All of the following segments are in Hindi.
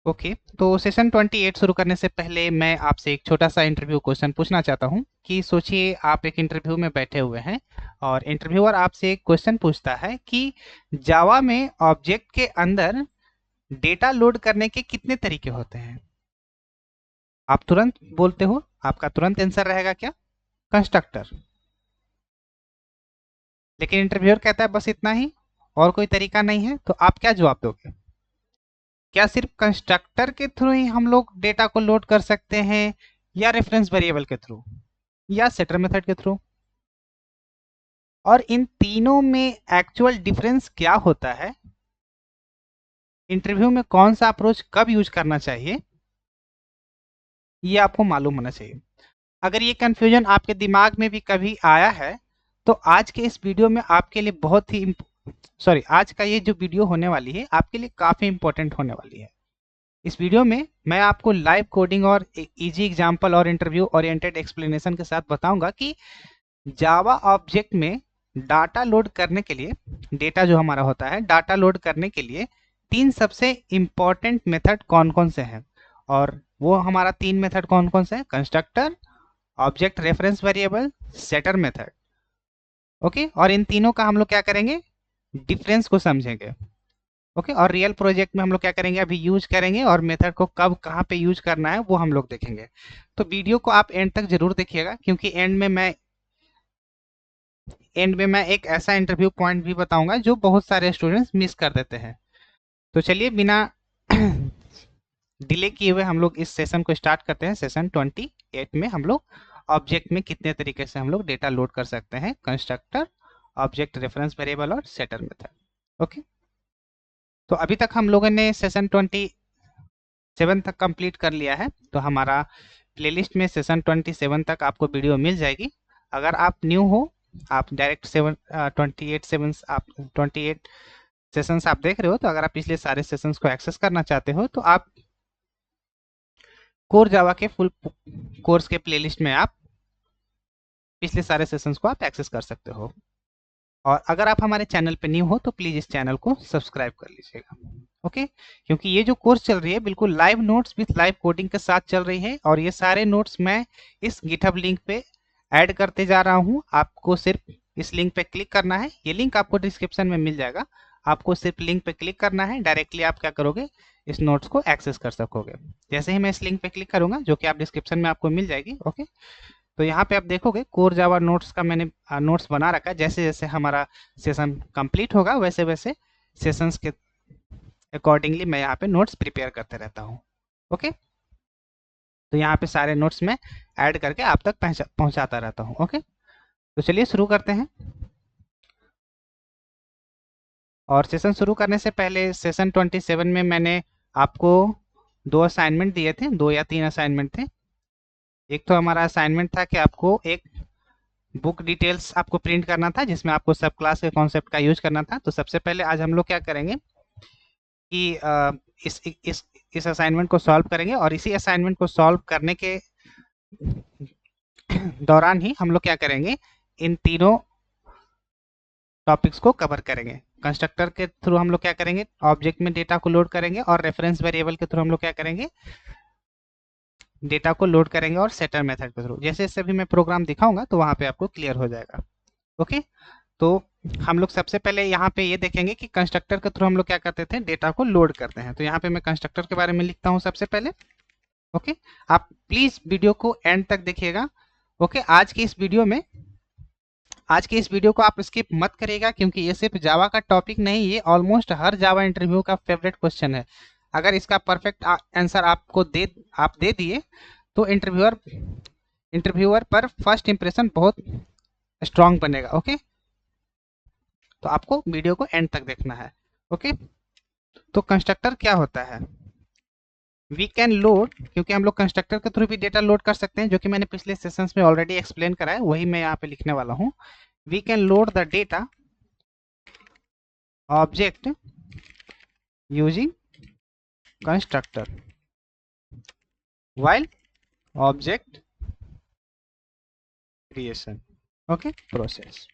ओके, तो सेशन 28 शुरू करने से पहले मैं आपसे एक छोटा सा इंटरव्यू क्वेश्चन पूछना चाहता हूँ कि सोचिए आप एक इंटरव्यू में बैठे हुए हैं और इंटरव्यूअर आपसे एक क्वेश्चन पूछता है कि जावा में ऑब्जेक्ट के अंदर डेटा लोड करने के कितने तरीके होते हैं। आप तुरंत बोलते हो, आपका तुरंत आंसर रहेगा क्या? कंस्ट्रक्टर। लेकिन इंटरव्यूअर कहता है बस इतना ही, और कोई तरीका नहीं है, तो आप क्या जवाब दोगे? क्या सिर्फ कंस्ट्रक्टर के थ्रू ही हम लोग डेटा को लोड कर सकते हैं, या रेफरेंस वेरिएबल के थ्रू, या सेटर मेथड के थ्रू? और इन तीनों में एक्चुअल डिफरेंस क्या होता है? इंटरव्यू में कौन सा अप्रोच कब यूज करना चाहिए, ये आपको मालूम होना चाहिए। अगर ये कंफ्यूजन आपके दिमाग में भी कभी आया है, तो आज के इस वीडियो में आपके लिए बहुत ही आज का ये जो वीडियो होने वाली है आपके लिए काफी इंपॉर्टेंट होने वाली है। इस वीडियो में मैं आपको लाइव कोडिंग और इजी एग्जांपल और इंटरव्यू ओरिएंटेड एक्सप्लेनेशन के साथ बताऊंगा कि जावा ऑब्जेक्ट में डाटा लोड करने के लिए, डेटा जो हमारा होता है डाटा लोड करने के लिए तीन सबसे इंपॉर्टेंट मेथड कौन कौन से हैं। और वो हमारा तीन मेथड कौन कौन से हैं? Constructor, object reference variable, setter method. Okay, और इन तीनों का हम लोग क्या करेंगे? डिफरेंस को समझेंगे। ओके, और रियल प्रोजेक्ट में हम लोग क्या करेंगे? अभी यूज करेंगे, और मेथड को कब कहाँ पे यूज करना है वो हम लोग देखेंगे। तो वीडियो को आप एंड तक जरूर देखिएगा, क्योंकि एंड में मैं एक ऐसा इंटरव्यू पॉइंट भी बताऊंगा जो बहुत सारे स्टूडेंट्स मिस कर देते हैं। तो चलिए बिना डिले किए हुए हम लोग इस सेशन को स्टार्ट करते हैं। सेशन 28 में हम लोग ऑब्जेक्ट में कितने तरीके से हम लोग डेटा लोड कर सकते हैं: कंस्ट्रक्टर, ऑब्जेक्ट रेफरेंस वेरिएबल और सेटर मेथड। ओके, तो अभी तक हम लोगों ने सेशन 27 तक कंप्लीट कर लिया है, तो हमारा प्लेलिस्ट में सेशन 27 तक आपको वीडियो मिल जाएगी। अगर आप न्यू हो, आप डायरेक्ट 28 सेशंस आप देख रहे हो, तो अगर आप पिछले सारे सेशंस को एक्सेस करना चाहते हो तो आप कोर जावा के फुल कोर्स के प्लेलिस्ट में आप पिछले सारे सेशंस को आप एक्सेस कर सकते हो। और अगर आप हमारे चैनल पे न्यू हो तो प्लीज इस चैनल को सब्सक्राइब कर लीजिएगा। ओके, क्योंकि ये जो कोर्स चल रही है बिल्कुल live notes with live coding के साथ चल रही है, और ये सारे नोट्स मैं इस गिटहब लिंक पे ऐड करते जा रहा हूँ। आपको सिर्फ इस लिंक पे क्लिक करना है, ये लिंक आपको डिस्क्रिप्शन में मिल जाएगा। आपको सिर्फ लिंक पे क्लिक करना है, डायरेक्टली आप क्या करोगे? इस नोट्स को एक्सेस कर सकोगे। जैसे ही मैं इस लिंक पे क्लिक करूंगा, जो कि आप डिस्क्रिप्शन में आपको मिल जाएगी, ओके, तो यहाँ पे आप देखोगे कोर जावा नोट्स का मैंने नोट्स बना रखा है। जैसे जैसे हमारा सेशन कंप्लीट होगा वैसे वैसे सेशंस के अकॉर्डिंगली मैं यहाँ पे नोट्स प्रिपेयर करते रहता हूँ। ओके, तो यहाँ पे सारे नोट्स मैं ऐड करके आप तक पहुँचाता रहता हूँ। ओके, तो चलिए शुरू करते हैं। और सेशन शुरू करने से पहले सेशन 27 में मैंने आपको दो असाइनमेंट दिए थे, दो या तीन असाइनमेंट थे। एक तो हमारा असाइनमेंट था कि आपको एक बुक डिटेल्स आपको प्रिंट करना था, जिसमें आपको सब क्लास के कॉन्सेप्ट का यूज करना था। तो सबसे पहले आज हम लोग क्या करेंगे कि इस असाइनमेंट को सॉल्व करेंगे, और इसी असाइनमेंट को सॉल्व करने के दौरान ही हम लोग क्या करेंगे? इन तीनों टॉपिक्स को कवर करेंगे। कंस्ट्रक्टर के थ्रू हम लोग क्या करेंगे? ऑब्जेक्ट में डेटा को लोड करेंगे, और रेफरेंस वेरिएबल के थ्रू हम लोग क्या करेंगे? डेटा को लोड करेंगे, और सेटर मेथड के थ्रू। जैसे जैसे भी मैं प्रोग्राम दिखाऊंगा तो वहां पे आपको क्लियर हो जाएगा। ओके, तो हम लोग सबसे पहले यहाँ पे ये देखेंगे कि कंस्ट्रक्टर के थ्रू हम लोग क्या करते थे? डेटा को लोड करते हैं। तो यहाँ पे मैं कंस्ट्रक्टर के बारे में लिखता हूँ सबसे पहले। ओके, आप प्लीज वीडियो को एंड तक देखिएगा। ओके, आज के इस वीडियो को आप स्किप मत करिएगा, क्योंकि ये सिर्फ जावा का टॉपिक नहीं, ये ऑलमोस्ट हर जावा इंटरव्यू का फेवरेट क्वेश्चन है। अगर इसका परफेक्ट आंसर आप दे दिए तो इंटरव्यूअर पर फर्स्ट इंप्रेशन बहुत स्ट्रांग बनेगा। ओके, तो आपको वीडियो को एंड तक देखना है। ओके, तो कंस्ट्रक्टर क्या होता है? वी कैन लोड, क्योंकि हम लोग कंस्ट्रक्टर के थ्रू भी डेटा लोड कर सकते हैं, जो कि मैंने पिछले सेशंस में ऑलरेडी एक्सप्लेन करा है, वही मैं यहाँ पे लिखने वाला हूँ। We can load the data object using constructor while object creation, okay, process.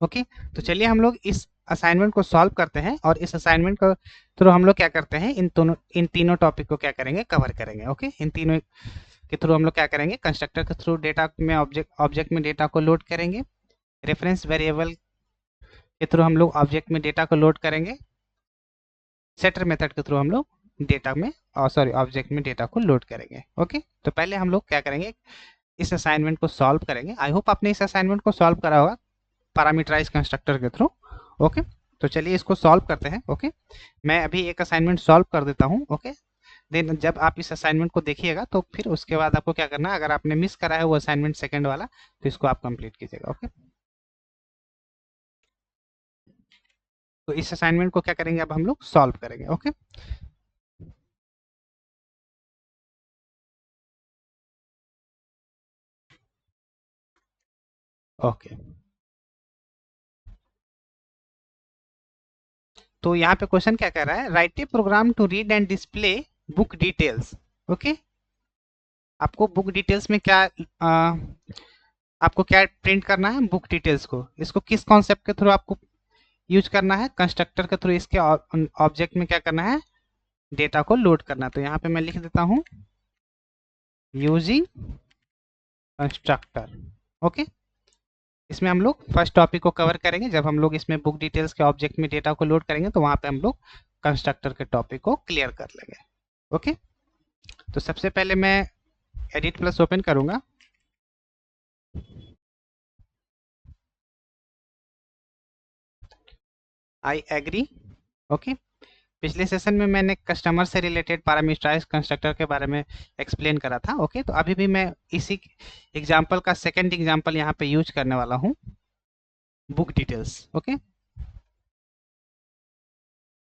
Okay, तो चलिए हम लोग इस असाइनमेंट को सॉल्व करते हैं और इस असाइनमेंट को थ्रू हम लोग क्या करते हैं, इन तीनों टॉपिक को क्या करेंगे, कवर करेंगे। ओके, इन तीनों के थ्रू हम लोग क्या करेंगे, कंस्ट्रक्टर के थ्रू डेटा में ऑब्जेक्ट में डेटा को लोड करेंगे, रेफरेंस वेरिएबल के थ्रू हम लोग ऑब्जेक्ट में डेटा को लोड करेंगे, सेटर मेथड के थ्रू हम लोग डेटा में ऑब्जेक्ट में डेटा को लोड करेंगे। ओके, तो पहले हम लोग क्या करेंगे, इस असाइनमेंट को सॉल्व करेंगे। आई होप आपने इस असाइनमेंट को सॉल्व करा होगा पैरामीटराइज कंस्ट्रक्टर के थ्रू। ओके, तो चलिए इसको सॉल्व करते हैं। ओके, मैं अभी एक असाइनमेंट सॉल्व कर देता हूँ। ओके, देन जब आप इस असाइनमेंट को देखिएगा तो फिर उसके बाद आपको क्या करना है, अगर आपने मिस करा है वो असाइनमेंट सेकंड वाला, तो इसको आप कंप्लीट कीजिएगा। ओके, तो इस असाइनमेंट को क्या करेंगे, अब हम लोग सॉल्व करेंगे। ओके, ओके, तो यहाँ पे क्वेश्चन क्या कह रहा है, write a program to read and display book details. Okay, आपको बुक डिटेल्स में क्या आपको क्या प्रिंट करना है, बुक डिटेल्स को। इसको किस कॉन्सेप्ट के थ्रू आपको यूज करना है, कंस्ट्रक्टर के थ्रू इसके ऑब्जेक्ट में क्या करना है, डेटा को लोड करना। तो यहाँ पे मैं लिख देता हूँ यूजिंग कंस्ट्रक्टर। ओके, इसमें हम लोग फर्स्ट टॉपिक को कवर करेंगे। जब हम लोग इसमें बुक डिटेल्स के ऑब्जेक्ट में डेटा को लोड करेंगे तो वहां पे हम लोग कंस्ट्रक्टर के टॉपिक को क्लियर कर लेंगे। ओके, तो सबसे पहले मैं एडिट प्लस ओपन करूंगा। I agree. ओके, पिछले सेशन में मैंने कस्टमर से रिलेटेड पैरामीटराइज्ड कंस्ट्रक्टर के बारे में एक्सप्लेन करा था। ओके, तो अभी भी मैं इसी एग्जांपल का सेकंड एग्जांपल यहाँ पे यूज करने वाला हूँ, बुक डिटेल्स। ओके,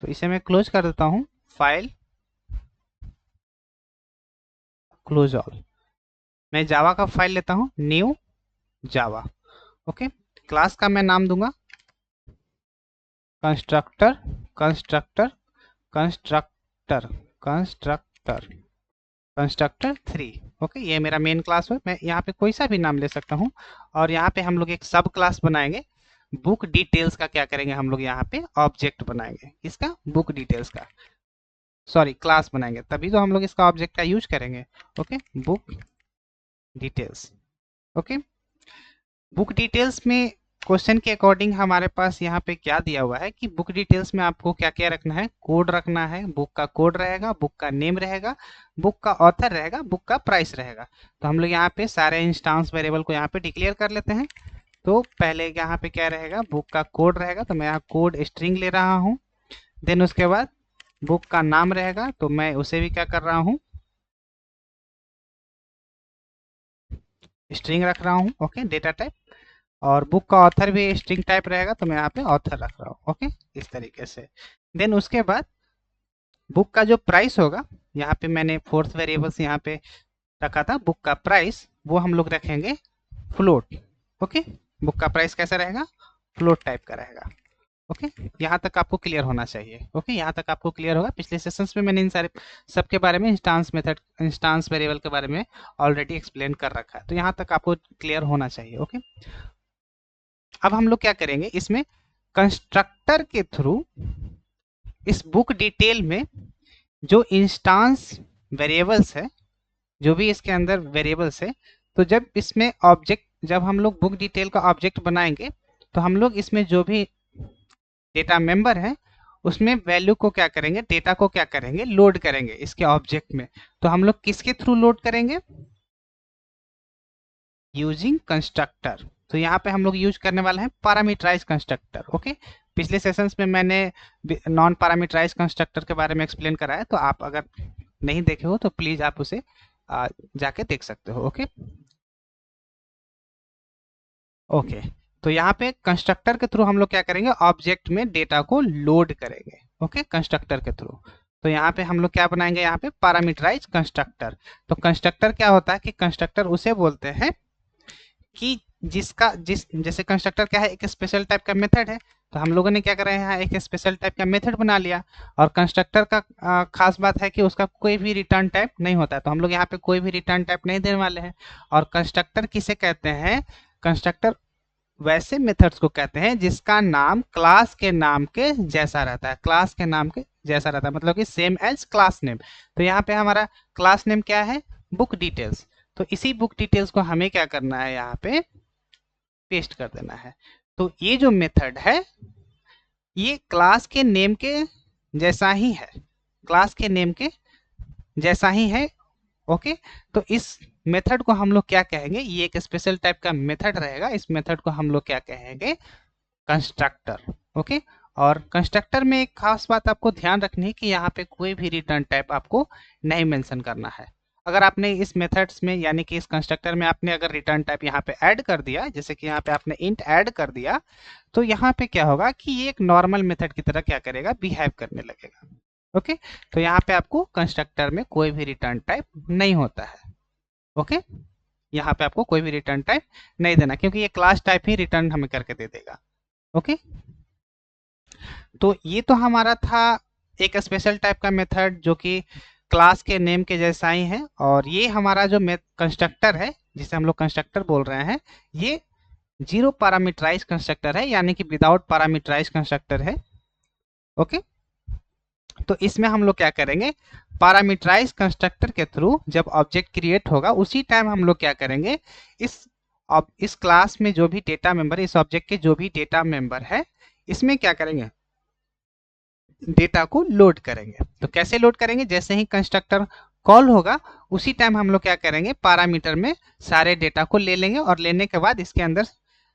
तो इसे मैं क्लोज कर देता हूँ, फाइल क्लोज ऑल। मैं जावा का फाइल लेता हूँ, न्यू जावा। ओके, क्लास का मैं नाम दूंगा constructor constructor constructor constructor constructor 3। Okay, ये मेरा मेन क्लास है, मैं यहाँ पे कोई सा भी नाम ले सकता हूँ। और यहाँ पे हम लोग एक सब क्लास बनाएंगे, बुक डिटेल्स का क्या करेंगे, हम लोग यहाँ पे ऑब्जेक्ट बनाएंगे। किसका, बुक डिटेल्स का, सॉरी क्लास बनाएंगे, तभी तो हम लोग इसका ऑब्जेक्ट का यूज करेंगे। Okay, book details. Okay, book details में क्वेश्चन के अकॉर्डिंग हमारे पास यहाँ पे क्या दिया हुआ है कि बुक डिटेल्स में आपको क्या क्या रखना है, कोड रखना है, बुक का कोड रहेगा, बुक का नेम रहेगा, बुक का ऑथर रहेगा, बुक का प्राइस रहेगा। तो हम लोग यहाँ पे सारे इंस्टांस वेरिएबल को यहाँ पे डिक्लेयर कर लेते हैं। तो पहले यहाँ पे क्या रहेगा, बुक का कोड रहेगा, तो मैं यहाँ कोड स्ट्रिंग ले रहा हूँ। देन उसके बाद बुक का नाम रहेगा, तो मैं उसे भी क्या कर रहा हूँ, स्ट्रिंग रख रहा हूँ। Okay, data type. और बुक का ऑथर भी स्ट्रिंग टाइप रहेगा, तो मैं यहाँ पे ऑथर रख रहा हूँ। ओके, इस तरीके से। देन उसके बाद बुक का जो प्राइस होगा, यहाँ पे मैंने फोर्थ वेरिएबल्स यहाँ पे रखा था, बुक का प्राइस वो हम लोग रखेंगे फ्लोट। ओके, बुक का प्राइस कैसा रहेगा, फ्लोट टाइप का रहेगा। ओके, यहाँ तक आपको क्लियर होना चाहिए। ओके, यहाँ तक आपको क्लियर होगा। पिछले सेशंस में मैंने इन सारे सब के बारे में, इंस्टांस मेथड, इंस्टांस वेरिएबल के बारे में ऑलरेडी एक्सप्लेन कर रखा है, तो यहाँ तक आपको क्लियर होना चाहिए। ओके, अब हम लोग क्या करेंगे, इसमें कंस्ट्रक्टर के थ्रू इस बुक डिटेल में जो इंस्टांस वेरिएबल्स है, जो भी इसके अंदर वेरिएबल्स है, तो जब इसमें ऑब्जेक्ट, जब हम लोग बुक डिटेल का ऑब्जेक्ट बनाएंगे तो हम लोग इसमें जो भी डेटा मेंबर है उसमें वैल्यू को क्या करेंगे, डेटा को क्या करेंगे, लोड करेंगे इसके ऑब्जेक्ट में। तो हम लोग किसके थ्रू लोड करेंगे, यूजिंग कंस्ट्रक्टर। तो यहाँ पे हम लोग यूज करने वाले हैं पैरामीटराइज कंस्ट्रक्टर। ओके, पिछले सेशंस में मैंने नॉन पैरामीटराइज कंस्ट्रक्टर के बारे में एक्सप्लेन करा है, तो आप अगर नहीं देखे हो तो प्लीज आप उसे जाके देख सकते हो। ओके, ओके, तो यहाँ पे कंस्ट्रक्टर के थ्रू हम लोग क्या करेंगे, ऑब्जेक्ट में डेटा को लोड करेंगे। ओके, कंस्ट्रक्टर के थ्रू। तो यहाँ पे हम लोग क्या बनाएंगे, यहाँ पे पैरामीटराइज कंस्ट्रक्टर। तो कंस्ट्रक्टर क्या होता है कि कंस्ट्रक्टर उसे बोलते हैं कि जैसे कंस्ट्रक्टर क्या है, एक स्पेशल टाइप का मेथड है। तो हम लोगों ने क्या करा है, यहाँ एक स्पेशल टाइप का मेथड बना लिया। और कंस्ट्रक्टर का खास बात है कि उसका कोई भी रिटर्न टाइप नहीं होता है, तो हम लोग यहाँ पे कोई भी रिटर्न टाइप नहीं देने वाले हैं। और कंस्ट्रक्टर किसे कहते हैं, कंस्ट्रक्टर वैसे मेथड्स को कहते हैं जिसका नाम क्लास के नाम के जैसा रहता है, क्लास के नाम के जैसा रहता है, मतलब कि सेम एज क्लास नेम। तो यहाँ पे हमारा क्लास नेम क्या है, बुक डिटेल्स। तो इसी बुक डिटेल्स को हमें क्या करना है, यहाँ पे पेस्ट कर देना है। तो ये जो मेथड है ये क्लास के नेम के जैसा ही है, क्लास के नेम के जैसा ही है। ओके, तो इस मेथड को हम लोग क्या कहेंगे, ये एक स्पेशल टाइप का मेथड रहेगा। इस मेथड को हम लोग क्या कहेंगे, कंस्ट्रक्टर। ओके, और कंस्ट्रक्टर में एक खास बात आपको ध्यान रखनी है कि यहाँ पे कोई भी रिटर्न टाइप आपको नहीं मेंशन करना है। अगर आपने इस मेथड्स में यानी कि इस कंस्ट्रक्टर में आपने अगर रिटर्न टाइप यहाँ पे ऐड कर दिया, जैसे कि यहाँ पे आपने इंट ऐड कर दिया, तो यहाँ पे क्या होगा कि ये एक नॉर्मल मेथड की तरह क्या करेगा, बिहेव करने लगेगा। ओके, तो यहाँ पे आपको कंस्ट्रक्टर में कोई भी रिटर्न टाइप नहीं होता है। ओके, यहाँ पे आपको कोई भी रिटर्न टाइप नहीं देना, क्योंकि ये क्लास टाइप ही रिटर्न हमें करके दे देगा। ओके, तो ये तो हमारा था एक स्पेशल टाइप का मेथड जो कि क्लास के नेम के जैसा ही है। और ये हमारा जो कंस्ट्रक्टर है जिसे हम लोग कंस्ट्रक्टर बोल रहे हैं, ये जीरो पैरामीटराइज कंस्ट्रक्टर है, यानी कि विदाउट पैरामीटराइज कंस्ट्रक्टर है। ओके, तो इसमें हम लोग क्या करेंगे, पैरामीटराइज कंस्ट्रक्टर के थ्रू जब ऑब्जेक्ट क्रिएट होगा उसी टाइम हम लोग क्या करेंगे, इस क्लास में जो भी डेटा मेंबर, इस ऑब्जेक्ट के जो भी डेटा मेंबर है, इसमें क्या करेंगे, डेटा को लोड करेंगे। तो कैसे लोड करेंगे, जैसे ही कंस्ट्रक्टर कॉल होगा उसी टाइम हम लोग क्या करेंगे, पैरामीटर में सारे डेटा को ले लेंगे और लेने के बाद इसके अंदर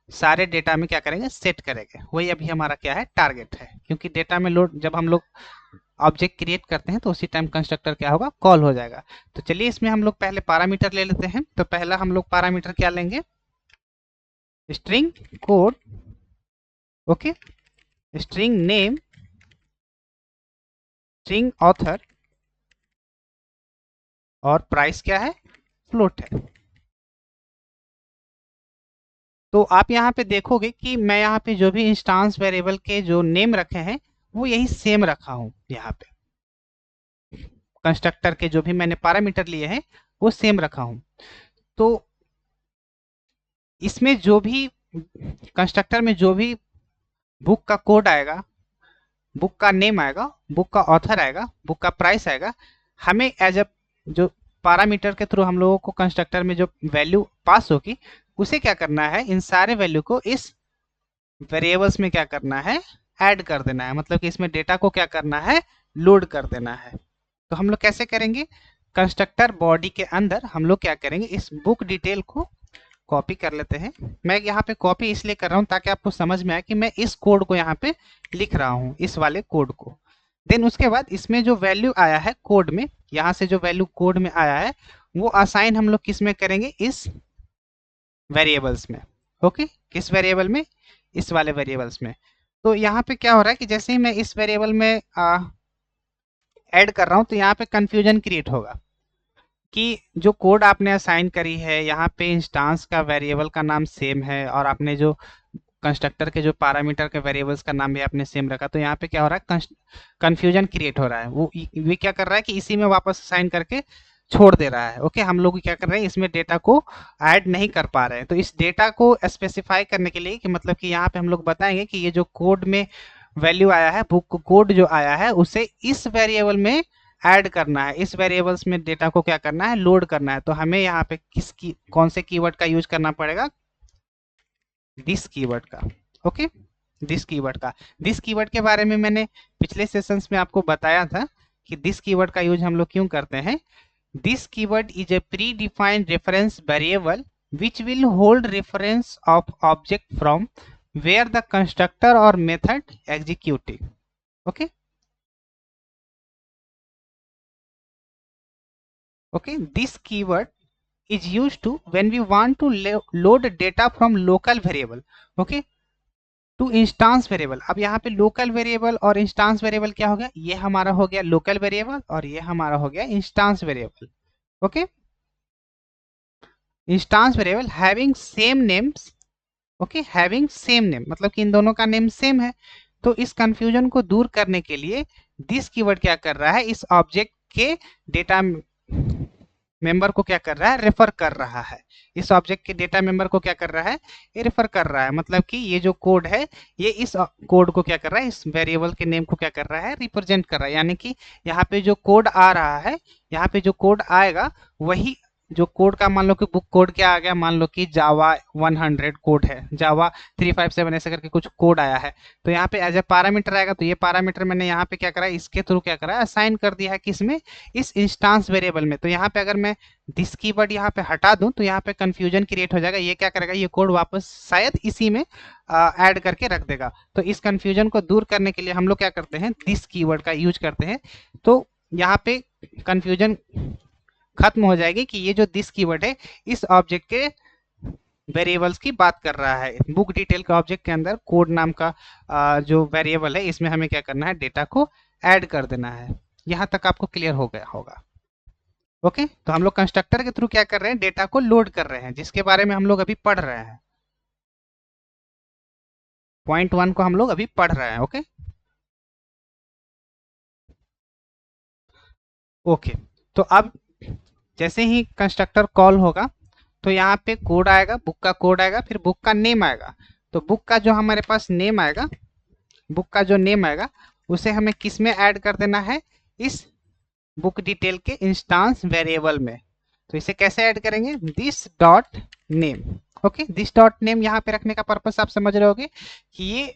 सारे डेटा में क्या करेंगे, सेट करेंगे। वही अभी हमारा क्या है, टारगेट है। क्योंकि डेटा में लोड जब हम लोग ऑब्जेक्ट क्रिएट करते हैं तो उसी टाइम कंस्ट्रक्टर क्या होगा, कॉल हो जाएगा। तो चलिए इसमें हम लोग पहले पैरामीटर ले लेते हैं। तो पहला हम लोग पैरामीटर क्या लेंगे, string code. Okay, string name, string author, और प्राइस क्या है, फ्लोट है। तो आप यहाँ पे देखोगे कि मैं यहाँ पे जो भी इंस्टांस वेरिएबल के जो नेम रखे हैं वो यही सेम रखा हूँ। यहाँ पे कंस्ट्रक्टर के जो भी मैंने पैरामीटर लिए हैं वो सेम रखा हूँ। तो इसमें जो भी कंस्ट्रक्टर में जो भी बुक का कोड आएगा, बुक का नेम आएगा, बुक का ऑथर आएगा, बुक का प्राइस आएगा, हमें एज अ जो पैरामीटर के थ्रू हम लोगों को कंस्ट्रक्टर में जो वैल्यू पास होगी उसे क्या करना है, इन सारे वैल्यू को इस वेरिएबल्स में क्या करना है, ऐड कर देना है। मतलब कि इसमें डेटा को क्या करना है, लोड कर देना है। तो हम लोग कैसे करेंगे, कंस्ट्रक्टर बॉडी के अंदर हम लोग क्या करेंगे, इस बुक डिटेल को कॉपी कर लेते हैं। मैं यहाँ पे कॉपी इसलिए कर रहा हूँ ताकि आपको समझ में आए कि मैं इस कोड को यहाँ पे लिख रहा हूँ, इस वाले कोड को। देन उसके बाद इसमें जो वैल्यू आया है कोड में, यहाँ से जो वैल्यू कोड में आया है वो असाइन हम लोग किस में करेंगे, इस वेरिएबल्स में। ओके, किस वेरिएबल में, इस वाले वेरिएबल्स में। तो यहाँ पे क्या हो रहा है कि जैसे ही मैं इस वेरिएबल में ऐड कर रहा हूँ तो यहाँ पे कंफ्यूजन क्रिएट होगा कि जो कोड आपने असाइन करी है, यहाँ पे इंस्टांस का वेरिएबल का नाम सेम है और आपने जो कंस्ट्रक्टर के जो पैरामीटर के वेरिएबल्स का नाम भी आपने सेम रखा। तो यहाँ पे क्या हो रहा है, कंफ्यूजन क्रिएट हो रहा है। वो क्या कर रहा है कि इसी में वापस असाइन करके छोड़ दे रहा है। ओके, हम लोग क्या कर रहे हैं, इसमें डेटा को ऐड नहीं कर पा रहे हैं। तो इस डेटा को स्पेसिफाई करने के लिए कि मतलब कि यहाँ पे हम लोग बताएंगे कि ये जो कोड में वैल्यू आया है, बुक कोड जो आया है, उसे इस वेरिएबल में ऐड करना है, इस वेरिएबल्स में डेटा को क्या करना है, लोड करना है। तो हमें यहाँ पे कौन से कीवर्ड का यूज करना पड़ेगा, दिस कीवर्ड का। ओके, दिस कीवर्ड का। दिस कीवर्ड के बारे में मैंने पिछले सेशंस में आपको बताया था कि दिस कीवर्ड का यूज हम लोग क्यों करते हैं। This keyword is a pre defined reference variable which will hold reference of object from where the constructor or method executing. Okay, okay, this keyword is used to when we want to load data from local variable, okay, to instance variable. अब यहाँ पे लोकल वेरिएबल और इंस्टांस वेरिएबल क्या हो गया, ये हमारा हो गया लोकल वेरिएबल और ये हमारा हो गया instance variable. Okay, instance variable having same names. Okay, having same name मतलब कि इन दोनों का नेम सेम है। तो इस कंफ्यूजन को दूर करने के लिए दिस कीवर्ड क्या कर रहा है, इस ऑब्जेक्ट के डेटा मेंबर को क्या कर रहा है, रेफर कर रहा है। इस ऑब्जेक्ट के डेटा मेंबर को क्या कर रहा है, ये रेफर कर रहा है। मतलब कि ये जो कोड है ये इस कोड को क्या कर रहा है, इस वेरिएबल के नेम को क्या कर रहा है, रिप्रेजेंट कर रहा है। यानी कि यहाँ पे जो कोड आ रहा है, यहाँ पे जो कोड आएगा वही जो कोड का, मान लो कि बुक कोड क्या आ गया, मान लो कि जावा 100 कोड है, जावा 357 ऐसे करके कुछ कोड आया है। तो यहाँ पे एज ए पैरामीटर आएगा, तो ये पैरामीटर मैंने यहाँ पे क्या करा है, इसके थ्रू क्या करा है, असाइन कर दिया है किसमें, इस इंस्टांस वेरिएबल में। तो यहाँ पे अगर मैं दिस कीवर्ड यहाँ पे हटा दूं तो यहाँ पे कंफ्यूजन क्रिएट हो जाएगा। ये क्या करेगा, ये कोड वापस शायद इसी में ऐड करके रख देगा। तो इस कंफ्यूजन को दूर करने के लिए हम लोग क्या करते हैं, दिस कीवर्ड का यूज करते हैं। तो यहाँ पे कंफ्यूजन खत्म हो जाएगी कि ये जो दिस कीवर्ड है इस ऑब्जेक्ट के वेरिएबल्स की बात कर रहा है। बुक डिटेल के ऑब्जेक्ट के अंदर कोड नाम का जो वेरिएबल है इसमें हमें क्या करना है, डेटा को ऐड कर देना है। यहाँ तक आपको क्लियर हो गया होगा। ओके, तो हम लोग कंस्ट्रक्टर के थ्रू क्या कर रहे हैं, डेटा को लोड कर रहे हैं, जिसके बारे में हम लोग अभी पढ़ रहे हैं। पॉइंट 1 को हम लोग अभी पढ़ रहे हैं। ओके ओके, तो अब जैसे ही कंस्ट्रक्टर कॉल होगा तो यहाँ पे कोड आएगा, बुक का कोड आएगा, फिर बुक का नेम आएगा। तो बुक का जो हमारे पास नेम आएगा, बुक का जो नेम आएगा उसे हमें किस में ऐड कर देना है, इस बुक डिटेल के इंस्टांस वेरिएबल में। तो इसे कैसे ऐड करेंगे, this dot name. Okay, this dot name यहाँ पे रखने का पर्पस आप समझ रहे होगे कि ये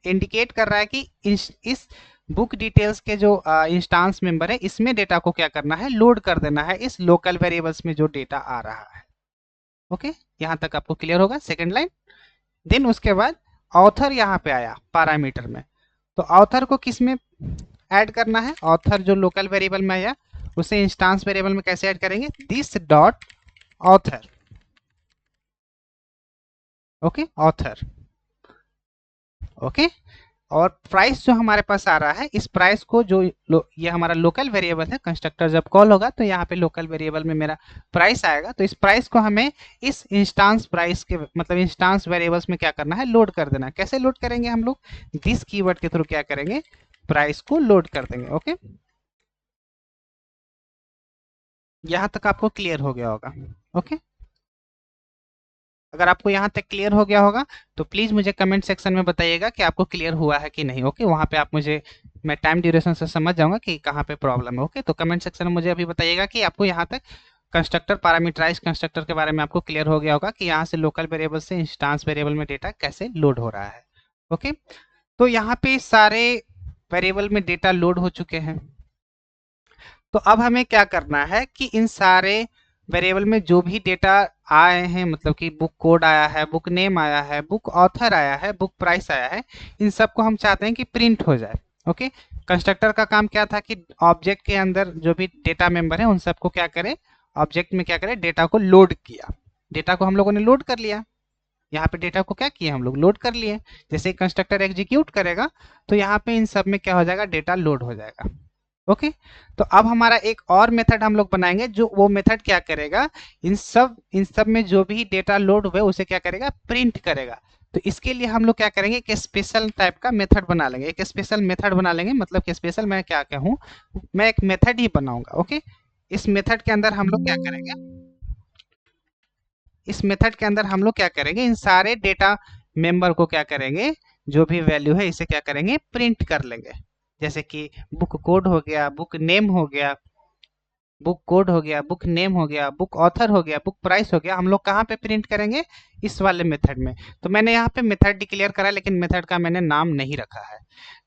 इंडिकेट कर रहा है कि इस बुक डिटेल्स के जो इंस्टांस मेंबर है इसमें डेटा को क्या करना है, लोड कर देना है इस लोकल वेरिएबल्स में जो डेटा आ रहा है। ओके, यहाँ तक आपको क्लियर होगा सेकेंड लाइन। देन उसके बाद ऑथर यहाँ पे आया पैरामीटर में। तो ऑथर को किस में ऐड करना है, ऑथर जो लोकल वेरिएबल में आया उसे इंस्टांस वेरिएबल में कैसे ऐड करेंगे, this dot author. Okay, author. Okay, और प्राइस जो हमारे पास आ रहा है, इस प्राइस को जो ये हमारा लोकल वेरिएबल है, कंस्ट्रक्टर जब कॉल होगा तो यहाँ पे लोकल वेरिएबल में मेरा प्राइस आएगा। तो इस प्राइस को हमें इस इंस्टांस प्राइस के मतलब इंस्टांस वेरिएबल्स में क्या करना है, लोड कर देना है। कैसे लोड करेंगे हम लोग, दिस कीवर्ड के थ्रू क्या करेंगे, प्राइस को लोड कर देंगे। ओके, यहाँ तक आपको क्लियर हो गया होगा। ओके, अगर आपको यहाँ तक क्लियर हो गया होगा तो प्लीज़ मुझे कमेंट सेक्शन में बताइएगा कि आपको क्लियर हुआ है कि नहीं। ओके, वहाँ पे आप मुझे, मैं टाइम ड्यूरेशन से समझ जाऊंगा कि कहाँ पे प्रॉब्लम है। ओके, तो कमेंट सेक्शन में मुझे अभी बताइएगा कि आपको यहाँ तक कंस्ट्रक्टर, पैरामीटराइज कंस्ट्रक्टर के बारे में आपको क्लियर हो गया होगा कि यहाँ से लोकल वेरिएबल से इंस्टांस वेरिएबल में डेटा कैसे लोड हो रहा है। ओके, तो यहाँ पे सारे वेरिएबल में डेटा लोड हो चुके हैं। तो अब हमें क्या करना है कि इन सारे वेरिएबल में जो भी डेटा आए हैं, मतलब कि बुक कोड आया है, बुक नेम आया है, बुक ऑथर आया है, बुक प्राइस आया है, इन सब को हम चाहते हैं कि प्रिंट हो जाए। ओके, कंस्ट्रक्टर का काम क्या था कि ऑब्जेक्ट के अंदर जो भी डेटा मेंबर है उन सबको क्या करे, ऑब्जेक्ट में क्या करे, डेटा को लोड किया। डेटा को हम लोगों ने लोड कर लिया, यहाँ पे डेटा को क्या किया, हम लोग लोड कर लिए। जैसे कंस्ट्रक्टर एग्जीक्यूट करेगा तो यहाँ पे इन सब में क्या हो जाएगा, डेटा लोड हो जाएगा। ओके, तो अब हमारा एक और मेथड हम लोग बनाएंगे, जो वो मेथड क्या करेगा, इन सब में जो भी डेटा लोड हुए उसे क्या करेगा, प्रिंट करेगा। तो इसके लिए हम लोग क्या करेंगे, एक स्पेशल टाइप का मेथड बना लेंगे, एक स्पेशल मेथड बना लेंगे। मतलब कि स्पेशल मैं क्या कहूँ, मैं एक मेथड ही बनाऊंगा। ओके, इस मेथड के अंदर हम लोग क्या करेंगे, इस मेथड के अंदर हम लोग क्या करेंगे, इन सारे डेटा मेंबर को क्या करेंगे, जो भी वैल्यू है इसे क्या करेंगे, प्रिंट कर लेंगे। जैसे कि बुक कोड हो गया, बुक नेम हो गया, बुक कोड हो गया, बुक नेम हो गया, बुक ऑथर हो गया, बुक प्राइस हो गया, हम लोग कहाँ पे प्रिंट करेंगे, इस वाले मेथड में। तो मैंने यहाँ पे मेथड डिक्लेयर करा, लेकिन मेथड का मैंने नाम नहीं रखा है।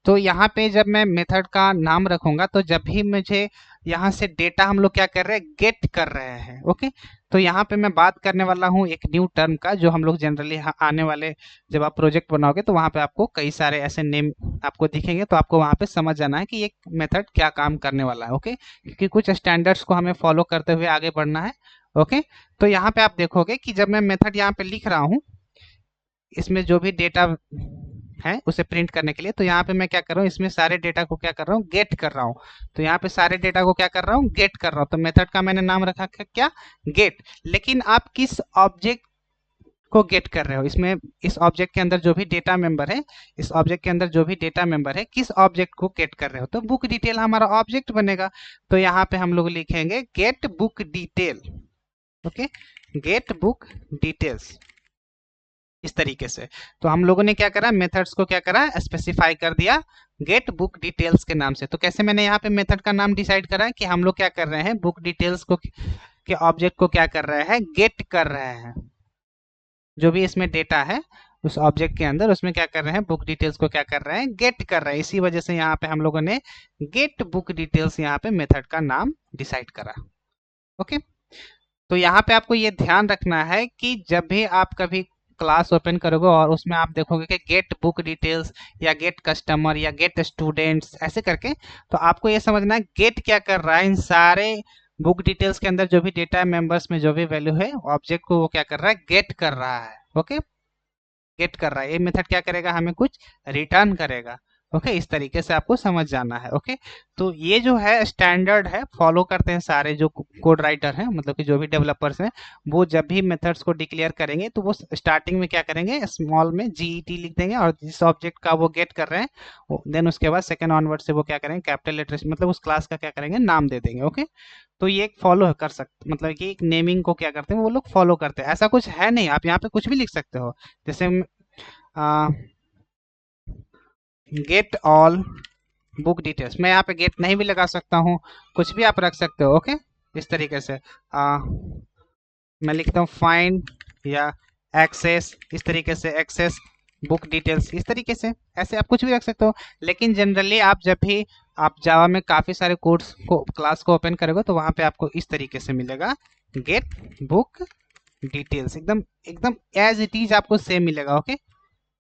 तो यहाँ पे जब मैं मेथड का नाम रखूंगा तो जब भी मुझे यहाँ से डेटा हम लोग क्या कर रहे हैं, गेट कर रहे हैं। ओके, तो यहाँ पे मैं बात करने वाला हूँ एक न्यू टर्म का, जो हम लोग जनरली आने वाले, जब आप प्रोजेक्ट बनाओगे तो वहाँ पे आपको कई सारे ऐसे नेम आपको दिखेंगे, तो आपको वहाँ पे समझ जाना है कि ये मेथड क्या काम करने वाला है। ओके, क्योंकि कुछ स्टैंडर्ड्स को हमें फॉलो करते हुए आगे बढ़ना है। ओके, तो यहाँ पे आप देखोगे कि जब मैं मेथड यहाँ पे लिख रहा हूँ, इसमें जो भी डेटा है उसे प्रिंट करने के लिए, तो यहाँ पे मैं क्या कर रहा हूँ, इसमें सारे डेटा को क्या कर रहा हूँ, गेट कर रहा हूँ। तो यहाँ पे सारे डेटा को क्या कर रहा हूँ, गेट कर रहा हूँ। तो मेथड का मैंने नाम रखा क्या, गेट। लेकिन आप किस ऑब्जेक्ट को गेट कर रहे हो। इसमें इस ऑब्जेक्ट के अंदर जो भी डेटा मेंबर है, इस ऑब्जेक्ट के अंदर जो भी डेटा मेंबर है, किस ऑब्जेक्ट को गेट कर रहे हो, तो बुक डिटेल हमारा ऑब्जेक्ट बनेगा। तो यहाँ पे हम लोग लिखेंगे get book detail. Okay, get book details, इस तरीके से। तो हम लोगों ने क्या करा, मेथड्स को क्या करा, स्पेसिफाई कर दिया गेट बुक डिटेल्स के नाम से। तो कैसे मैंने यहाँ पे मेथड का नाम डिसाइड करा कि हम लोग क्या कर रहे हैं, बुक डिटेल्स को के ऑब्जेक्ट को क्या कर रहे हैं, गेट कर रहे हैं। जो भी इसमें डेटा है उस ऑब्जेक्ट के अंदर, उसमें क्या कर रहे हैं, बुक डिटेल्स को क्या कर रहे हैं, गेट कर रहे हैं। इसी वजह से यहाँ पे हम लोगों ने गेट बुक डिटेल्स यहाँ पे मेथड का नाम डिसाइड करा। ओके, तो यहाँ पे आपको ये ध्यान रखना है कि जब भी आप कभी क्लास ओपन करोगे और उसमें आप देखोगे कि गेट बुक डिटेल्स या गेट कस्टमर या गेट स्टूडेंट्स ऐसे करके, तो आपको ये समझना है गेट क्या कर रहा है, इन सारे बुक डिटेल्स के अंदर जो भी डेटा मेंबर्स में जो भी वैल्यू है ऑब्जेक्ट को वो क्या कर रहा है, गेट कर रहा है। ओके, गेट कर रहा है। ये मेथड क्या करेगा, हमें कुछ रिटर्न करेगा। ओके, इस तरीके से आपको समझ जाना है। ओके, तो ये जो है स्टैंडर्ड है, फॉलो करते हैं सारे जो कोड राइटर हैं, मतलब कि जो भी डेवलपर्स हैं, वो जब भी मेथड्स को डिक्लेयर करेंगे तो वो स्टार्टिंग में क्या करेंगे, स्मॉल में जीईटी लिख देंगे, और जिस ऑब्जेक्ट का वो गेट कर रहे हैं देन उसके बाद सेकेंड ऑनवर्ड से वो क्या करेंगे, कैपिटल लेटर्स मतलब उस क्लास का क्या करेंगे, नाम दे देंगे। ओके, तो ये एक फॉलो कर सकते, मतलब कि एक नेमिंग को क्या करते हैं वो लोग फॉलो करते हैं। ऐसा कुछ है नहीं, आप यहाँ पे कुछ भी लिख सकते हो, जैसे गेट ऑल बुक डिटेल्स, मैं यहाँ पे गेट नहीं भी लगा सकता हूँ, कुछ भी आप रख सकते हो। ओके, इस तरीके से मैं लिखता हूँ फाइंड या एक्सेस, इस तरीके से एक्सेस बुक डिटेल्स, इस तरीके से ऐसे आप कुछ भी रख सकते हो। लेकिन जनरली आप जब भी आप जावा में काफ़ी सारे कोड्स को क्लास को ओपन करोगे तो वहाँ पे आपको इस तरीके से मिलेगा गेट बुक डिटेल्स, एकदम एकदम एज इट इज आपको सेम मिलेगा। ओके,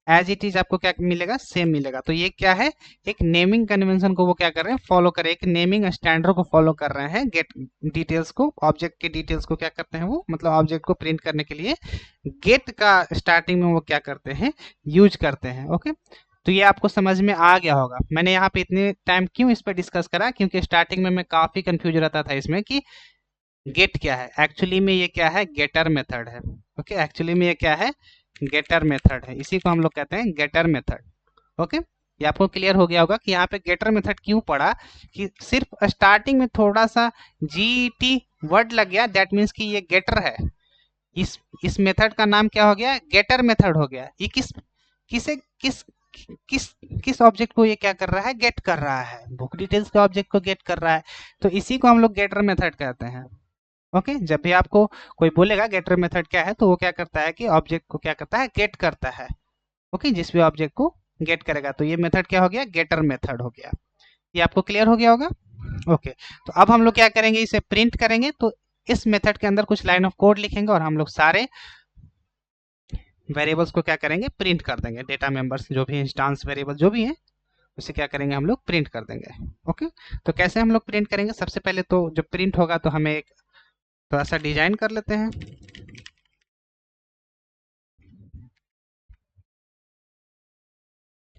एज इट इज आपको क्या मिलेगा, सेम मिलेगा। तो ये क्या है, एक नेमिंग कन्वेंशन को वो क्या कर रहे हैं, फॉलो कर रहे हैं, एक नेमिंग स्टैंडर्ड को फॉलो कर रहे हैं। गेट डिटेल्स को, ऑब्जेक्ट के डिटेल्स को क्या करते हैं वो, मतलब ऑब्जेक्ट को प्रिंट करने के लिए गेट का स्टार्टिंग में वो क्या करते हैं, यूज करते हैं। ओके, तो ये आपको समझ में आ गया होगा। मैंने यहाँ पे इतने टाइम क्यों इस पर डिस्कस करा, क्योंकि स्टार्टिंग में मैं काफी कंफ्यूज रहता था इसमें कि गेट क्या है। एक्चुअली में ये क्या है, गेटर मेथड है। ओके, एक्चुअली में ये क्या है, गेटर मेथड है, इसी को हम लोग कहते हैं गेटर मेथड। ओके, ये आपको क्लियर हो गया होगा कि यहाँ पे गेटर मेथड क्यों पड़ा, कि सिर्फ स्टार्टिंग में थोड़ा सा जीटी वर्ड लग गया, दैट मीन्स कि ये गेटर है। इस मेथड का नाम क्या हो गया, गेटर मेथड हो गया। ये किसे किस किस किस ऑब्जेक्ट को ये क्या कर रहा है, गेट कर रहा है, बुक डिटेल्स के ऑब्जेक्ट को गेट कर रहा है। तो इसी को हम लोग गेटर मेथड कहते हैं। ओके, जब भी आपको कोई बोलेगा गेटर मेथड क्या है, तो वो क्या करता है कि ऑब्जेक्ट को क्या करता है, गेट करता है। ओके, जिस भी ऑब्जेक्ट को गेट करेगा, तो ये मेथड क्या हो गया, गेटर मेथड हो गया। ये आपको क्लियर हो गया होगा। ओके, तो अब हम लोग क्या करेंगे, इसे प्रिंट करेंगे। तो इस मेथड के अंदर कुछ लाइन ऑफ कोड लिखेंगे और हम लोग सारे वेरिएबल्स को क्या करेंगे, प्रिंट कर देंगे। डेटा मेंबर्स जो भी इंस्टांस वेरिएबल जो भी है उसे क्या करेंगे, हम लोग प्रिंट कर देंगे। ओके, तो कैसे हम लोग प्रिंट करेंगे, सबसे पहले तो जब प्रिंट होगा तो हमें एक थोड़ा सा डिजाइन कर लेते हैं।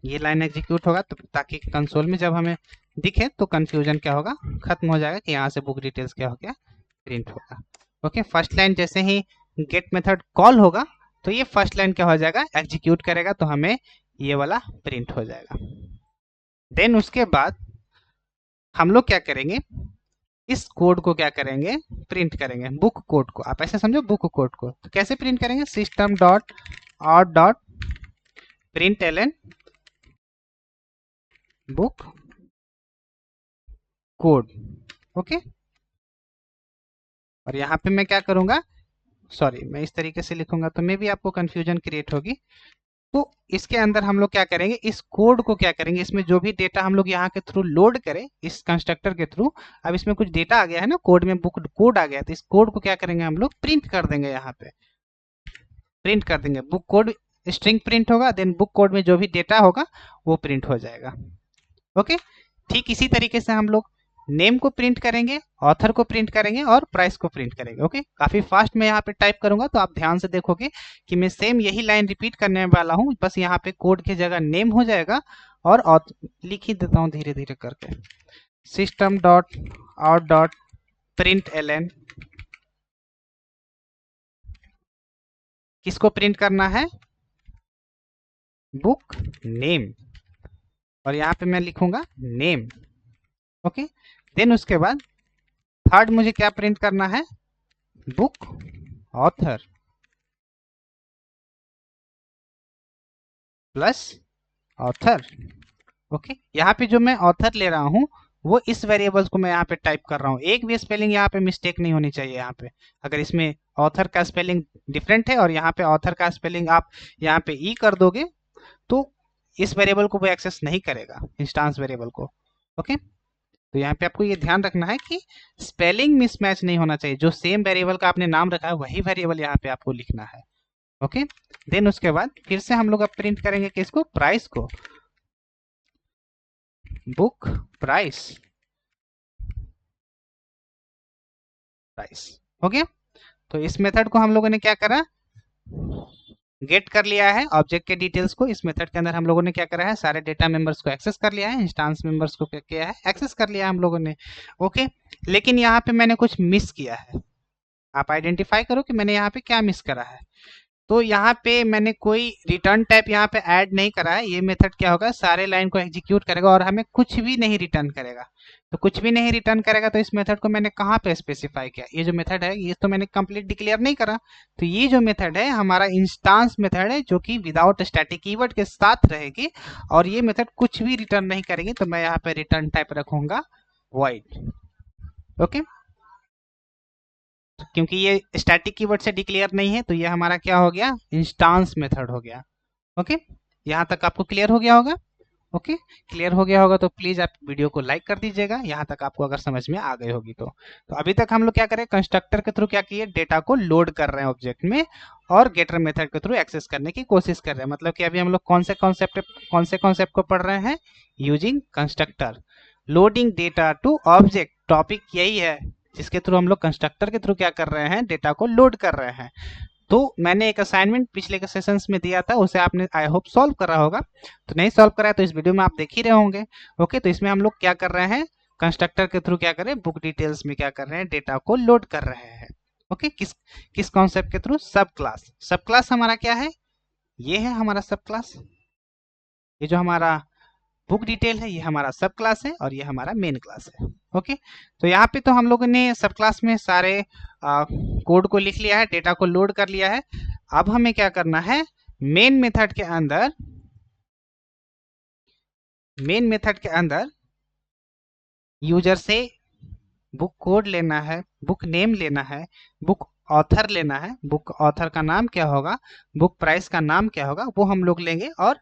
ये लाइन एग्जीक्यूट होगा तो ताकि कंसोल में जब हमें दिखे तो कंफ्यूजन क्या होगा, खत्म हो जाएगा कि यहाँ से बुक डिटेल्स क्या हो गया, प्रिंट होगा। ओके, फर्स्ट लाइन जैसे ही गेट मेथड कॉल होगा तो ये फर्स्ट लाइन क्या हो जाएगा, एग्जीक्यूट करेगा, तो हमें ये वाला प्रिंट हो जाएगा। देन उसके बाद हम लोग क्या करेंगे, इस कोड को क्या करेंगे, प्रिंट करेंगे, बुक कोड को। आप ऐसे समझो बुक कोड को, तो कैसे प्रिंट करेंगे, system dot out dot print L book code. Okay, और यहाँ पे मैं क्या करूंगा, सॉरी मैं इस तरीके से लिखूंगा तो मे भी आपको कंफ्यूजन क्रिएट होगी। तो इसके अंदर हम लोग क्या करेंगे, इस कोड को क्या करेंगे, इसमें जो भी डेटा हम लोग यहाँ के थ्रू लोड करें इस कंस्ट्रक्टर के थ्रू, अब इसमें कुछ डेटा आ गया है ना, कोड में बुक कोड आ गया, तो इस कोड को क्या करेंगे, हम लोग प्रिंट कर देंगे। यहाँ पे प्रिंट कर देंगे, बुक कोड स्ट्रिंग प्रिंट होगा, देन बुक कोड में जो भी डेटा होगा वो प्रिंट हो जाएगा। ओके, ठीक इसी तरीके से हम लोग नेम को प्रिंट करेंगे, ऑथर को प्रिंट करेंगे और प्राइस को प्रिंट करेंगे। ओके, काफी फास्ट मैं यहाँ पे टाइप करूंगा तो आप ध्यान से देखोगे कि मैं सेम यही लाइन रिपीट करने वाला हूँ, बस यहाँ पे कोड की जगह नेम हो जाएगा और लिख ही देता हूँ धीरे धीरे करके, system dot out dot print L किसको प्रिंट करना है? बुक नेम, और यहाँ पे मैं लिखूंगा नेम। ओके, देन उसके बाद थर्ड मुझे क्या प्रिंट करना है? Book author plus author. Okay, यहाँ पे जो मैं ऑथर ले रहा हूँ वो इस वेरिएबल्स को मैं यहाँ पे टाइप कर रहा हूँ। एक भी स्पेलिंग यहाँ पे मिस्टेक नहीं होनी चाहिए। यहाँ पे अगर इसमें ऑथर का स्पेलिंग डिफरेंट है और यहाँ पे ऑथर का स्पेलिंग आप यहाँ पे ई कर दोगे तो इस वेरिएबल को वो एक्सेस नहीं करेगा, इंस्टांस वेरिएबल को। ओके, तो यहाँ पे आपको ये ध्यान रखना है कि स्पेलिंग मिसमैच नहीं होना चाहिए। जो सेम वेरिएबल का आपने नाम रखा है वही वेरिएबल यहाँ पे आपको लिखना है। ओके, देन उसके बाद फिर से हम लोग अब प्रिंट करेंगे किसको? प्राइस को। बुक प्राइस, प्राइस हो गया। तो इस मेथड को हम लोगों ने क्या करा? गेट कर लिया है ऑब्जेक्ट के डिटेल्स को। इस मेथड के अंदर हम लोगों ने क्या करा है? सारे डेटा मेंबर्स को एक्सेस कर लिया है, इंस्टांस मेंबर्स को क्या किया है? एक्सेस कर लिया है हम लोगों ने। ओके, लेकिन यहाँ पे मैंने कुछ मिस किया है। आप आइडेंटिफाई करो कि मैंने यहाँ पे क्या मिस करा है। तो यहाँ पे मैंने कोई रिटर्न टाइप यहाँ पे ऐड नहीं करा है। ये मेथड क्या होगा? सारे लाइन को एग्जीक्यूट करेगा और हमें कुछ भी नहीं रिटर्न करेगा। तो कुछ भी नहीं रिटर्न करेगा तो इस मेथड को मैंने कहाँ पे स्पेसिफाई किया? ये जो मेथड है ये तो मैंने कंप्लीट डिक्लेयर नहीं करा। तो ये जो मेथड है हमारा इंस्टांस मेथड है जो कि विदाउट स्टैटिक कीवर्ड के साथ रहेगी और ये मेथड कुछ भी रिटर्न नहीं करेगी। तो मैं यहाँ पे रिटर्न टाइप रखूंगा वॉइड। ओके, क्योंकि ये स्टैटिक कीवर्ड से डिक्लेयर नहीं है तो ये हमारा क्या हो गया? इंस्टांस मेथड हो गया। ओके, यहाँ तक आपको क्लियर हो गया होगा? ओके, क्लियर हो गया होगा तो प्लीज आप वीडियो को लाइक कर दीजिएगा यहाँ तक आपको अगर समझ में आ गई होगी तो अभी तक हम लोग क्या करें? कंस्ट्रक्टर के थ्रू क्या किए? डेटा को लोड कर रहे हैं ऑब्जेक्ट में और गेटर मेथड के थ्रू एक्सेस करने की कोशिश कर रहे हैं। मतलब कि अभी हम लोग कौन से कॉन्सेप्ट को पढ़ रहे हैं? Using constructor loading data to object. Topic यही है जिसके थ्रू हम लोग कंस्ट्रक्टर के थ्रू क्या कर रहे हैं? डेटा को लोड कर रहे हैं। तो मैंने एक असाइनमेंट पिछले के सेशंस में दिया था, उसे आपने आई होप सॉल्व करा होगा। तो नहीं सॉल्व करा है तो इस वीडियो में आप देख ही रहे होंगे। ओके, तो इसमें हम लोग क्या कर रहे हैं? कंस्ट्रक्टर के थ्रू क्या करें? बुक डिटेल्स में क्या कर रहे हैं? डेटा को लोड कर रहे हैं। ओके, किस किस कॉन्सेप्ट के थ्रू? सब क्लास। सब क्लास हमारा क्या है? ये है हमारा सब क्लास। ये जो हमारा बुक डिटेल है ये हमारा सब क्लास है और ये हमारा मेन क्लास है। ओके, तो यहाँ पे तो हम लोगों ने सब क्लास में सारे कोड को लिख लिया है, डेटा को लोड कर लिया है। अब हमें क्या करना है? मेन मेथड के अंदर यूजर से बुक कोड लेना है, बुक नेम लेना है, बुक ऑथर लेना है। बुक ऑथर का नाम क्या होगा? बुक प्राइस का नाम क्या होगा? वो हम लोग लेंगे और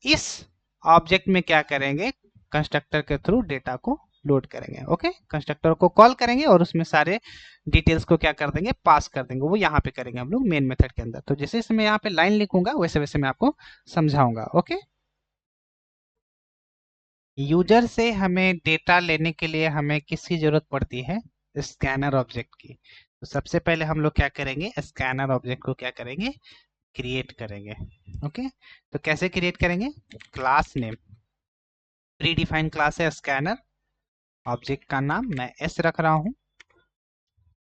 इस ऑब्जेक्ट में क्या करेंगे? कंस्ट्रक्टर के थ्रू डेटा को लोड करेंगे। ओके, कंस्ट्रक्टर को कॉल करेंगे और उसमें सारे डिटेल्स को क्या कर देंगे? पास कर देंगे। वो यहाँ पे करेंगे हम लोग मेन मेथड के अंदर। तो जैसे जैसे मैं यहाँ पे लाइन लिखूंगा वैसे वैसे मैं आपको समझाऊंगा। ओके, यूजर से हमें डेटा लेने के लिए हमें किसकी जरूरत पड़ती है? स्कैनर ऑब्जेक्ट की। तो सबसे पहले हम लोग क्या करेंगे? स्कैनर ऑब्जेक्ट को क्या करेंगे? क्रिएट करेंगे। ओके, तो कैसे क्रिएट करेंगे? Class name, pre defined class है स्कैनर। ऑब्जेक्ट का नाम मैं एस रख रहा हूं।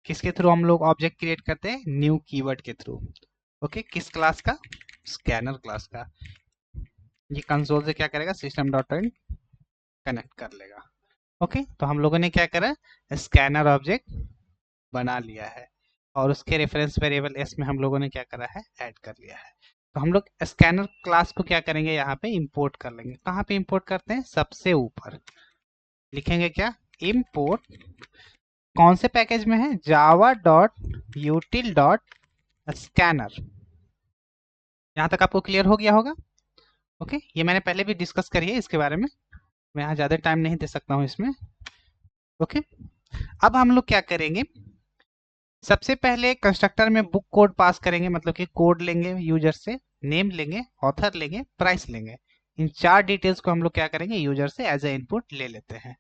किसके थ्रू हम लोग ऑब्जेक्ट क्रिएट करते हैं? न्यू कीवर्ड के थ्रू। ओके, किस क्लास का? स्कैनर क्लास का। ये कंसोल से क्या करेगा? सिस्टम डॉट इन कनेक्ट कर लेगा। ओके, तो हम लोगों ने क्या करा? स्कैनर ऑब्जेक्ट बना लिया है और उसके रेफरेंस वेरिएबल एस में हम लोगों ने क्या करा है? ऐड कर लिया है। तो हम लोग स्कैनर क्लास को क्या करेंगे? यहाँ पे इंपोर्ट कर लेंगे। कहाँ पे इंपोर्ट करते हैं? सबसे ऊपर लिखेंगे क्या? इंपोर्ट। कौन से पैकेज में है? जावा डॉट यूटिल डॉट स्कैनर। यहाँ तक आपको क्लियर हो गया होगा? ओके, ये मैंने पहले भी डिस्कस करी है इसके बारे में, मैं यहाँ ज़्यादा टाइम नहीं दे सकता हूँ इसमें। ओके, अब हम लोग क्या करेंगे? सबसे पहले कंस्ट्रक्टर में बुक कोड पास करेंगे, मतलब कि कोड लेंगे यूजर से, नेम लेंगे, ऑथर लेंगे, प्राइस लेंगे। इन चार डिटेल्स को हम लोग क्या करेंगे? यूजर से एज ए इनपुट ले लेते हैं।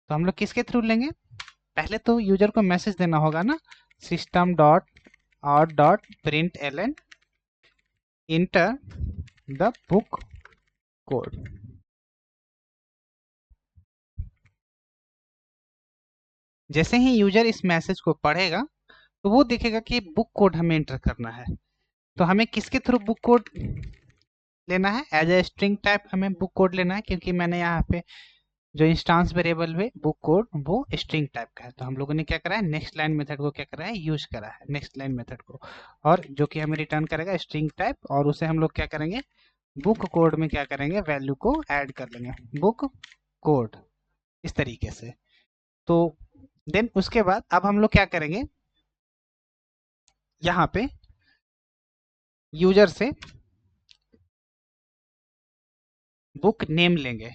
तो हम लोग किसके थ्रू लेंगे? पहले तो यूजर को मैसेज देना होगा ना, system dot out dot print L inter the book code. जैसे ही यूजर इस मैसेज को पढ़ेगा तो वो देखेगा कि बुक कोड हमें एंटर करना है। तो हमें किसके थ्रू बुक कोड लेना है? एज ए स्ट्रिंग टाइप हमें बुक कोड लेना है, क्योंकि मैंने यहाँ पे जो इंस्टांस वेरिएबल है बुक कोड वो स्ट्रिंग टाइप का है। तो हम लोगों ने क्या करा है, नेक्स्ट लाइन मेथड को क्या करा है, यूज करा है नेक्स्ट लाइन मेथड को, और जो कि हमें रिटर्न करेगा स्ट्रिंग टाइप, और उसे हम लोग क्या करेंगे, बुक कोड में क्या करेंगे, वैल्यू को ऐड कर लेंगे, बुक कोड, इस तरीके से। तो देन उसके बाद अब हम लोग क्या करेंगे, यहाँ पे यूजर से बुक नेम लेंगे।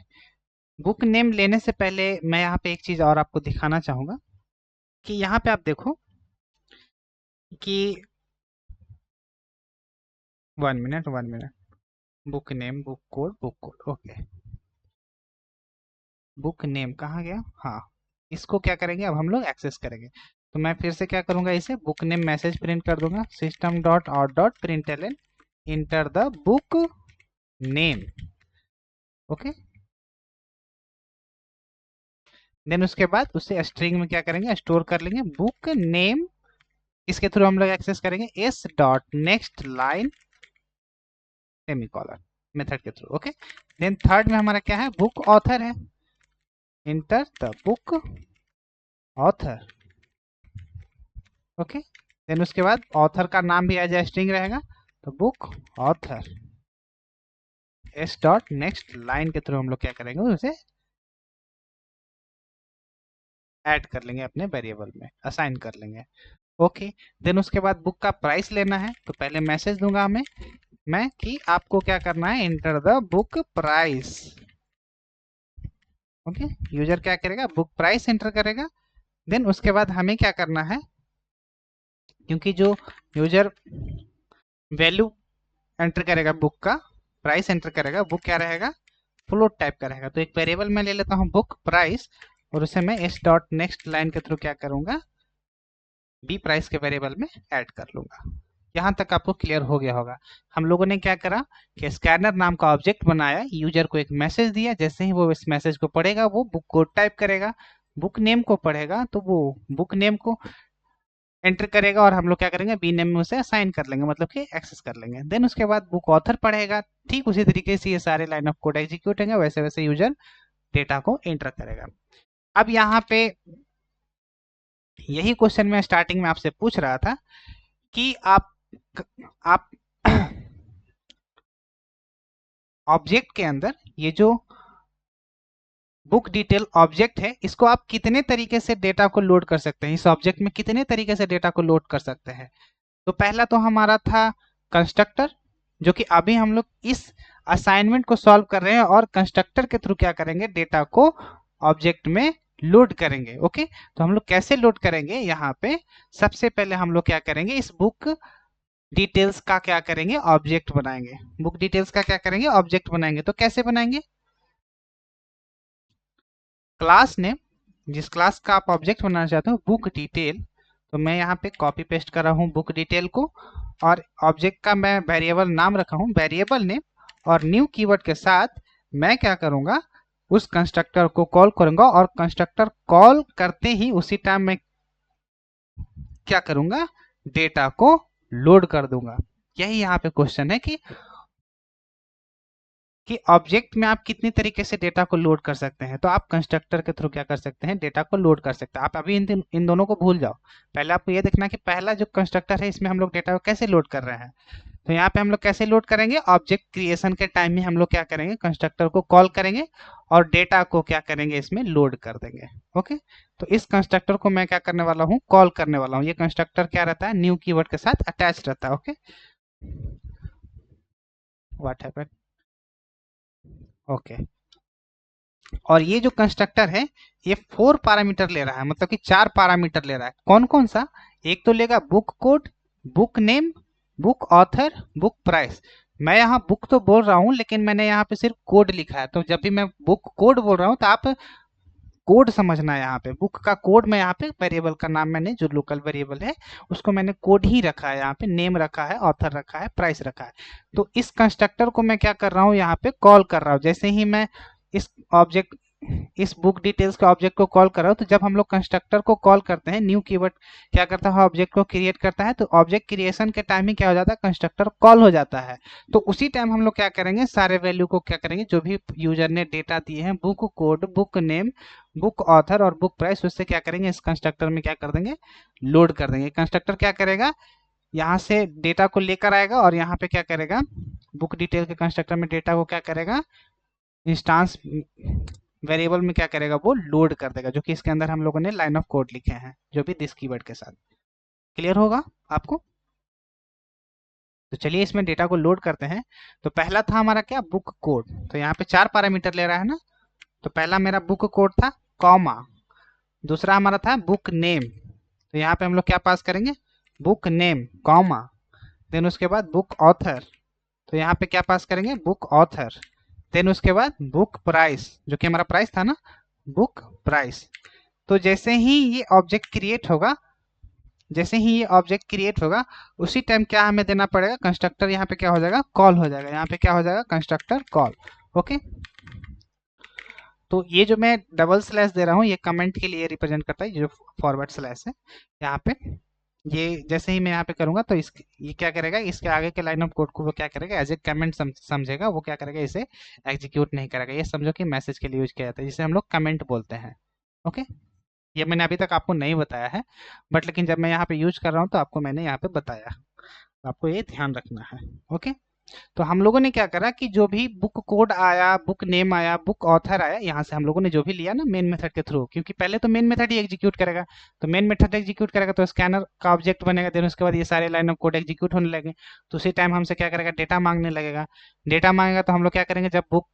बुक नेम लेने से पहले मैं यहाँ पे एक चीज और आपको दिखाना चाहूंगा कि यहाँ पे आप देखो कि 1 minute book name book code okay, book name कहाँ गया, हाँ, इसको क्या करेंगे अब हम लोग एक्सेस करेंगे। तो मैं फिर से क्या करूंगा, इसे बुक नेम मैसेज प्रिंट कर दूंगा, system dot out dot println enter the book name, okay. Then उसके बाद उसे स्ट्रिंग में क्या करेंगे, स्टोर कर लेंगे, बुक नेम, इसके थ्रू हम लोग एक्सेस करेंगे S dot next line semicolon method के थ्रू, ओके। देन थर्ड में हमारा क्या है, बुक ऑथर है, enter the book author, okay. Then उसके बाद ऑथर का नाम भी एज ए स्ट्रिंग रहेगा, तो book author S dot next line के थ्रू हम लोग क्या करेंगे, उसे ऐड कर लेंगे, अपने वेरिएबल में असाइन कर लेंगे, ओके। देन उसके बाद बुक का प्राइस लेना है, तो पहले मैसेज दूंगा मैं कि आपको क्या करना है, enter the book price, okay. User क्या करेगा, बुक प्राइस एंटर करेगा। देन उसके बाद हमें क्या करना है, क्योंकि जो यूजर वैल्यू एंटर करेगा, बुक का प्राइस एंटर करेगा, बुक क्या रहेगा, फ्लोट टाइप का रहेगा। तो एक वेरिएबल में ले लेता हूँ बुक प्राइस, और उसे मैं एस डॉट नेक्स्ट लाइन के थ्रू क्या करूंगा, बी प्राइस के वेरिएबल में ऐड कर लूंगा। यहाँ तक आपको क्लियर हो गया होगा। हम लोगों ने क्या करा कि स्कैनर नाम का ऑब्जेक्ट बनाया, यूजर को एक मैसेज दिया, जैसे ही वो इस मैसेज को पढ़ेगा वो बुक कोड टाइप करेगा, बुक नेम को पढ़ेगा तो वो बुक नेम को एंटर करेगा, और हम लोग क्या करेंगे, बी नेम में उसे असाइन कर लेंगे, मतलब कि एक्सेस कर लेंगे। देन उसके बाद बुक ऑथर पढ़ेगा, ठीक उसी तरीके से ये सारे लाइन ऑफ कोड एग्जीक्यूट होंगे, वैसे वैसे यूजर डेटा को एंटर करेगा। अब यहाँ पे यही क्वेश्चन मैं स्टार्टिंग में आपसे पूछ रहा था कि आप ऑब्जेक्ट के अंदर ये जो बुक डिटेल ऑब्जेक्ट है, इसको आप कितने तरीके से डेटा को लोड कर सकते हैं, इस ऑब्जेक्ट में कितने तरीके से डेटा को लोड कर सकते हैं। तो पहला तो हमारा था कंस्ट्रक्टर, जो कि अभी हम लोग इस असाइनमेंट को सॉल्व कर रहे हैं, और कंस्ट्रक्टर के थ्रू क्या करेंगे, डेटा को ऑब्जेक्ट में लोड करेंगे, ओके। तो हम लोग कैसे लोड करेंगे, यहाँ पे सबसे पहले हम लोग क्या करेंगे, इस बुक डिटेल्स का क्या करेंगे, ऑब्जेक्ट बनाएंगे, बुक डिटेल्स का क्या करेंगे, ऑब्जेक्ट बनाएंगे। तो कैसे बनाएंगे, क्लास नेम, जिस क्लास का आप ऑब्जेक्ट बनाना चाहते हो, बुक डिटेल, तो मैं यहाँ पे कॉपी पेस्ट कर रहा हूँ बुक डिटेल को, और ऑब्जेक्ट का मैं वेरिएबल नाम रखा हूँ वेरिएबल नेम, और न्यू कीवर्ड के साथ मैं क्या करूंगा, उस कंस्ट्रक्टर को कॉल करूंगा, और कंस्ट्रक्टर कॉल करते ही उसी टाइम मैं क्या करूंगा, डेटा को लोड कर दूंगा। यही यहाँ पे क्वेश्चन है कि ऑब्जेक्ट में आप कितनी तरीके से डेटा को लोड कर सकते हैं। तो आप कंस्ट्रक्टर के थ्रू क्या कर सकते हैं, डेटा को लोड कर सकते हैं। आप अभी इन दोनों को भूल जाओ, पहले आपको ये देखना कि पहला जो कंस्ट्रक्टर है इसमें हम लोग डेटा को कैसे लोड कर रहे हैं। तो यहाँ पे हम लोग कैसे लोड करेंगे, ऑब्जेक्ट क्रिएशन के टाइम में हम लोग क्या करेंगे, कंस्ट्रक्टर को कॉल करेंगे और डेटा को क्या करेंगे, इसमें लोड कर देंगे, ओके। तो इस कंस्ट्रक्टर को मैं क्या करने वाला हूँ, कॉल करने वाला हूँ। ये कंस्ट्रक्टर क्या रहता है, न्यू कीवर्ड के साथ अटैच रहता है, ओके। What happened, okay. और ये जो कंस्ट्रक्टर है ये 4 पैरामीटर ले रहा है, मतलब कि 4 पैरामीटर ले रहा है। कौन कौन सा, एक तो लेगा book code, book name, book author, book price. मैं यहाँ बुक तो बोल रहा हूँ, लेकिन मैंने यहाँ पे सिर्फ कोड लिखा है, तो जब भी मैं बुक कोड बोल रहा हूँ तो आप कोड समझना है। यहाँ पे बुक का कोड में, यहाँ पे वेरिएबल का नाम मैंने जो लोकल वेरिएबल है उसको मैंने कोड ही रखा है, यहाँ पे नेम रखा है, ऑथर रखा है, प्राइस रखा है। तो इस कंस्ट्रक्टर को मैं क्या कर रहा हूँ, यहाँ पे कॉल कर रहा हूँ। जैसे ही मैं इस ऑब्जेक्ट इस बुक डिटेल्स के ऑब्जेक्ट को कॉल कर रहा हूँ, तो जब हम लोग कंस्ट्रक्टर को कॉल करते हैं, न्यू कीवर्ड क्या करता है, ऑब्जेक्ट को क्रिएट करता है, तो ऑब्जेक्ट क्रिएशन के टाइम ही क्या हो जाता है, कंस्ट्रक्टर कॉल हो जाता है। तो उसी टाइम हम लोग क्या करेंगे, सारे वैल्यू को क्या करेंगे, जो भी यूजर ने डेटा दिए हैं, book code, book name, book author और बुक प्राइस, उससे क्या करेंगे, इस कंस्ट्रक्टर में क्या कर देंगे, लोड कर देंगे। कंस्ट्रक्टर क्या करेगा, यहाँ से डेटा को लेकर आएगा और यहाँ पे क्या करेगा, बुक डिटेल के कंस्ट्रक्टर में डेटा को क्या करेगा, इंस्टांस वेरिएबल में क्या करेगा, वो लोड कर देगा, जो कि इसके अंदर हम लोगों ने लाइन ऑफ कोड लिखे हैं, जो भी दिस कीवर्ड के साथ। क्लियर होगा आपको? तो चलिए इसमें डेटा को लोड करते हैं। तो पहला था हमारा क्या, बुक कोड। तो यहाँ पे 4 पैरामीटर ले रहा है ना। तो पहला मेरा बुक कोड था, कॉमा। दूसरा हमारा था बुक नेम। तो यहाँ पे हम लोग क्या पास करेंगे, बुक नेम, कॉमा। देन उसके बाद बुक ऑथर। तो यहाँ पे क्या पास करेंगे, बुक ऑथर। देन उसके बाद बुक प्राइस, जो कि हमारा प्राइस था ना, बुक प्राइस। तो जैसे ही ये ऑब्जेक्ट क्रिएट होगा, उसी टाइम क्या हमें देना पड़ेगा, कंस्ट्रक्टर यहाँ पे क्या हो जाएगा, कॉल हो जाएगा। यहाँ पे क्या हो जाएगा, कंस्ट्रक्टर कॉल। ओके, तो ये जो मैं डबल स्लैश दे रहा हूँ, ये कमेंट के लिए रिप्रेजेंट करता है, जो फॉरवर्ड स्लैश है यहाँ पे। ये जैसे ही मैं यहाँ पे करूंगा, तो ये क्या करेगा, इसके आगे के लाइन ऑफ कोड को वो क्या करेगा, एज ए कमेंट समझेगा। वो क्या करेगा, इसे एग्जीक्यूट नहीं करेगा। ये समझो कि मैसेज के लिए यूज किया जाता है, जिसे हम लोग कमेंट बोलते हैं। ओके, ये मैंने अभी तक आपको नहीं बताया है, बट लेकिन जब मैं यहाँ पे यूज कर रहा हूँ तो आपको मैंने यहाँ पे बताया। तो आपको ये ध्यान रखना है। ओके, तो हम लोगों ने क्या करा कि जो भी बुक कोड आया, बुक नेम आया, बुक ऑथर आया, यहाँ से हम लोगों ने जो भी लिया ना मेन मेथड के थ्रू, क्योंकि पहले तो मेन मेथड ही एग्जीक्यूट करेगा। तो मेन मेथड एग्जीक्यूट करेगा तो स्कैनर का ऑब्जेक्ट बनेगा। देन उसके बाद ये सारे लाइन ऑफ कोड एग्जीक्यूट होने लगे। तो उसी टाइम हमसे क्या करेगा, डेटा मांगने लगेगा। डेटा मांगेगा तो हम लोग क्या करेंगे, जब बुक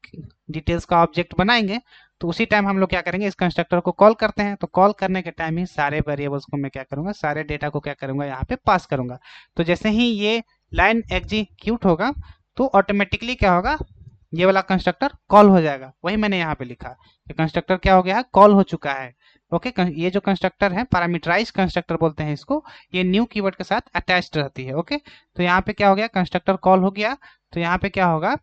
डिटेल्स का ऑब्जेक्ट बनाएंगे तो उसी टाइम हम लोग क्या करेंगे, इस कंस्ट्रक्टर को कॉल करते हैं। तो कॉल करने के टाइम ही सारे वेरिएबल्स को मैं क्या करूंगा, सारे डेटा को क्या करूंगा, यहाँ पे पास करूंगा। तो जैसे ही ये लाइन एग्जीक्यूट होगा तो ऑटोमेटिकली क्या होगा, ये वाला कंस्ट्रक्टर कॉल हो जाएगा। वही मैंने यहाँ पे लिखा कि कंस्ट्रक्टर क्या हो गया है, कॉल हो चुका है। ओके, ये जो कंस्ट्रक्टर है, पैरामीटराइज कंस्ट्रक्टर बोलते हैं इसको, ये न्यू कीवर्ड के साथ अटैच्ड रहती है। ओके, तो यहाँ पे क्या हो गया, कंस्ट्रक्टर कॉल हो गया। तो यहाँ पे क्या होगा,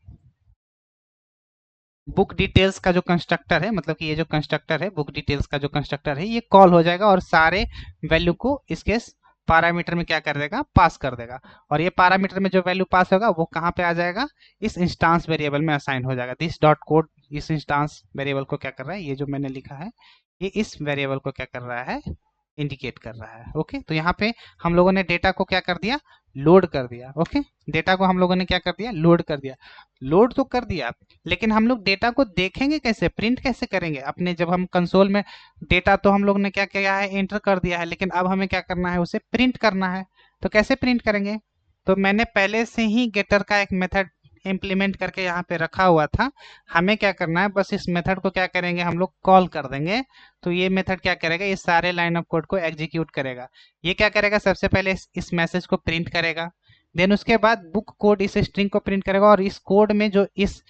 बुक डिटेल्स का जो कंस्ट्रक्टर है, मतलब कि ये जो कंस्ट्रक्टर है, बुक डिटेल्स का जो कंस्ट्रक्टर है, ये कॉल हो जाएगा और सारे वैल्यू को इसके पैरामीटर में क्या कर देगा, पास कर देगा। और ये पैरामीटर में जो वैल्यू पास होगा वो कहाँ पे आ जाएगा, इस इंस्टांस वेरिएबल में असाइन हो जाएगा। दिस डॉट कोड इस इंस्टांस वेरिएबल को क्या कर रहा है, ये जो मैंने लिखा है, ये इस वेरिएबल को क्या कर रहा है, इंडिकेट कर रहा है। ओके, तो यहाँ पे हम लोगों ने डेटा को क्या कर दिया, लोड कर दिया। ओके, डेटा को हम लोगों ने क्या कर दिया, लोड कर दिया। लोड तो कर दिया, लेकिन हम लोग डेटा को देखेंगे कैसे, प्रिंट कैसे करेंगे अपने, जब हम कंसोल में डेटा तो हम लोग ने क्या किया है, एंटर कर दिया है, लेकिन अब हमें क्या करना है, उसे प्रिंट करना है। तो कैसे प्रिंट करेंगे, तो मैंने पहले से ही गेटर का एक मेथड इम्प्लीमेंट करके यहाँ पे रखा हुआ था। हमें क्या करना है, बस इस मेथड को क्या करेंगे, हम लोग कॉल कर देंगे। तो ये मेथड क्या करेगा, ये सारे लाइन ऑफ कोड को एग्जीक्यूट करेगा। ये क्या करेगा, सबसे पहले इस मैसेज को प्रिंट करेगा। देन उसके बाद बुक कोड इस स्ट्रिंग को प्रिंट करेगा, और इस कोड में जो इस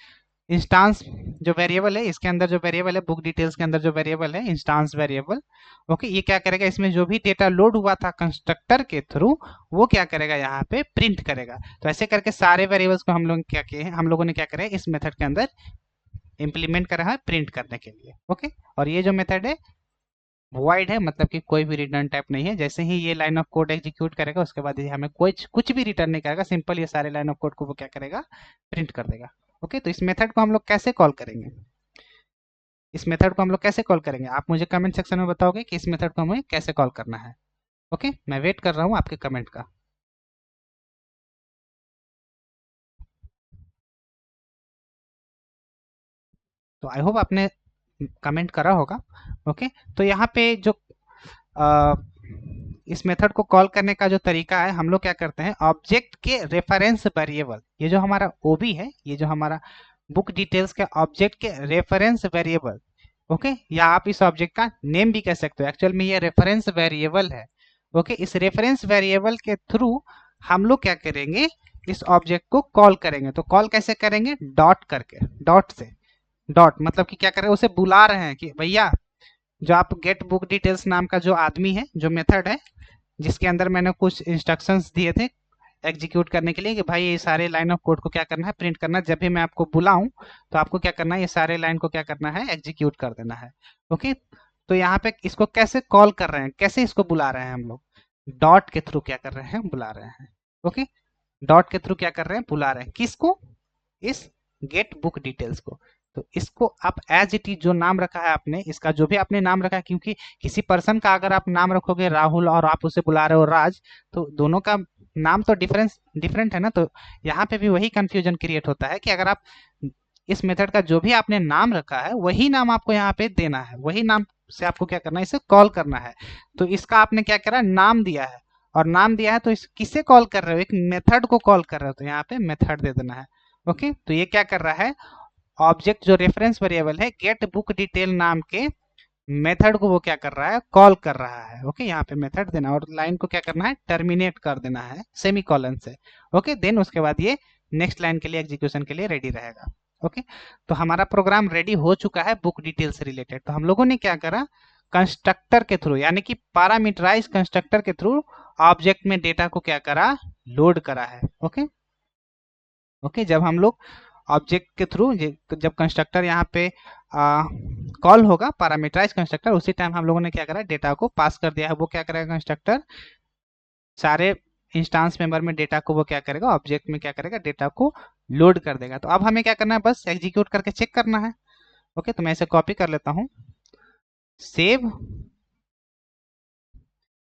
इंस्टांस जो वेरिएबल है, इसके अंदर जो वेरिएबल है, बुक डिटेल्स के अंदर जो वेरिएबल है, इंस्टांस वेरिएबल। ओके, ये क्या करेगा, इसमें जो भी डेटा लोड हुआ था कंस्ट्रक्टर के थ्रू, वो क्या करेगा, यहाँ पे प्रिंट करेगा। तो ऐसे करके सारे वेरिएबल्स को हम लोग क्या किए हैं, हम लोगों ने क्या करा है, इस मेथड के अंदर इंप्लीमेंट करा है प्रिंट करने के लिए। ओके, और ये जो मेथड है वॉइड है, मतलब कि कोई भी रिटर्न टाइप नहीं है। जैसे ही ये लाइन ऑफ कोड एग्जीक्यूट करेगा, उसके बाद ये हमें कुछ भी रिटर्न नहीं करेगा, सिंपल ये सारे लाइन ऑफ कोड को वो क्या करेगा, प्रिंट कर देगा। ओके, तो इस मेथड को हम लोग कैसे कॉल करेंगे, आप मुझे कमेंट सेक्शन में बताओगे कि इस मेथड को हमें कैसे कॉल करना है। ओके, मैं वेट कर रहा हूँ आपके कमेंट का। तो आई होप आपने कमेंट करा होगा। ओके, तो यहाँ पे जो आ, इस मेथड को कॉल करने का जो तरीका है, हम लोग क्या करते हैं, ऑब्जेक्ट के रेफरेंस वेरिएबल, ये जो हमारा ओबी है, ये जो हमारा बुक डिटेल्स के ऑब्जेक्ट के रेफरेंस वेरिएबल, ओके, या आप इस ऑब्जेक्ट का नेम भी कह सकते हो, एक्चुअल में ये रेफरेंस वेरिएबल है। ओके, इस रेफरेंस वेरिएबल के थ्रू हम लोग क्या करेंगे, इस ऑब्जेक्ट को कॉल करेंगे। तो कॉल कैसे करेंगे, डॉट करके, डॉट से, डॉट मतलब कि क्या कर रहे हैं, उसे बुला रहे हैं कि भैया, जो आप गेट बुक डिटेल्स नाम का जो आदमी है, जो मेथड है, जिसके अंदर मैंने कुछ इंस्ट्रक्शंस दिए थे एग्जीक्यूट करने के लिए कि भाई ये सारे लाइन ऑफ कोड को क्या करना है, प्रिंट करना है। जब भी मैं आपको बुलाऊं तो आपको क्या करना है, ये सारे लाइन को क्या करना है, एग्जीक्यूट कर देना है। ओके, तो यहाँ पे इसको कैसे कॉल कर रहे हैं, कैसे इसको बुला रहे हैं हम लोग, डॉट के थ्रू क्या कर रहे हैं, बुला रहे हैं। ओके, डॉट के थ्रू क्या कर रहे हैं, बुला रहे हैं किसको, इस गेट बुक डिटेल्स को। तो इसको आप एज इट इज जो नाम रखा है आपने, इसका जो भी आपने नाम रखा है, क्योंकि किसी पर्सन का अगर आप नाम रखोगे राहुल और आप उसे बुला रहे हो राज, तो दोनों का नाम तो डिफरेंट है ना। तो यहाँ पे भी वही कंफ्यूजन क्रिएट होता है कि अगर आप इस मेथड का जो भी आपने नाम रखा है वही नाम आपको यहाँ पे देना है, वही नाम से आपको क्या करना है, इसे कॉल करना है। तो इसका आपने क्या करा, नाम दिया है, और नाम दिया है तो इस किसे कॉल कर रहे हो, एक मेथड को कॉल कर रहे हो, तो यहाँ पे मेथड दे देना है। ओके, तो ये क्या कर रहा है, ऑब्जेक्ट जो रेफरेंस वेरिएबल है गेट बुक डिटेल नाम के मेथड को वो क्या कर रहा है, कॉल कर रहा है। ओके, यहाँ पे मेथड देना और लाइन को क्या करना है, टर्मिनेट कर देना है सेमीकोलन से। ओके, देन उसके बाद ये नेक्स्ट लाइन के लिए एग्जीक्यूशन के लिए रेडी रहेगा। ओके, तो हमारा प्रोग्राम रेडी हो चुका है बुक डिटेल से रिलेटेड। तो हम लोगों ने क्या करा, कंस्ट्रक्टर के थ्रू यानी कि पैरामीटराइज कंस्ट्रक्टर के थ्रू ऑब्जेक्ट में डेटा को क्या करा, लोड करा है। ओके ओके, जब हम लोग ऑब्जेक्ट के थ्रू जब कंस्ट्रक्टर यहाँ पे कॉल होगा पैरामीटराइज कंस्ट्रक्टर, उसी टाइम हम लोगों ने क्या करा, डेटा को पास कर दिया है। वो क्या करेगा कंस्ट्रक्टर, सारे इंस्टांस मेंबर में डेटा को वो क्या करेगा, ऑब्जेक्ट में क्या करेगा, डेटा को लोड कर देगा। तो अब हमें क्या करना है, बस एग्जीक्यूट करके चेक करना है। ओके, तो मैं इसे कॉपी कर लेता हूँ, save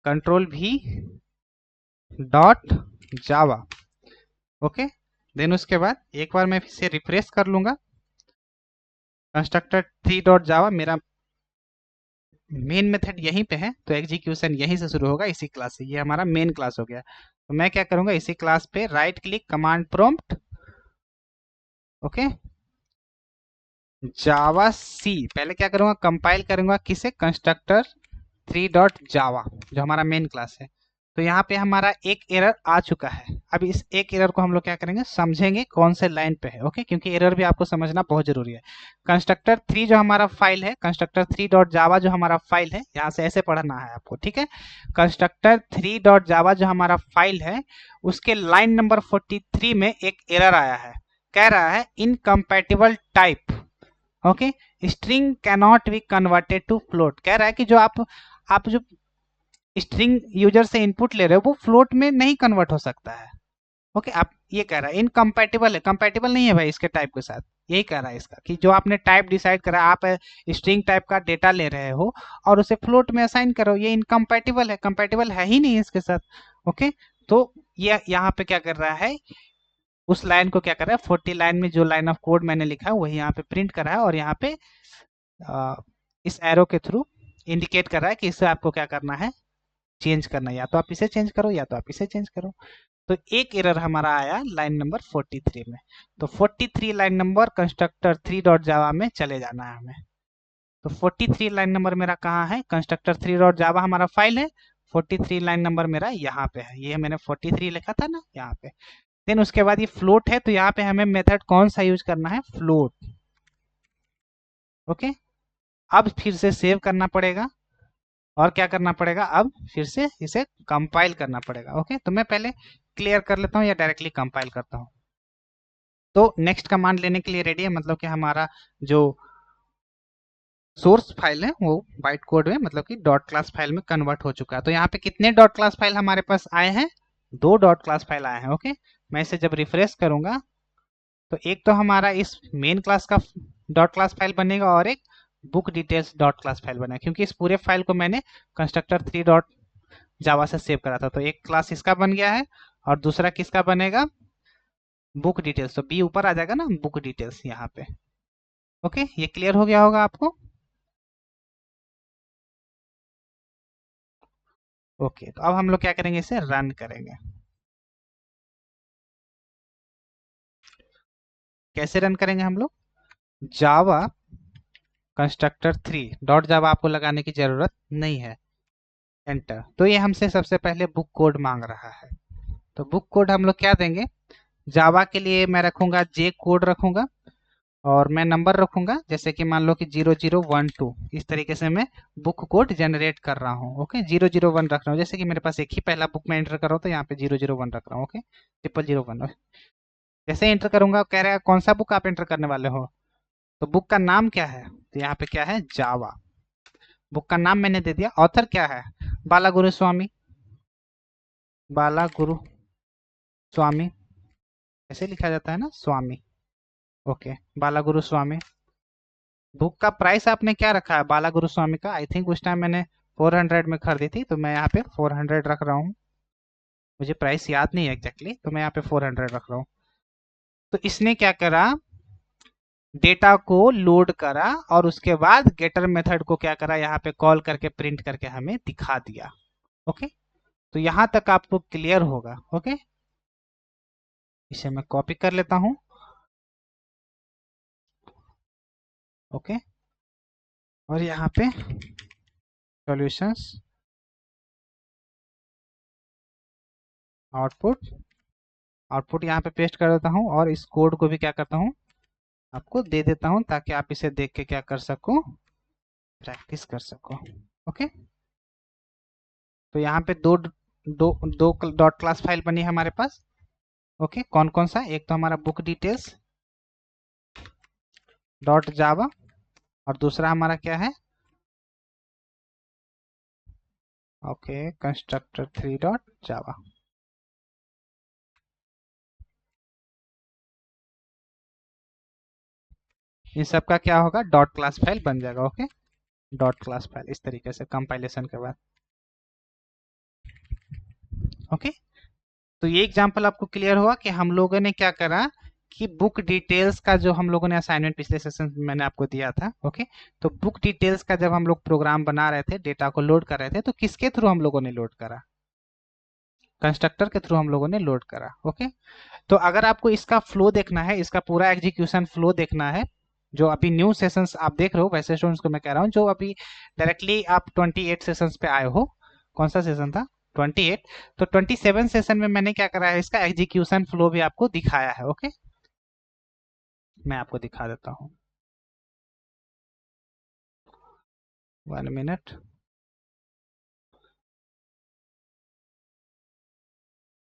control V dot Java. Okay, then उसके बाद एक बार मैं इसे रिफ्रेश कर लूंगा, कंस्ट्रक्टर 3 डॉट जावा, मेरा मेन मेथड यहीं पे है, तो एग्जीक्यूशन यहीं से शुरू होगा, इसी क्लास से। ये हमारा मेन क्लास हो गया। तो मैं क्या करूंगा, इसी क्लास पे right click command prompt, okay, Java C, पहले क्या करूंगा, कंपाइल करूंगा किसे, कंस्ट्रक्टर 3 डॉट जावा जो हमारा मेन क्लास है। तो यहाँ पे हमारा एक एरर आ चुका है। अब इस एक एरर को हम लोग क्या करेंगे, समझेंगे कौन से लाइन पे है। ओके, क्योंकि एरर भी आपको समझना बहुत जरूरी है। कंस्ट्रक्टर 3 जो हमारा फाइल है, कंस्ट्रक्टर 3 डॉट जावा जो हमारा फाइल है, यहाँ से ऐसे पढ़ना है आपको, ठीक है। कंस्ट्रक्टर 3 डॉट जावा जो हमारा फाइल है, उसके लाइन नंबर 43 में एक एरर आया है, कह रहा है incompatible type. Okay, string cannot be converted to float, कह रहा है कि जो आप जो स्ट्रिंग यूजर से इनपुट ले रहे हो वो फ्लोट में नहीं कन्वर्ट हो सकता है। ओके, आप ये कह रहा है इनकम्पैटिबल है, कंपैटिबल नहीं है भाई इसके टाइप के साथ, यही कह रहा है इसका कि जो आपने टाइप डिसाइड करा, आप स्ट्रिंग टाइप का डेटा ले रहे हो और उसे फ्लोट में असाइन करो, ये इनकम्पैटिबल है, कंपैटिबल है ही नहीं इसके साथ। ओके, तो ये यहाँ पे क्या कर रहा है, उस लाइन को क्या कर रहा है, 40 लाइन में जो लाइन ऑफ कोड मैंने लिखा है वही यहाँ पे प्रिंट कर रहा है, और यहाँ पे इस एरो के थ्रू इंडिकेट कर रहा है कि इसे आपको क्या करना है, चेंज करना है, या तो आप इसे चेंज करो या तो आप इसे चेंज करो। तो एक एरर हमारा आया लाइन नंबर 43 में। तो 43 लाइन नंबर कंस्ट्रक्टर 3 डॉट जावा में चले जाना है हमें। तो 43 लाइन नंबर मेरा कहाँ है, कंस्ट्रक्टर 3 डॉट जावा हमारा फाइल है, 43 लाइन नंबर मेरा यहाँ पे है, ये मैंने 43 लिखा था ना यहाँ पे। देन उसके बाद ये फ्लोट है, तो यहाँ पे हमें मेथड कौन सा यूज करना है, फ्लोट। ओके, अब फिर से सेव करना पड़ेगा और क्या करना पड़ेगा, अब फिर से इसे कंपाइल करना पड़ेगा। ओके, तो मैं पहले क्लियर कर लेता हूँ या डायरेक्टली कंपाइल करता हूँ। तो नेक्स्ट कमांड लेने के लिए रेडी है, मतलब कि हमारा जो सोर्स फाइल है वो बाइट कोड में, मतलब कि डॉट क्लास फाइल में कन्वर्ट हो चुका है। तो यहाँ पे कितने डॉट क्लास फाइल हमारे पास आए हैं, 2 डॉट क्लास फाइल आए हैं। ओके, मैं इसे जब रिफ्रेश करूंगा तो एक तो हमारा इस मेन क्लास का डॉट क्लास फाइल बनेगा और एक book details dot class file बनेगा, क्योंकि इस पूरे फाइल को मैंने कंस्ट्रक्टर 3 डॉट जावा से सेव करा था। तो एक क्लास इसका बन गया है और दूसरा किसका बनेगा, बुक डिटेल्स। तो बी ऊपर आ जाएगा ना, बुक डिटेल्स यहाँ पे। ओके, ये क्लियर हो गया होगा आपको। ओके, तो अब हम लोग क्या करेंगे, इसे रन करेंगे। कैसे रन करेंगे हम लोग, जावा कंस्ट्रक्टर 3 डॉट जावा आपको लगाने की जरूरत नहीं है, एंटर। तो ये हमसे सबसे पहले बुक कोड मांग रहा है। तो बुक कोड हम लोग क्या देंगे, जावा के लिए मैं रखूंगा जे कोड रखूंगा, और मैं नंबर रखूंगा, जैसे कि मान लो कि 0012, इस तरीके से मैं बुक कोड जनरेट कर रहा हूँ। ओके, 001 रख रहा हूँ, जैसे कि मेरे पास एक ही पहला बुक में एंटर कर रहा हूँ तो यहाँ पे 001 रख रहा हूँ। ओके, 0001। जैसे एंटर करूंगा, कह रहा है कौन सा बुक आप एंटर करने वाले हो, तो बुक का नाम क्या है, तो यहाँ पे क्या है, जावा। बुक का नाम मैंने दे दिया। ऑथर क्या है, बाला गुरु स्वामी, बाला गुरु स्वामी, ऐसे लिखा जाता है ना, स्वामी। ओके, बाला गुरु स्वामी। बुक का प्राइस आपने क्या रखा है, बाला गुरु स्वामी का, आई थिंक उस टाइम मैंने 400 में खरीदी थी, तो मैं यहाँ पे 400 रख रहा हूँ। मुझे प्राइस याद नहीं है एग्जैक्टली, तो मैं यहाँ पे 400 रख रहा हूँ। तो इसने क्या करा, डेटा को लोड करा और उसके बाद गेटर मेथड को क्या करा, यहाँ पे कॉल करके प्रिंट करके हमें दिखा दिया। ओके, तो यहाँ तक आपको क्लियर होगा। ओके, इसे मैं कॉपी कर लेता हूँ। ओके, और यहाँ पे सॉल्यूशंस, आउटपुट, आउटपुट यहाँ पे पेस्ट कर देता हूँ और इस कोड को भी क्या करता हूँ, आपको दे देता हूँ, ताकि आप इसे देख के क्या कर सको, प्रैक्टिस कर सको। ओके, तो यहाँ पे दो दो दो डॉट क्लास फाइल बनी है हमारे पास। ओके, कौन कौन सा, एक तो हमारा बुक डिटेल्स डॉट जावा, और दूसरा हमारा क्या है, ओके, कंस्ट्रक्टर 3 डॉट जावा। इन सब का क्या होगा, डॉट क्लास फाइल बन जाएगा। ओके, डॉट क्लास फाइल इस तरीके से कंपाइलेशन के बाद। ओके, तो ये एग्जांपल आपको क्लियर हुआ कि हम लोगों ने क्या करा, कि बुक डिटेल्स का जो हम लोगों ने असाइनमेंट पिछले सेशन में मैंने आपको दिया था। ओके, तो बुक डिटेल्स का जब हम लोग प्रोग्राम बना रहे थे, डेटा को लोड कर रहे थे, तो किसके थ्रू हम लोगों ने लोड करा, कंस्ट्रक्टर के थ्रू हम लोगों ने लोड करा। ओके, तो अगर आपको इसका फ्लो देखना है, इसका पूरा एग्जीक्यूशन फ्लो देखना है, जो अभी न्यू सेशंस आप देख रहे हो, वैसे स्टूडेंट्स को मैं कह रहा हूँ जो अभी डायरेक्टली आप 28 सेशंस पे आए हो। कौन सा सेशन था, 28। तो 27 सेशन में मैंने क्या करा है, इसका एग्जीक्यूशन फ्लो भी आपको दिखाया है। ओके, मैं आपको दिखा देता हूँ, 1 मिनट,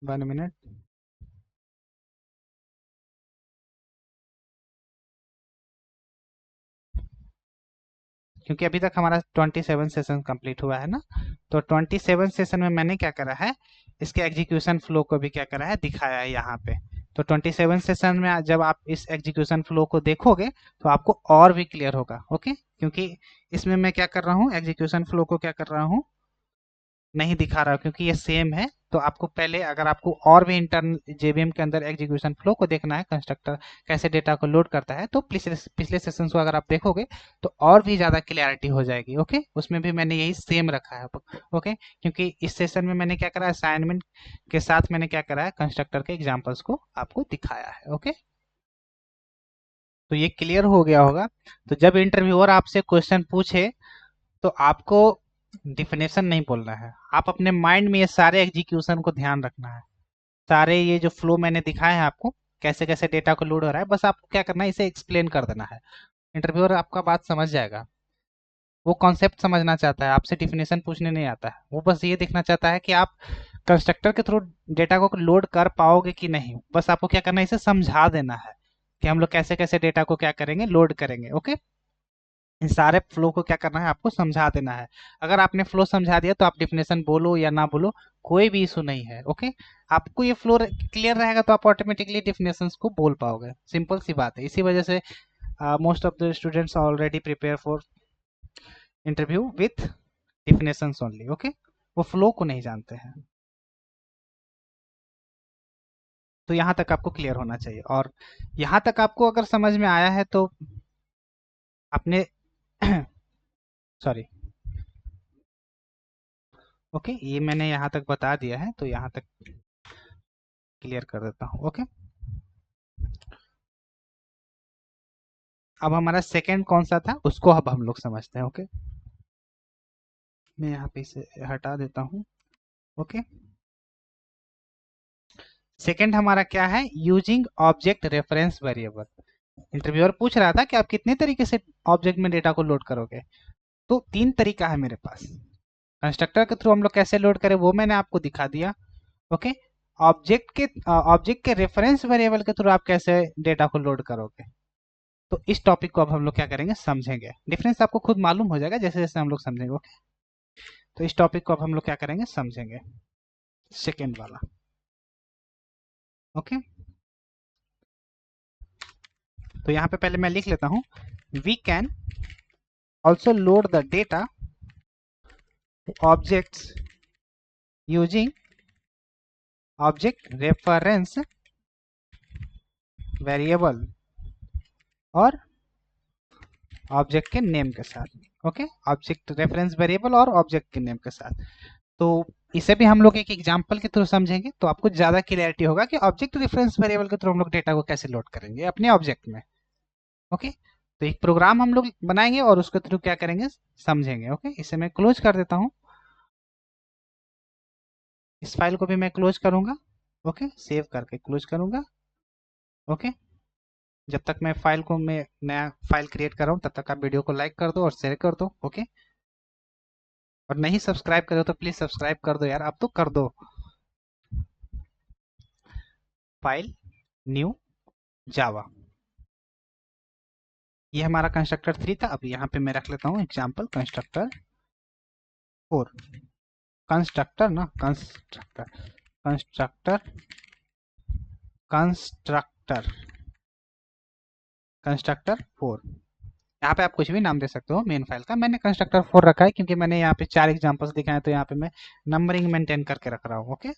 1 मिनट। क्योंकि अभी तक हमारा 27 सेशन कंप्लीट हुआ है ना, तो 27 सेशन में मैंने क्या करा है, इसके एग्जीक्यूशन फ्लो को भी क्या करा है, दिखाया है यहाँ पे। तो 27 सेशन में जब आप इस एग्जीक्यूशन फ्लो को देखोगे तो आपको और भी क्लियर होगा। ओके, क्योंकि इसमें मैं क्या कर रहा हूँ, एग्जीक्यूशन फ्लो को क्या कर रहा हूँ, नहीं दिखा रहा हूँ, क्योंकि ये सेम है। तो आपको पहले, अगर आपको और भी इंटरनल जेवीएम के अंदर एग्जीक्यूशन फ्लो को देखना है, कंस्ट्रक्टर कैसे डेटा को लोड करता है, तो पिछले सेशंस को अगर आप देखोगे तो और भी ज़्यादा क्लियरिटी हो जाएगी। ओके, उसमें भी मैंने यही सेम रखा है। ओके, क्योंकि इस सेशन में मैंने क्या करा है, असाइनमेंट के साथ मैंने क्या करा है, कंस्ट्रक्टर के एग्जाम्पल्स को आपको दिखाया है। ओके, तो ये क्लियर हो गया होगा। तो जब इंटरव्यूअर आपसे क्वेश्चन पूछे तो आपको डिफिनेशन नहीं बोलना है, आप अपने माइंड में ये सारे एग्जीक्यूशन को ध्यान रखना है। सारे ये जो फ्लो मैंने दिखाए हैं आपको, कैसे कैसे डेटा को लोड हो रहा है, बस आपको क्या करना है, इसे एक्सप्लेन कर देना है। इंटरव्यूअर आपका बात समझ जाएगा। वो कॉन्सेप्ट समझना चाहता है, आपसे डिफिनेशन पूछने नहीं आता है। वो बस ये देखना चाहता है कि आप कंस्ट्रक्टर के थ्रू डेटा को लोड कर पाओगे कि नहीं। बस आपको क्या करना है, इसे समझा देना है कि हम लोग कैसे कैसे डेटा को क्या करेंगे, लोड करेंगे। ओके, इन सारे फ्लो को क्या करना है, आपको समझा देना है। अगर आपने फ्लो समझा दिया तो आप डिफिनेशन बोलो या ना बोलो, कोई भी इशू नहीं है। ओके, आपको ये फ्लो क्लियर रहेगा तो आप ऑटोमेटिकली डिफिनेशंस को बोल पाओगे। सिंपल सी बात है। इसी वजह से most of the students already prepare for interview with definitions only. Okay, वो फ्लो को नहीं जानते हैं। तो यहाँ तक आपको क्लियर होना चाहिए, और यहाँ तक आपको अगर समझ में आया है तो आपने सॉरी, ओके, ये मैंने यहाँ तक बता दिया है, तो यहाँ तक क्लियर कर देता हूँ। ओके, अब हमारा सेकंड कौन सा था, उसको अब हम लोग समझते हैं। ओके, मैं यहाँ पे इसे हटा देता हूँ। ओके, सेकंड हमारा क्या है, using object reference variable. Interviewer पूछ रहा था कि आप कितने तरीके से ऑब्जेक्ट में डेटा को लोड करोगे। तो 3 तरीका है मेरे पास। कंस्ट्रक्टर के थ्रू हम लोग कैसे लोड करें वो मैंने आपको दिखा दिया। ओके, ऑब्जेक्ट के रेफरेंस वेरिएबल के थ्रू आप कैसे डेटा को लोड करोगे। तो इस टॉपिक को अब हम लोग क्या करेंगे, समझेंगे। डिफरेंस आपको खुद मालूम हो जाएगा जैसे जैसे हम लोग समझेंगे। ओके, तो इस टॉपिक को अब हम लोग क्या करेंगे, समझेंगे। सेकेंड वाला। ओके, तो यहाँ पे पहले मैं लिख लेता हूँ, we can also load the data objects using object reference variable और ऑब्जेक्ट के नेम के साथ। ओके, ऑब्जेक्ट रेफरेंस वेरिएबल और ऑब्जेक्ट के नेम के साथ। तो इसे भी हम लोग एक एग्जांपल के थ्रू समझेंगे तो आपको ज्यादा क्लियरिटी होगा कि ऑब्जेक्ट रेफरेंस वेरिएबल के थ्रू हम लोग डेटा को कैसे लोड करेंगे अपने ऑब्जेक्ट में। ओके, तो एक प्रोग्राम हम लोग बनाएंगे और उसके थ्रू क्या करेंगे, समझेंगे। ओके, इसे मैं क्लोज कर देता हूँ, इस फाइल को भी मैं क्लोज करूंगा। ओके, सेव करके क्लोज करूंगा। ओके, जब तक मैं फाइल को मैं नया फाइल क्रिएट कर रहा हूँ तब तक आप वीडियो को लाइक कर दो और शेयर कर दो। ओके, और नहीं सब्सक्राइब करो तो प्लीज सब्सक्राइब कर दो यार, अब तो कर दो। फाइल, न्यू, जावा, ये हमारा कंस्ट्रक्टर 3 था। अब यहाँ पे मैं रख लेता हूँ एग्जाम्पल कंस्ट्रक्टर 4। कंस्ट्रक्टर ना, कंस्ट्रक्टर, कंस्ट्रक्टर, कंस्ट्रक्टर, कंस्ट्रक्टर 4। यहाँ पे आप कुछ भी नाम दे सकते हो मेन फाइल का। मैंने कंस्ट्रक्टर 4 रखा है क्योंकि मैंने यहाँ पे 4 एग्जांपल्स दिखाए हैं, तो यहाँ पे मैं नंबरिंग मेंटेन करके रख रहा हूँ। ओके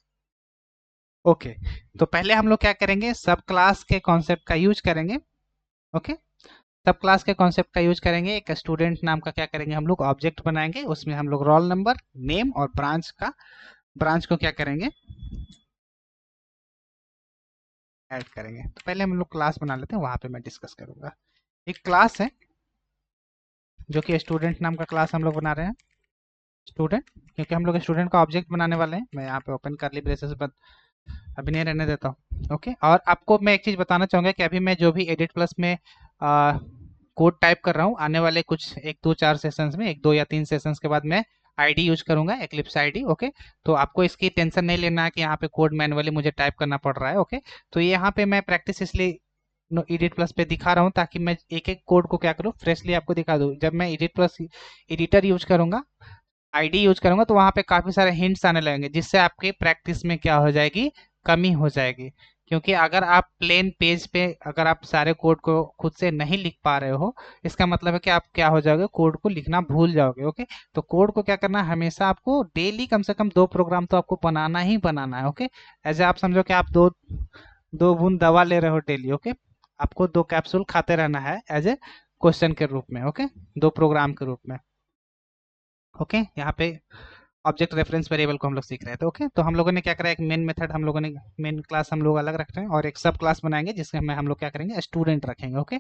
ओके, तो पहले हम लोग क्या करेंगे, सब क्लास के कॉन्सेप्ट का यूज करेंगे। ओके, सब क्लास के कॉन्सेप्ट का यूज करेंगे। एक स्टूडेंट नाम का क्या करेंगे, हम लोग ऑब्जेक्ट बनाएंगे, उसमें हम लोग रोल नंबर, नेम और ब्रांच को क्या करेंगे, ऐड करेंगे। तो पहले हम लोग क्लास बना लेते हैं, वहां पे मैं डिस्कस करूंगा। एक क्लास है जो कि स्टूडेंट नाम का क्लास हम लोग बना रहे हैं। स्टूडेंट, क्योंकि हम लोग स्टूडेंट का ऑब्जेक्ट बनाने वाले हैं। मैं यहाँ पे ओपन करली ब्रेसेस पर अभी नहीं रहने देता हूँ। ओके, और आपको मैं एक चीज बताना चाहूंगा कि अभी मैं जो भी एडिट प्लस में कोड टाइप कर रहा हूँ, आने वाले कुछ 1 2 4 सेशंस में, 1 2 या 3 सेशंस के बाद मैं आईडी यूज करूंगा, एक्लिप्स आईडी। ओके, तो आपको इसकी टेंशन नहीं लेना है कि यहाँ पे कोड मैनुअली मुझे टाइप करना पड़ रहा है। ओके, तो यहाँ पे मैं प्रैक्टिस इसलिए एडिट प्लस पे दिखा रहा हूँ ताकि मैं एक एक कोड को क्या करूँ, फ्रेशली आपको दिखा दूँ। जब मैं एडिट प्लस एडिटर यूज करूंगा, आईडी यूज करूंगा, तो वहां पे काफी सारे हिंट्स आने लगेंगे जिससे आपके प्रैक्टिस में क्या हो जाएगी, कमी हो जाएगी। क्योंकि अगर आप प्लेन पेज पे अगर आप सारे कोड को खुद से नहीं लिख पा रहे हो, इसका मतलब है कि आप क्या हो जाओगे, कोड को लिखना भूल जाओगे। ओके, तो कोड को क्या करना है, हमेशा आपको डेली कम से कम 2 प्रोग्राम तो आपको बनाना ही बनाना है। ओके, ऐसे आप समझो कि आप दो दो बूंद दवा ले रहे हो डेली। ओके, आपको 2 कैप्सूल खाते रहना है एज ए क्वेश्चन के रूप में। ओके, 2 प्रोग्राम के रूप में। ओके, यहाँ पे ऑब्जेक्ट रेफरेंस वेरिएबल को हम लोग सीख रहे थे। ओके, तो हम लोगों ने क्या करा, एक मेन मेथड हम लोगों ने, मेन क्लास हम लोग अलग रख रहे हैं और एक सब क्लास बनाएंगे जिसमें हम लोग क्या करेंगे, स्टूडेंट रखेंगे। ओके,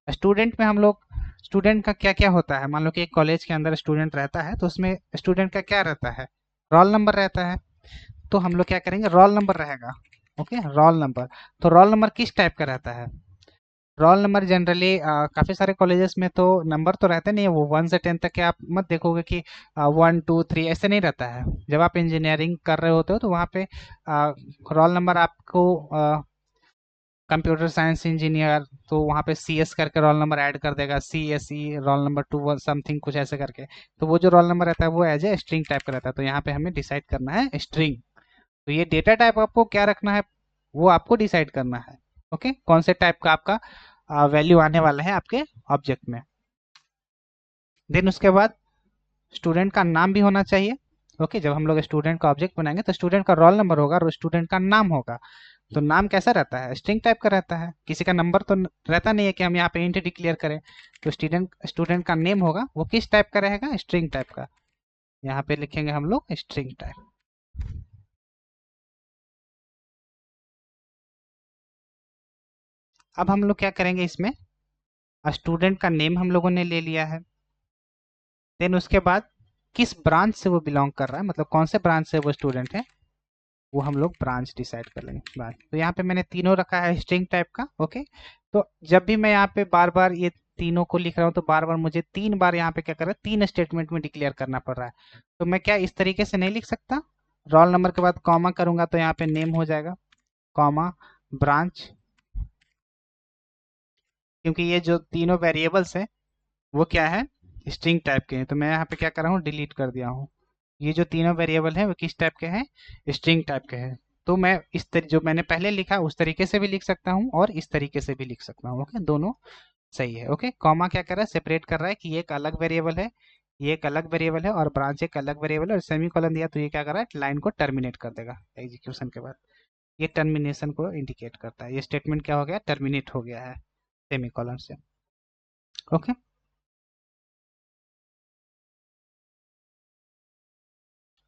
स्टूडेंट में हम लोग, स्टूडेंट का क्या क्या होता है, मान लो कि एक कॉलेज के अंदर स्टूडेंट रहता है तो उसमें स्टूडेंट का क्या रहता है, रोल नंबर रहता है। तो हम लोग क्या करेंगे, रोल नंबर रहेगा। ओके, रोल नंबर, तो रोल नंबर किस टाइप का रहता है, रोल नंबर जनरली काफ़ी सारे कॉलेजेस में तो नंबर तो रहते नहीं है, वो 1 से 10 तक के आप मत देखोगे कि 1 2 3 ऐसे नहीं रहता है। जब आप इंजीनियरिंग कर रहे होते हो तो वहाँ पे रोल नंबर आपको, कंप्यूटर साइंस इंजीनियर तो वहाँ पे CS करके रोल नंबर ऐड कर देगा, CSE रोल नंबर 2 समथिंग कुछ ऐसे करके। तो वो जो रोल नंबर रहता है वो एज ए स्ट्रिंग टाइप का रहता है। तो यहाँ पे हमें डिसाइड करना है स्ट्रिंग। तो ये डेटा टाइप आपको क्या रखना है वो आपको डिसाइड करना है। ओके, कौन से टाइप का आपका वैल्यू आने वाला है आपके ऑब्जेक्ट में। देन उसके बाद स्टूडेंट का नाम भी होना चाहिए। ओके, जब हम लोग स्टूडेंट का ऑब्जेक्ट बनाएंगे तो स्टूडेंट का रोल नंबर होगा और स्टूडेंट का नाम होगा। तो नाम कैसा रहता है, स्ट्रिंग टाइप का रहता है, किसी का नंबर तो रहता नहीं है कि हम यहाँ पे इंट डिक्लेयर करें। तो स्टूडेंट का नेम होगा, वो किस टाइप का रहेगा, स्ट्रिंग टाइप का। यहाँ पे लिखेंगे हम लोग स्ट्रिंग टाइप। अब हम लोग क्या करेंगे, इसमें स्टूडेंट का नेम हम लोगों ने ले लिया है। देन उसके बाद किस ब्रांच से वो बिलोंग कर रहा है, मतलब कौन से ब्रांच से वो स्टूडेंट है, वो हम लोग ब्रांच डिसाइड कर लेंगे। ब्रांच, तो यहाँ पे मैंने तीनों रखा है स्ट्रिंग टाइप का। ओके, तो जब भी मैं यहाँ पे बार बार ये तीनों को लिख रहा हूँ तो बार बार मुझे 3 बार यहाँ पे क्या कर रहा है, 3 स्टेटमेंट में डिक्लेयर करना पड़ रहा है। तो मैं क्या इस तरीके से नहीं लिख सकता? रोल नंबर के बाद कॉमा करूंगा तो यहाँ पे नेम हो जाएगा, कॉमा ब्रांच, क्योंकि ये जो तीनों वेरिएबल्स हैं वो क्या है, स्ट्रिंग टाइप के हैं। तो मैं यहाँ पे क्या कर रहा हूँ, डिलीट कर दिया हूँ। ये जो तीनों वेरिएबल हैं वो किस टाइप के हैं, स्ट्रिंग टाइप के हैं। तो मैं जो मैंने पहले लिखा उस तरीके से भी लिख सकता हूँ और इस तरीके से भी लिख सकता हूँ। ओके, दोनों सही है। ओके, कॉमा क्या कर रहा है, सेपरेट कर रहा है कि ये एक अलग वेरिएबल है, ये एक अलग वेरिएबल है और ब्रांच एक अलग वेरिएबल है। और सेमी कॉलन दिया तो ये क्या कर रहा है, लाइन को टर्मिनेट कर देगा एग्जीक्यूशन के बाद। ये टर्मिनेशन को इंडिकेट करता है। ये स्टेटमेंट क्या हो गया, टर्मिनेट हो गया है सेमी कॉलन से। ओके,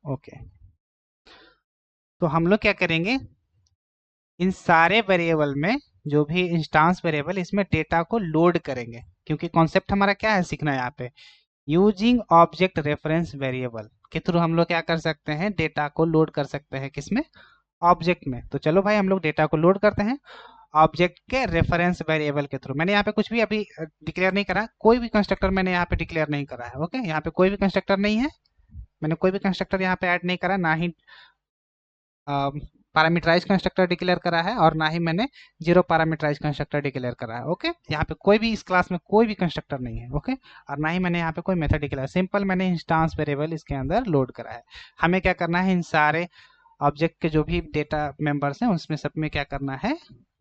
ओके, तो हम लोग क्या करेंगे, इन सारे वेरिएबल में जो भी इंस्टांस वेरिएबल इसमें डेटा को लोड करेंगे, क्योंकि कॉन्सेप्ट हमारा क्या है सीखना है यहाँ पे, यूजिंग ऑब्जेक्ट रेफरेंस वेरिएबल के थ्रू हम लोग क्या कर सकते हैं, डेटा को लोड कर सकते हैं। किसमें, ऑब्जेक्ट में। तो चलो भाई हम लोग डेटा को लोड करते हैं ऑब्जेक्ट के रेफरेंस वेरिएबल के थ्रू। मैंने यहाँ पे कुछ भी अभी डिक्लेयर नहीं करा, कोई भी कंस्ट्रक्टर मैंने यहाँ पे डिक्लेयर नहीं करा है। ओके, यहाँ पे कोई भी कंस्ट्रक्टर नहीं है, मैंने कोई भी कंस्ट्रक्टर यहाँ पे ऐड नहीं करा, ना ही पैरामीटराइज कंस्ट्रक्टर डिक्लेयर करा है और ना ही मैंने जीरो पैरामीटराइज कंस्ट्रक्टर डिक्लेयर करा है। ओके, यहाँ पे कोई भी इस क्लास में कोई भी कंस्ट्रक्टर नहीं है। ओके, और ना ही मैंने यहाँ पे कोई मेथड डिक्लेयर, सिंपल मैंने इंस्टांस वेरिएबल इसके अंदर लोड करा है। हमें क्या करना है, इन सारे ऑब्जेक्ट के जो भी डेटा मेंबर्स हैं उसमें सब में क्या करना है,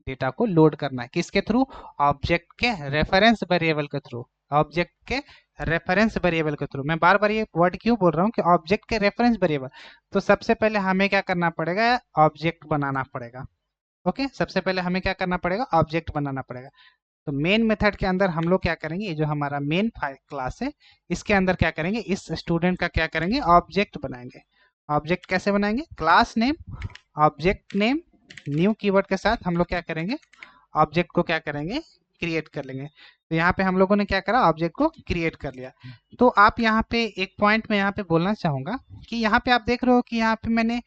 डेटा को लोड करना है। किसके थ्रू, ऑब्जेक्ट के रेफरेंस वेरिएबल के थ्रू, ऑब्जेक्ट के रेफरेंस वेरिएबल के थ्रू। मैं बार बार ये वर्ड क्यों बोल रहा हूँ कि ऑब्जेक्ट के रेफरेंस वेरिएबल। तो सबसे पहले हमें क्या करना पड़ेगा, ऑब्जेक्ट बनाना पड़ेगा। ओके, सबसे पहले हमें क्या करना पड़ेगा, ऑब्जेक्ट बनाना पड़ेगा। तो मेन मेथड के अंदर हम लोग क्या करेंगे, ये जो हमारा मेन क्लास है इसके अंदर क्या करेंगे, इस स्टूडेंट का क्या करेंगे, ऑब्जेक्ट बनाएंगे। ऑब्जेक्ट कैसे बनाएंगे, class name, object name, new keyword के साथ हम लोग क्या करेंगे, ऑब्जेक्ट को क्या करेंगे, क्रिएट कर लेंगे। तो यहाँ पे हम लोगों ने क्या करा, ऑब्जेक्ट को क्रिएट कर लिया। तो आप यहाँ पे एक पॉइंट में यहाँ पे बोलना चाहूंगा कि यहाँ पे आप देख रहे हो कि यहाँ पे मैंने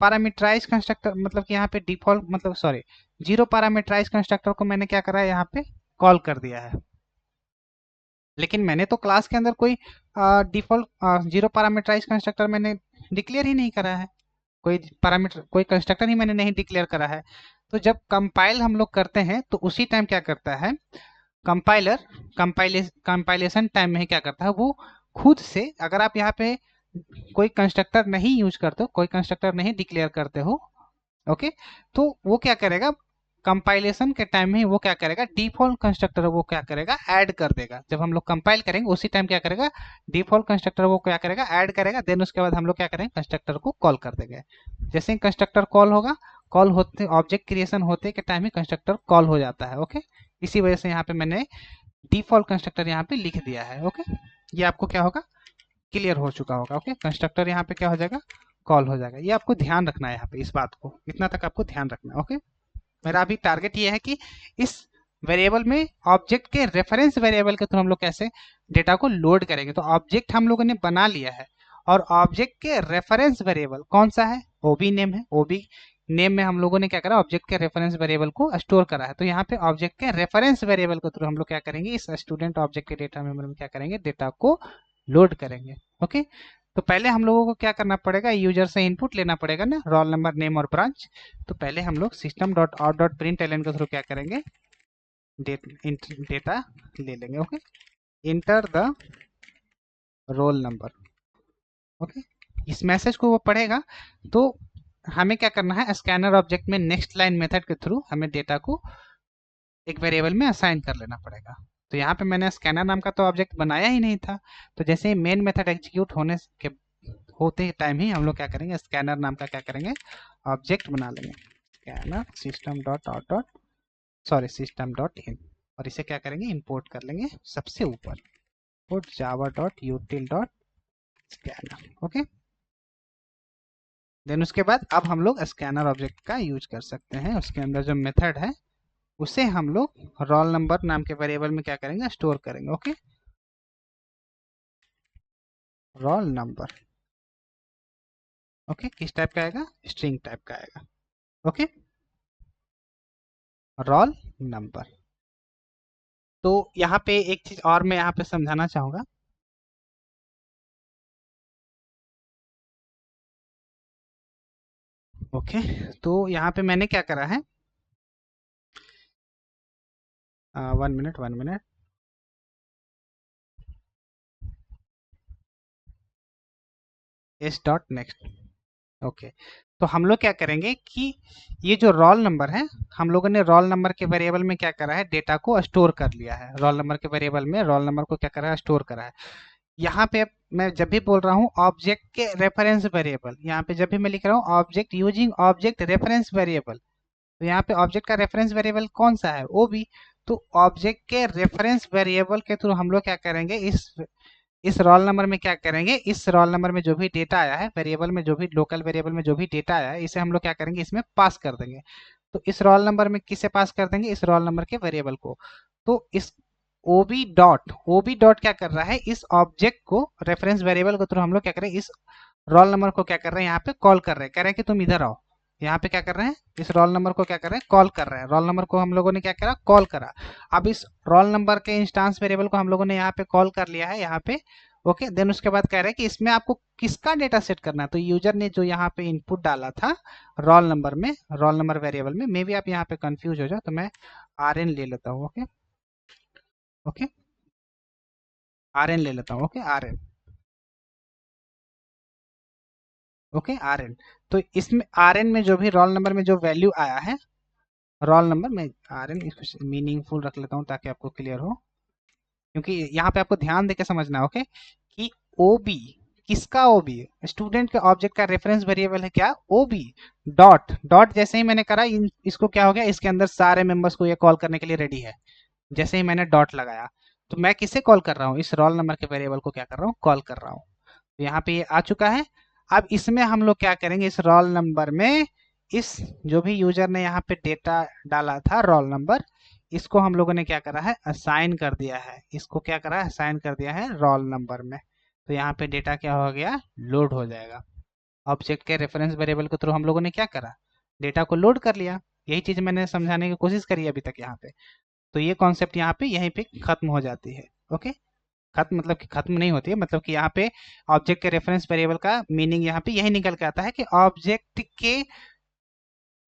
पैरामीटराइज कंस्ट्रक्टर, मतलब कि यहाँ पे डिफॉल्ट, मतलब सॉरी, जीरो पैरामीटराइज कंस्ट्रक्टर को मैंने क्या करा है, यहाँ पे कॉल कर दिया है। लेकिन मैंने तो क्लास के अंदर कोई डिफॉल्ट जीरो पैरामीटराइज कंस्ट्रक्टर मैंने डिक्लेयर ही नहीं करा है, कोई पैरामीटर कोई कंस्ट्रक्टर ही मैंने नहीं डिक्लेयर करा है। तो जब कंपाइल हम लोग करते हैं तो उसी टाइम क्या करता है कंपाइलर, कंपाइलेशन टाइम में ही क्या करता है वो खुद से, अगर आप यहाँ पे कोई कंस्ट्रक्टर नहीं यूज करते हो, कोई कंस्ट्रक्टर नहीं डिक्लेयर करते हो, ओके, तो वो क्या करेगा, कंपाइलेशन के टाइम में वो क्या करेगा, डिफॉल्ट कंस्ट्रक्टर वो क्या करेगा, ऐड कर देगा। जब हम लोग कंपाइल करेंगे उसी टाइम क्या करेगा, डिफॉल्ट कंस्ट्रक्टर वो क्या करेगा, ऐड करेगा। देन उसके बाद हम लोग क्या करेंगे, कंस्ट्रक्टर को कॉल कर देंगे। जैसे ही कंस्ट्रक्टर कॉल होगा, कॉल होते ऑब्जेक्ट क्रिएशन होते के टाइम ही कंस्ट्रक्टर कॉल हो जाता है। ओके, इसी वजह से यहाँ पे मैंने डिफॉल्ट कंस्ट्रक्टर यहाँ पे लिख दिया है। ओके, ये आपको क्या होगा, क्लियर हो चुका होगा। ओके, कंस्ट्रक्टर यहाँ पे क्या हो जाएगा, कॉल हो जाएगा। ये आपको ध्यान रखना है यहाँ पे, इस बात को इतना तक आपको ध्यान रखना है। ओके, मेरा अभी टारगेट ये है कि इस वेरिएबल में ऑब्जेक्ट के रेफरेंस वेरिएबल के थ्रू हम लोग कैसे डेटा को लोड करेंगे। तो ऑब्जेक्ट हम लोगों ने बना लिया है और ऑब्जेक्ट के रेफरेंस वेरिएबल कौन सा है, ओबी नेम है। ओबी नेम में हम लोगों ने क्या करा, ऑब्जेक्ट के रेफरेंस वेरिएबल को स्टोर करा है। तो यहाँ पे ऑब्जेक्ट के रेफरेंस वेरिएबल के थ्रू हम लोग क्या करेंगे, इस स्टूडेंट ऑब्जेक्ट के डेटा मेमोरी में क्या करेंगे, डेटा को लोड करेंगे। ओके, तो पहले हम लोगों को क्या करना पड़ेगा, यूजर से इनपुट लेना पड़ेगा ना, रोल नंबर, नेम और ब्रांच। तो पहले हम लोग system dot out dot print L N के थ्रू क्या करेंगे, डेटा ले लेंगे। Okay, enter the roll number. Okay, इस मैसेज को वो पढ़ेगा। तो हमें क्या करना है, स्कैनर ऑब्जेक्ट में नेक्स्ट लाइन मेथड के थ्रू हमें डेटा को एक वेरिएबल में असाइन कर लेना पड़ेगा। तो यहाँ पे मैंने स्कैनर नाम का तो ऑब्जेक्ट बनाया ही नहीं था। तो जैसे ही मेन मेथड एग्जीक्यूट होने के होते टाइम ही हम लोग क्या करेंगे, स्कैनर नाम का क्या करेंगे, ऑब्जेक्ट बना लेंगे। Scanner system dot out dot sorry system dot in, और इसे क्या करेंगे, इंपोर्ट कर लेंगे सबसे ऊपर, import Java dot util dot scanner. Okay, then उसके बाद अब हम लोग स्कैनर ऑब्जेक्ट का यूज कर सकते हैं। उसके अंदर जो मेथड है उसे हम लोग रोल नंबर नाम के वेरिएबल में क्या करेंगे, स्टोर करेंगे। Okay, role number. ओके, किस टाइप का आएगा, स्ट्रिंग टाइप का आएगा। Okay, roll number. तो यहाँ पे एक चीज और मैं यहाँ पे समझाना चाहूंगा। ओके, तो यहाँ पे मैंने क्या करा है, 1 minute 1 minute, S dot next. Okay, तो हम लोग क्या करेंगे कि ये जो रोल नंबर है, हम लोगों ने रोल नंबर के वेरिएबल में क्या करा है, डेटा को स्टोर कर लिया है। रोल नंबर के वेरिएबल में रोल नंबर को क्या करा है, स्टोर करा है। यहाँ पे मैं जब भी बोल रहा हूँ ऑब्जेक्ट के रेफरेंस वेरिएबल, यहाँ पे जब भी मैं लिख रहा हूँ object using object reference variable, तो यहाँ पे ऑब्जेक्ट का रेफरेंस वेरिएबल कौन सा है, ओ बी। तो ऑब्जेक्ट के रेफरेंस वेरिएबल के थ्रू हम लोग क्या करेंगे, इस रोल नंबर में क्या करेंगे, इस रोल नंबर में जो भी डेटा आया है वेरिएबल में, जो भी लोकल वेरिएबल में जो भी डेटा आया है, इसे हम लोग क्या करेंगे, इसमें पास कर देंगे। तो इस रोल नंबर में किसे पास कर देंगे, इस रोल नंबर के वेरिएबल को। तो इस ओबी डॉट क्या कर रहा है, इस ऑब्जेक्ट को रेफरेंस वेरिएबल के थ्रू हम लोग क्या करें, इस रोल नंबर को क्या कर रहे हैं, यहाँ पे कॉल कर रहे हैं, कह रहे हैं कि तुम इधर आओ। यहाँ पे क्या कर रहे हैं, इस रोल नंबर को क्या कर रहे हैं, कॉल कर रहे हैं। रोल नंबर को हम लोगों ने क्या करा, कॉल करा। अब इस रोल नंबर के इंस्टांस वेरिएबल को हम लोगों ने यहाँ पे कॉल कर लिया है, यहाँ पे। ओके, देन उसके बाद कह रहे हैं कि इसमें आपको किसका डेटा सेट करना है। तो यूजर ने जो यहाँ पे इनपुट डाला था रोल नंबर में, रोल नंबर वेरिएबल में, मे भी आप यहाँ पे कंफ्यूज हो जाओ, तो मैं RN ले लेता हूँ। ओके ओके, RN ले लेता हूँ। Okay, RN। Okay, RN। तो इसमें RN में जो भी रोल नंबर में जो वैल्यू आया है, रोल नंबर में RN इसको मीनिंगफुल रख लेता हूँ ताकि आपको क्लियर हो, क्योंकि यहाँ पे आपको ध्यान देके समझना है। ओके, कि ओबी, किसका ओबी, स्टूडेंट के ऑब्जेक्ट का रेफरेंस वेरिएबल है क्या, ओबी। डॉट डॉट जैसे ही मैंने करा, इसको क्या हो गया, इसके अंदर सारे मेंबर्स को ये कॉल करने के लिए रेडी है। जैसे ही मैंने डॉट लगाया, तो मैं किसे कॉल कर रहा हूँ, इस रोल नंबर के वेरिएबल को क्या कर रहा हूँ, कॉल कर रहा हूँ। तो यहाँ पे ये आ चुका है। अब इसमें हम लोग क्या करेंगे, इस रोल नंबर में, इस जो भी यूजर ने यहाँ पे डेटा डाला था रोल नंबर, इसको हम लोगों ने क्या करा है, असाइन कर दिया है। इसको क्या करा है, असाइन कर दिया है रोल नंबर में। तो यहाँ पे डेटा क्या हो गया, लोड हो जाएगा। ऑब्जेक्ट के रेफरेंस वेरिएबल के थ्रू हम लोगों ने क्या करा, डेटा को लोड कर लिया। यही चीज मैंने समझाने की कोशिश करी अभी तक यहाँ पे। तो ये कॉन्सेप्ट यहाँ पे यहीं पे खत्म हो जाती है। ओके, खत्म मतलब कि खत्म नहीं होती है, मतलब कि यहाँ पे ऑब्जेक्ट के रेफरेंस वेरिएबल का मीनिंग यहाँ पे यही निकल के आता है कि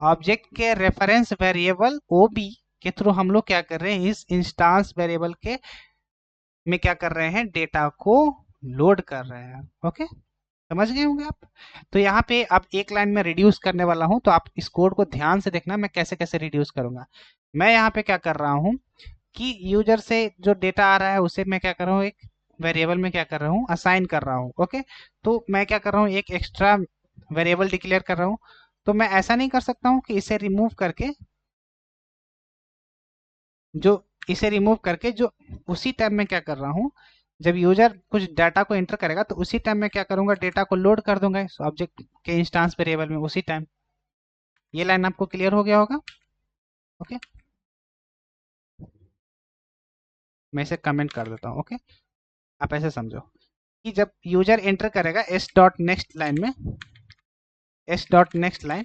ऑब्जेक्ट के रेफरेंस वेरिएबल ओबी के थ्रू हम लोग क्या कर रहे हैं, इस इंस्टांस वेरिएबल के में क्या कर रहे हैं, डेटा को लोड कर रहे हैं। ओके, समझ गए होंगे आप। तो यहाँ पे अब एक लाइन में रिड्यूस करने वाला हूँ, तो आप इस कोड को ध्यान से देखना, मैं कैसे कैसे रिड्यूस करूंगा। मैं यहाँ पे क्या कर रहा हूँ कि यूजर से जो डेटा आ रहा है उसे मैं क्या कर रहा हूँ, एक वेरिएबल में क्या कर रहा हूँ, असाइन कर रहा हूँ। ओके, तो मैं क्या कर रहा हूँ, एक एक्स्ट्रा वेरिएबल डिक्लेयर कर रहा हूँ। तो मैं ऐसा नहीं कर सकता हूँ कि इसे रिमूव करके, जो इसे रिमूव करके जो उसी टाइम में क्या कर रहा हूँ, जब यूजर कुछ डाटा को एंटर करेगा तो उसी टाइम मैं क्या करूंगा, डेटा को लोड कर दूंगा इस ऑब्जेक्ट के इंस्टांस वेरिएबल में उसी टाइम। ये लाइन आपको क्लियर हो गया होगा। ओके, मैं इसे कमेंट कर देता हूँ। ओके, आप ऐसे समझो कि जब यूजर एंटर करेगा एस डॉट नेक्स्ट लाइन में, एस डॉट नेक्स्ट लाइन,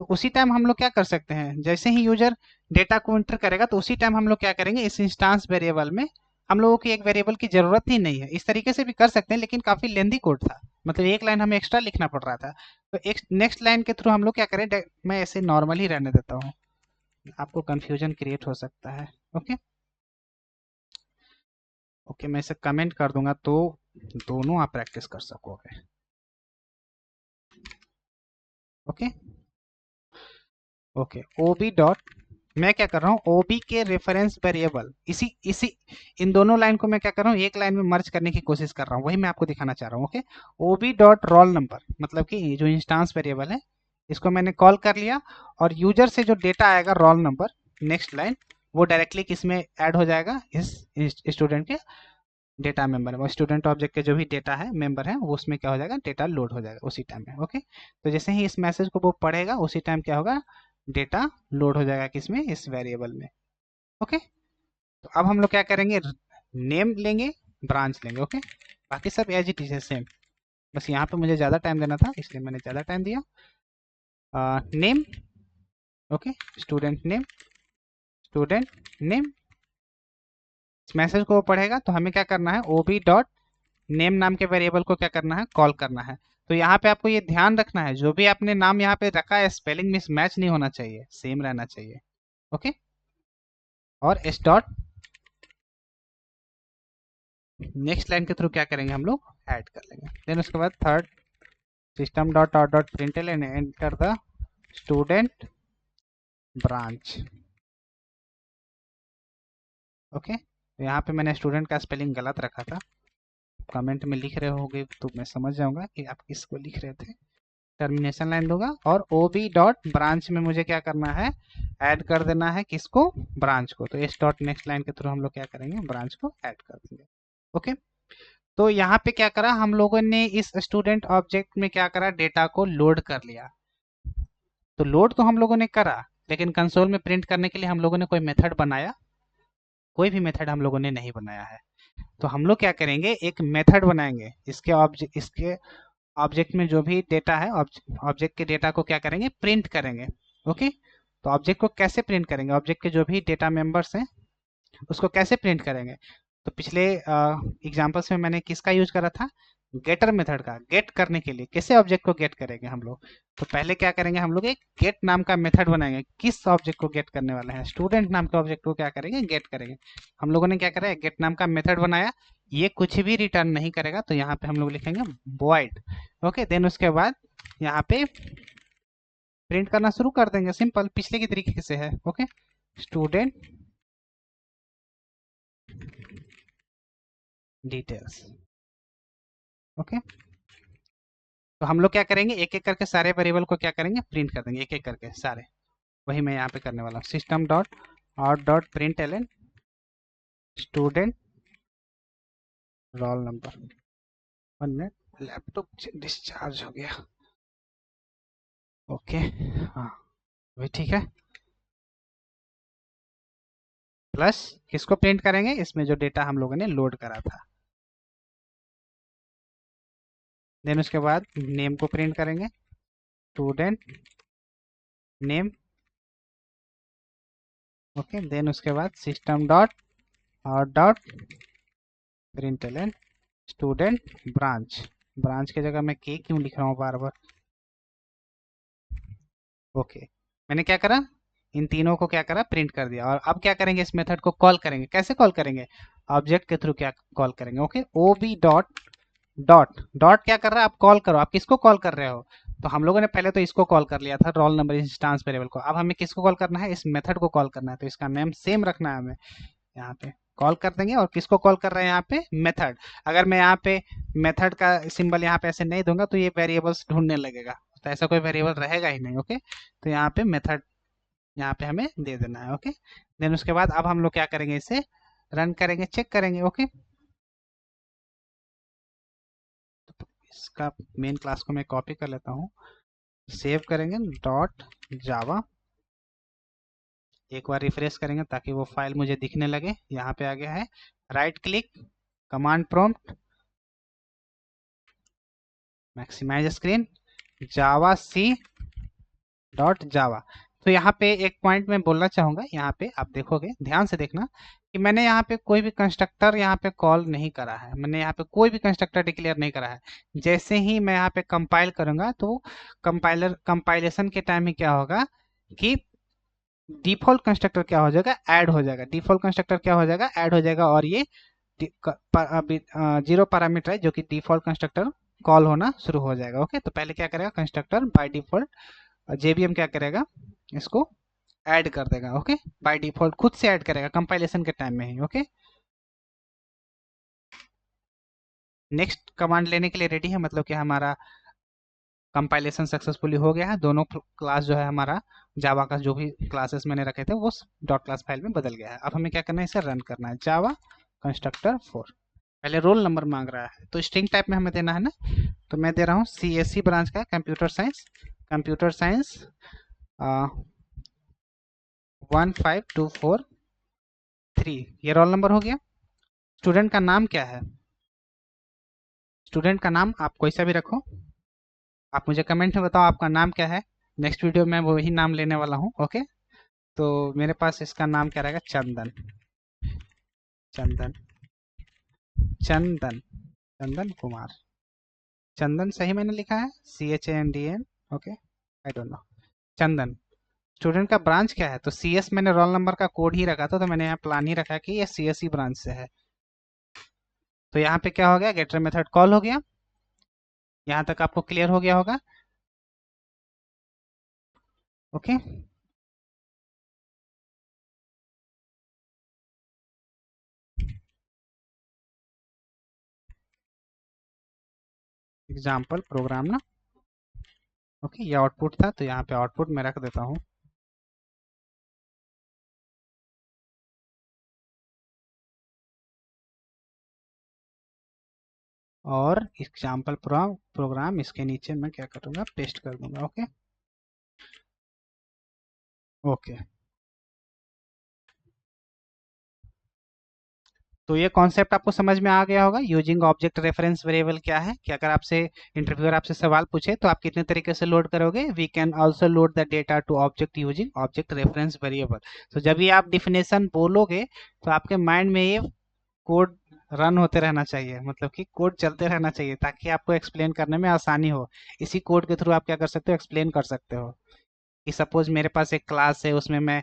तो उसी टाइम हम लोग क्या कर सकते हैं, जैसे ही यूजर डेटा को एंटर करेगा तो उसी टाइम हम लोग क्या करेंगे, इस इंस्टांस वेरिएबल में हम लोगों की एक वेरिएबल की जरूरत ही नहीं है। इस तरीके से भी कर सकते हैं, लेकिन काफी लेंदी कोड था, मतलब एक लाइन हमें एक्स्ट्रा लिखना पड़ रहा था। तो एक नेक्स्ट लाइन के थ्रू हम लोग क्या करें, मैं ऐसे नॉर्मल ही रहने देता हूँ, आपको कंफ्यूजन क्रिएट हो सकता है। ओके ओके, मैं इसे कमेंट कर दूंगा तो दोनों आप प्रैक्टिस कर सकोगे। ओके ओके, ओबी डॉट, मैं क्या कर रहा हूँ, ओबी के रेफरेंस वेरिएबल, इसी इसी इन दोनों लाइन को मैं क्या कर रहा हूँ, एक लाइन में मर्ज करने की कोशिश कर रहा हूँ, वही मैं आपको दिखाना चाह रहा हूँ। Okay, OB dot roll number, मतलब कि जो इंस्टांस वेरिएबल है इसको मैंने कॉल कर लिया, और यूजर से जो डेटा आएगा रोल नंबर, नेक्स्ट लाइन, वो डायरेक्टली किसमें ऐड हो जाएगा, इस स्टूडेंट के डेटा मेंबर में। स्टूडेंट ऑब्जेक्ट के जो भी डेटा है मेंबर है वो उसमें क्या हो जाएगा, डेटा लोड हो जाएगा उसी टाइम में। ओके, तो जैसे ही इस मैसेज को वो पढ़ेगा उसी टाइम क्या होगा, डेटा लोड हो जाएगा किसमें, इस वेरिएबल में। ओके, तो अब हम लोग क्या करेंगे, नेम लेंगे, ब्रांच लेंगे। ओके, बाकी सब एज इट इज है सेम, बस यहाँ पे मुझे ज़्यादा टाइम देना था इसलिए मैंने ज़्यादा टाइम दिया। Name, okay, student name, student name, इस मैसेज को वो पढ़ेगा तो हमें क्या करना है, ओबी डॉट नेम नाम के वेरिएबल को क्या करना है, कॉल करना है। तो यहाँ पे आपको ये ध्यान रखना है, जो भी आपने नाम यहाँ पे रखा है स्पेलिंग मिस मैच नहीं होना चाहिए, सेम रहना चाहिए। ओके, और एस डॉट नेक्स्ट लाइन के थ्रू क्या करेंगे हम लोग, ऐड कर लेंगे। देन उसके बाद third system dot out dot प्रिंटल and enter the student branch. Okay, तो यहाँ पे मैंने स्टूडेंट का स्पेलिंग गलत रखा था, कमेंट में लिख रहे होगे तो मैं समझ जाऊंगा कि आप किसको लिख रहे थे। टर्मिनेशन लाइन दूंगा और ओबी डॉट ब्रांच में मुझे क्या करना है, ऐड कर देना है किसको, ब्रांच को। तो एस डॉट नेक्स्ट लाइन के थ्रू हम लोग क्या करेंगे, ब्रांच को ऐड कर देंगे। ओके, तो यहाँ पे क्या करा हम लोगों ने, इस स्टूडेंट ऑब्जेक्ट में क्या करा, डेटा को लोड कर लिया। तो लोड तो हम लोगों ने करा, लेकिन कंसोल में प्रिंट करने के लिए हम लोगों ने कोई मेथड बनाया, कोई भी मेथड हम लोगों ने नहीं बनाया है। तो हम लोग क्या करेंगे, एक मेथड बनाएंगे, इसके ऑब्जेक्ट में जो भी डेटा है, ऑब्जेक्ट के डेटा को क्या करेंगे, प्रिंट करेंगे। ओके, तो ऑब्जेक्ट को कैसे प्रिंट करेंगे, ऑब्जेक्ट के जो भी डेटा मेंबर्स हैं उसको कैसे प्रिंट करेंगे। तो पिछले एग्जांपल्स में मैंने किसका यूज करा था, गेटर मेथड का, गेट करने के लिए। कैसे ऑब्जेक्ट को गेट करेंगे हम लोग, तो पहले क्या करेंगे, हम लोग एक गेट नाम का मेथड बनाएंगे। किस ऑब्जेक्ट को गेट करने वाले हैं, स्टूडेंट नाम के ऑब्जेक्ट को क्या करेंगे, गेट करेंगे। हम लोगों ने क्या करा है, गेट नाम का मेथड बनाया, ये कुछ भी रिटर्न नहीं करेगा, तो यहाँ पे हम लोग लिखेंगे void। ओके, देन उसके बाद यहाँ पे प्रिंट करना शुरू कर देंगे, सिंपल पिछले की तरीके से है। Okay, student details. ओके, तो हम लोग क्या करेंगे, एक एक करके सारे वेरिएबल को क्या करेंगे, प्रिंट कर देंगे एक एक करके सारे। वही मैं यहाँ पे करने वाला हूँ, system dot out dot print L N student roll number. 1 minute, laptop discharge हो गया। ओके, हाँ वही ठीक है। प्लस किसको प्रिंट करेंगे, इसमें जो डेटा हम लोगों ने लोड करा था। देन उसके बाद नेम को प्रिंट करेंगे, स्टूडेंट नेम। ओके, देन उसके बाद system dot out dot print L N student branch. Branch की जगह मैं के क्यों लिख रहा हूँ बार बार। ओके, मैंने क्या करा, इन तीनों को क्या करा, प्रिंट कर दिया। और अब क्या करेंगे, इस मेथड को कॉल करेंगे। कैसे कॉल करेंगे, ऑब्जेक्ट के थ्रू क्या कॉल करेंगे। Okay, OB dot dot dot क्या कर रहा है, आप कॉल करो, आप किसको कॉल कर रहे हो। तो हम लोगों ने पहले तो इसको कॉल कर लिया था, रोल नंबर इंस्टांस वेरिएबल को। अब हमें किसको कॉल करना है, इस मेथड को कॉल करना है। तो इसका नेम सेम रखना है हमें, यहाँ पे कॉल कर देंगे। और किसको कॉल कर रहे हैं, यहाँ पे मेथड। अगर मैं यहाँ पे मेथड का सिंबल यहाँ पे ऐसे नहीं दूंगा तो ये वेरिएबल्स ढूंढने लगेगा, तो ऐसा कोई वेरिएबल रहेगा ही नहीं। ओके, तो यहाँ पे मेथड यहाँ पे हमें दे देना है। ओके, देन उसके बाद अब हम लोग क्या करेंगे, इसे रन करेंगे, चेक करेंगे। ओके, तो इसका मेन क्लास को मैं कॉपी कर लेता हूँ, सेव करेंगे डॉट जावा। एक बार रिफ्रेश करेंगे ताकि वो फाइल मुझे दिखने लगे। यहाँ पे आ गया है, right click, command prompt, maximise screen, Java C dot Java. तो यहाँ पे एक पॉइंट मैं बोलना चाहूँगा, यहाँ पे आप देखोगे, ध्यान से देखना कि मैंने यहाँ पे कोई भी कंस्ट्रक्टर यहाँ पे कॉल नहीं करा है। मैंने यहाँ पे कोई भी कंस्ट्रक्टर डिक्लेयर नहीं करा है। जैसे ही मैं यहाँ पे कंपाइल करूँगा तो कंपाइलेशन के टाइम में क्या होगा कि डिफॉल्ट कंस्ट्रक्टर क्या हो जाएगा, ऐड हो जाएगा। डिफॉल्ट कंस्ट्रक्टर क्या हो जाएगा, ऐड हो जाएगा। और ये जीरो पैरामीटर है, जो कि डिफॉल्ट कंस्ट्रक्टर कॉल होना शुरू हो जाएगा। ओके, तो पहले क्या करेगा, कंस्ट्रक्टर बाय डिफॉल्ट जेबीएम क्या करेगा, इसको ऐड कर देगा। ओके, बाय डिफॉल्ट खुद से ऐड करेगा कंपाइलेशन के टाइम में ही। ओके, नेक्स्ट कमांड लेने के लिए रेडी है, मतलब कि हमारा कंपाइलेशन सक्सेसफुली हो गया है। दोनों क्लास जो है हमारा जावा का, जो भी क्लासेस मैंने रखे थे वो डॉट क्लास फाइल में बदल गया है। अब हमें क्या करना है, इसे रन करना है। जावा कंस्ट्रक्टर 4, पहले रोल नंबर मांग रहा है तो स्ट्रिंग टाइप में हमें देना है ना, तो मैं दे रहा हूँ CSC ब्रांच का, कंप्यूटर साइंस 15243। ये रोल नंबर हो गया। स्टूडेंट का नाम क्या है, स्टूडेंट का नाम आप कोई सा भी रखो। आप मुझे कमेंट में बताओ आपका नाम क्या है, नेक्स्ट वीडियो में वही नाम लेने वाला हूँ। ओके, तो मेरे पास इसका नाम क्या रहेगा, चंदन। चंदन, चंदन, चंदन कुमार, चंदन सही मैंने लिखा है, CHANDN। Okay, I don't know. Chandan, student का ब्रांच क्या है? तो CS मैंने रोल नंबर का कोड ही रखा था, तो मैंने यहाँ प्लान ही रखा कि ये CS ही ब्रांच से है। तो यहाँ पे क्या हो गया, गेटर मेथड कॉल हो गया। यहाँ तक आपको क्लियर हो गया होगा। ओके, एग्जाम्पल प्रोग्राम ना। ओके, ये आउटपुट था, तो यहाँ पे आउटपुट मैं रख देता हूँ। और एग्जाम्पल प्रोग्राम इसके नीचे मैं क्या करूँगा, पेस्ट कर दूंगा। Okay, okay. तो ये कॉन्सेप्ट आपको समझ में आ गया होगा। यूजिंग ऑब्जेक्ट रेफरेंस वेरिएबल क्या है, कि अगर आपसे इंटरव्यूअर आपसे सवाल पूछे तो आप कितने तरीके से लोड करोगे। We can also load the data to object using object reference variable. तो जब भी आप डिफिनेशन बोलोगे तो आपके माइंड में ये कोड रन होते रहना चाहिए, मतलब कि कोड चलते रहना चाहिए, ताकि आपको एक्सप्लेन करने में आसानी हो। इसी कोड के थ्रू आप क्या कर सकते हो, एक्सप्लेन कर सकते हो। कि सपोज मेरे पास एक क्लास है, उसमें मैं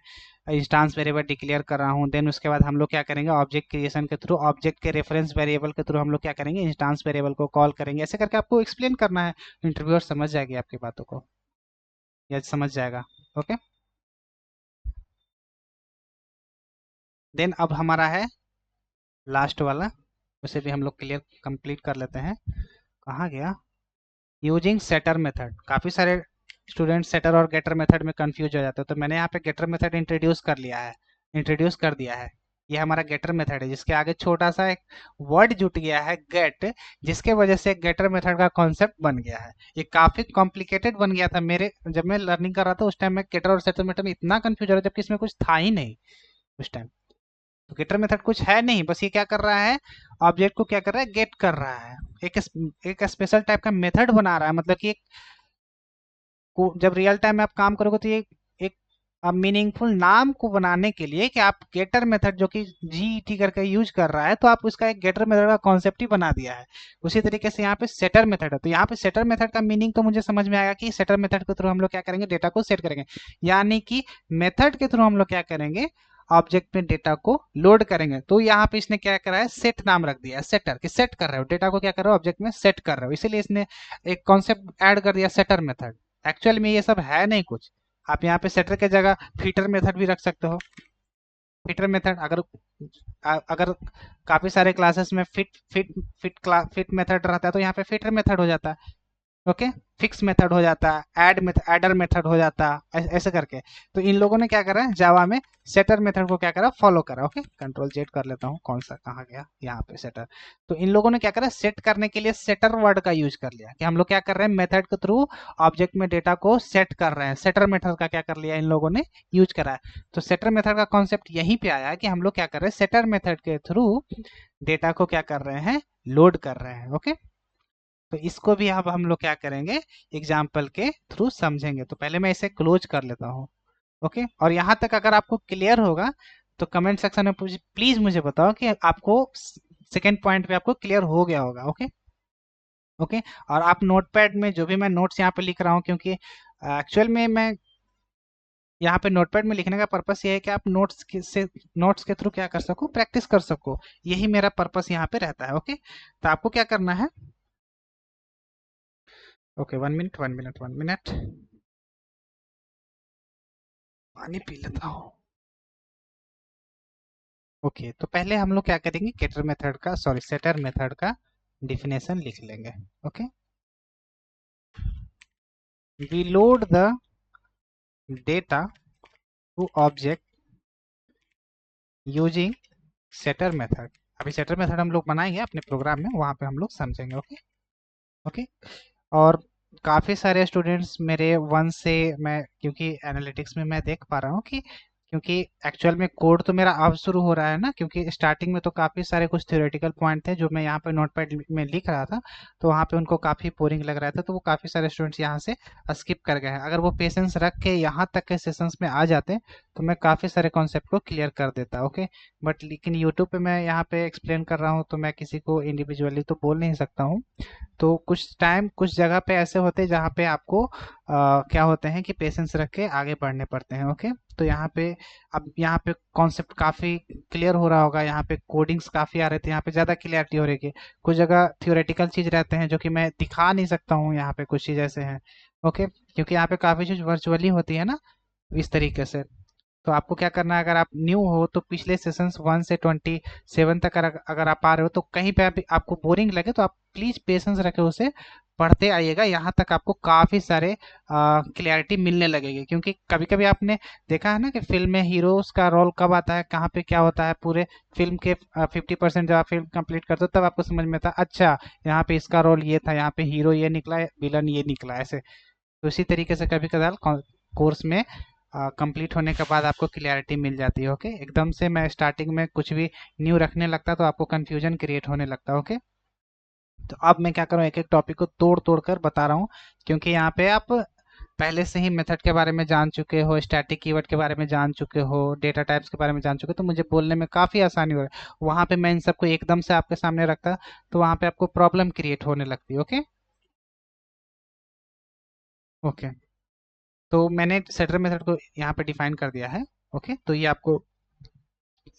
इंस्टांस वेरिएबल डिक्लेयर कर रहा हूँ, देन उसके बाद हम लोग क्या करेंगे, ऑब्जेक्ट क्रिएशन के थ्रू, ऑब्जेक्ट के रेफरेंस वेरिएबल के थ्रू हम लोग क्या करेंगे, इंस्टांस वेरिएबल को कॉल करेंगे। ऐसे करके आपको एक्सप्लेन करना है, इंटरव्यूअर समझ जाएगी आपकी बातों को, या समझ जाएगा। ओके, देन अब हमारा है लास्ट वाला, उसे भी हम लोग क्लियर कंप्लीट कर लेते हैं। कहाँ गया, यूजिंग सेटर मेथड। काफ़ी सारे स्टूडेंट सेटर और गेटर मेथड में कंफ्यूज हो जाते हैं, तो मैंने यहाँ पे गेटर मेथड इंट्रोड्यूस कर लिया है, इंट्रोड्यूस कर दिया है। ये हमारा गेटर मेथड है, जिसके आगे छोटा सा एक वर्ड जुट गया है, गेट, जिसके वजह से गेटर मेथड का कॉन्सेप्ट बन गया है। ये काफी कॉम्प्लिकेटेड बन गया था मेरे, जब मैं लर्निंग कर रहा था उस टाइम में गेटर और सेटर मेथड में इतना कंफ्यूज हो रहा था, जबकि इसमें कुछ था ही नहीं उस टाइम। तो गेटर मेथड कुछ है नहीं, बस ये क्या कर रहा है, ऑब्जेक्ट को क्या कर रहा है, गेट कर रहा है। एक एक स्पेशल टाइप का मेथड बना रहा है, मतलब कि जब रियल टाइम में आप काम करोगे तो ये एक मीनिंगफुल नाम को बनाने के लिए, कि आप गेटर मेथड जो कि GET करके यूज कर रहा है, तो आप उसका एक गेटर मेथड का कॉन्सेप्ट ही बना दिया है। उसी तरीके से यहाँ पे सेटर मेथड है, तो यहाँ पे सेटर मेथड का मीनिंग तो मुझे समझ में आएगा कि सेटर मेथड के थ्रू हम लोग क्या करेंगे, डेटा को सेट करेंगे। यानी कि मेथड के थ्रू हम लोग क्या करेंगे, ऑब्जेक्ट में डेटा को लोड करेंगे। तो यहाँ पे इसने क्या करा है, सेट नाम रख दिया है, सेटर, कि सेट कर रहे हो डेटा को, क्या कर रहे हो, ऑब्जेक्ट में सेट कर रहे हो, इसीलिए इसने एक कॉन्सेप्ट ऐड कर दिया, सेटर मेथड। एक्चुअल में ये सब है नहीं कुछ। आप यहाँ पे सेटर के जगह फीटर मेथड भी रख सकते हो। फीटर मेथड अगर अगर काफी सारे क्लासेस में फिट मेथड रहता है, तो यहाँ पे फीटर मेथड हो जाता है। ओके, फिक्स मेथड हो जाता है, एडर मेथड हो जाता है, ऐसे करके। तो इन लोगों ने क्या करा है, जावा में सेटर मेथड को क्या करा, फॉलो करा। ओके, कंट्रोल जेड कर लेता हूँ, कौन सा कहाँ गया, यहाँ पे सेटर। तो इन लोगों ने क्या करा, सेट करने के लिए सेटर वर्ड का यूज कर लिया, कि हम लोग क्या कर रहे हैं, मेथड के थ्रू ऑब्जेक्ट में डेटा को सेट कर रहे हैं। सेटर मेथड का क्या कर लिया इन लोगों ने, यूज करा है। तो सेटर मेथड का कॉन्सेप्ट यहीं पे आया है, कि हम लोग क्या कर रहे हैं, सेटर मेथड के थ्रू डेटा को क्या कर रहे हैं, लोड कर रहे हैं। ओके, तो इसको भी अब हम लोग क्या करेंगे, एग्जाम्पल के थ्रू समझेंगे। तो पहले मैं इसे क्लोज कर लेता हूँ। ओके, और यहाँ तक अगर आपको क्लियर होगा तो कमेंट सेक्शन में प्लीज मुझे बताओ कि आपको सेकेंड पॉइंट पे आपको क्लियर हो गया होगा। Okay, okay. और आप नोटपैड में जो भी मैं नोट्स यहाँ पे लिख रहा हूँ, क्योंकि एक्चुअल में मैं यहाँ पे नोटपैड में लिखने का पर्पस ये है कि आप नोट्स के थ्रू क्या कर सको, प्रैक्टिस कर सको। यही मेरा पर्पस यहाँ पे रहता है। ओके, तो आपको क्या करना है, ओके, 1 मिनट 1 मिनट 1 मिनट, पानी पी लेता हूँ। ओके, तो पहले हम लोग क्या करेंगे, गेटर मेथड का, सॉरी, सेटर मेथड का डिफिनेशन लिख लेंगे। Okay, we load the data to object using setter method. अभी सेटर मेथड हम लोग बनाएंगे अपने प्रोग्राम में, वहां पे हम लोग समझेंगे। Okay, okay. और काफी सारे स्टूडेंट्स मेरे वन से, मैं क्योंकि एनालिटिक्स में मैं देख पा रहा हूँ कि क्योंकि एक्चुअल में कोड तो मेरा अब शुरू हो रहा है ना, क्योंकि स्टार्टिंग में तो काफ़ी सारे कुछ थ्योरेटिकल पॉइंट थे जो मैं यहाँ पे नोटपैड में लिख रहा था, तो वहाँ पे उनको काफ़ी बोरिंग लग रहा था, तो वो काफ़ी सारे स्टूडेंट्स यहाँ से स्किप कर गए हैं। अगर वो पेशेंस रख के यहाँ तक के सेशंस में आ जाते तो मैं काफ़ी सारे कॉन्सेप्ट को क्लियर कर देता, ओके। बट लेकिन यूट्यूब पे मैं यहाँ पे एक्सप्लेन कर रहा हूँ तो मैं किसी को इंडिविजुअली तो बोल नहीं सकता हूँ। तो कुछ टाइम कुछ जगह पे ऐसे होते हैं जहाँ पे आपको क्या होते हैं कि पेशेंस रख के आगे बढ़ने पड़ते हैं, ओके। तो यहाँ पे अब यहाँ पे कॉन्सेप्ट काफ़ी क्लियर हो रहा होगा, यहाँ पे कोडिंग्स काफ़ी आ रहे थे, यहाँ पे ज़्यादा क्लियरिटी हो रही है। कुछ जगह थियोरेटिकल चीज़ रहते हैं जो कि मैं दिखा नहीं सकता हूँ, यहाँ पे कुछ चीज़ ऐसे हैं, ओके। क्योंकि यहाँ पे काफ़ी चीज़ वर्चुअली होती है ना, इस तरीके से। तो आपको क्या करना है, अगर आप न्यू हो तो पिछले सेशंस 1 से 27 तक अगर आप आ रहे हो तो कहीं पे आपको बोरिंग लगे तो आप प्लीज पेशेंस रखे उसे पढ़ते आइएगा, यहाँ तक आपको काफी सारे क्लैरिटी मिलने लगेगी। क्योंकि कभी कभी आपने देखा है ना कि फिल्म में हीरोज का रोल कब आता है, कहाँ पे क्या होता है, पूरे फिल्म के 50% जब आप फिल्म कंप्लीट करते हो तब आपको समझ में आता अच्छा यहाँ पे इसका रोल ये था, यहाँ पे हीरो ये निकला, विलन ये निकला, ऐसे। तो इसी तरीके से कभी कभार कोर्स में कंप्लीट होने के बाद आपको क्लियरिटी मिल जाती है, ओके। एकदम से मैं स्टार्टिंग में कुछ भी न्यू रखने लगता तो आपको कंफ्यूजन क्रिएट होने लगता, ओके। तो अब मैं क्या करूँ, एक एक टॉपिक को तोड़ तोड़ कर बता रहा हूँ, क्योंकि यहाँ पे आप पहले से ही मेथड के बारे में जान चुके हो, स्टैटिक कीवर्ड के बारे में जान चुके हो, डेटा टाइप्स के बारे में जान चुके हो, तो मुझे बोलने में काफ़ी आसानी हो रही है। वहाँ पे मैं इन सबको एकदम से आपके सामने रखता तो वहाँ पे आपको प्रॉब्लम क्रिएट होने लगती, ओके। ओके, तो मैंने सेटर मेथड को यहाँ पे डिफाइन कर दिया है, ओके। तो ये आपको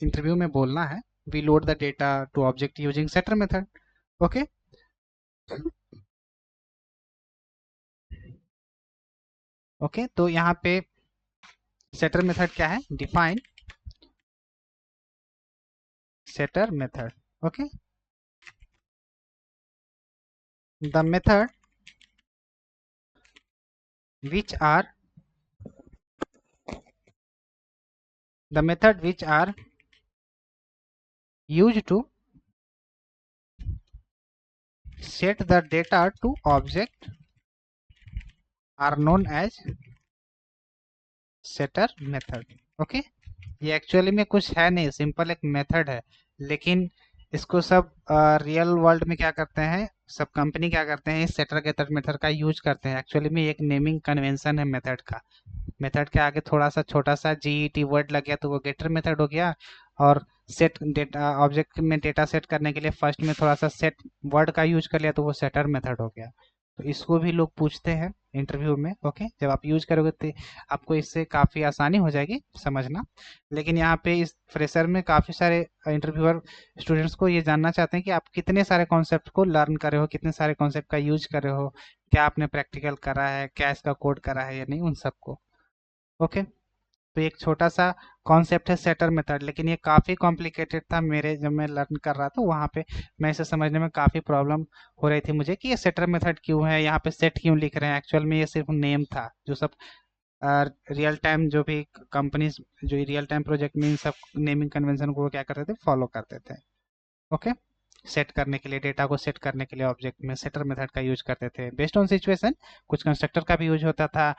इंटरव्यू में बोलना है, we load the data to object using setter method, okay. Okay, तो यहाँ पे सेटर मेथड क्या है, define setter method, okay. The method which are the method which are used to set the data to object are known as setter method, okay. ये एक्चुअली में कुछ है नहीं, सिंपल एक मेथड है, लेकिन इसको सब रियल वर्ल्ड में क्या करते हैं, सब कंपनी क्या करते हैं, इस सेटर गेटर मेथड का यूज करते हैं। एक्चुअली में एक नेमिंग कन्वेंशन है मेथड का। मेथड के आगे थोड़ा सा छोटा सा जीईटी वर्ड लग गया तो वो गेटर मेथड हो गया, और सेट डेटा ऑब्जेक्ट में डेटा सेट करने के लिए फर्स्ट में थोड़ा सा सेट वर्ड का यूज कर लिया तो वो सेटर मेथड हो गया। तो इसको भी लोग पूछते हैं इंटरव्यू में, ओके। जब आप यूज करोगे तो आपको इससे काफ़ी आसानी हो जाएगी समझना। लेकिन यहाँ पे इस फ्रेशर में काफ़ी सारे इंटरव्यूअर स्टूडेंट्स को ये जानना चाहते हैं कि आप कितने सारे कॉन्सेप्ट को लर्न कर रहे हो, कितने सारे कॉन्सेप्ट का यूज कर रहे हो, क्या आपने प्रैक्टिकल करा है, क्या इसका कोड करा है या नहीं, उन सबको, ओके। तो एक छोटा सा कॉन्सेप्ट है सेटर मेथड, लेकिन ये काफ़ी कॉम्प्लिकेटेड था मेरे जब मैं लर्न कर रहा था वहाँ पे। मैं इसे समझने में काफ़ी प्रॉब्लम हो रही थी मुझे कि ये सेटर मेथड क्यों है, यहाँ पे सेट क्यों लिख रहे हैं। एक्चुअल में ये सिर्फ नेम था जो सब रियल टाइम जो भी कंपनीज जो रियल टाइम प्रोजेक्ट में इन सब नेमिंग कन्वेंशन को वो क्या करते थे, फॉलो करते थे, ओके। सेट करने के लिए, डेटा को सेट करने के लिए ऑब्जेक्ट में सेटर मेथड का यूज करते थे बेस्ड ऑन सिचुएशन। कुछ कंस्ट्रक्टर का भी यूज होता था,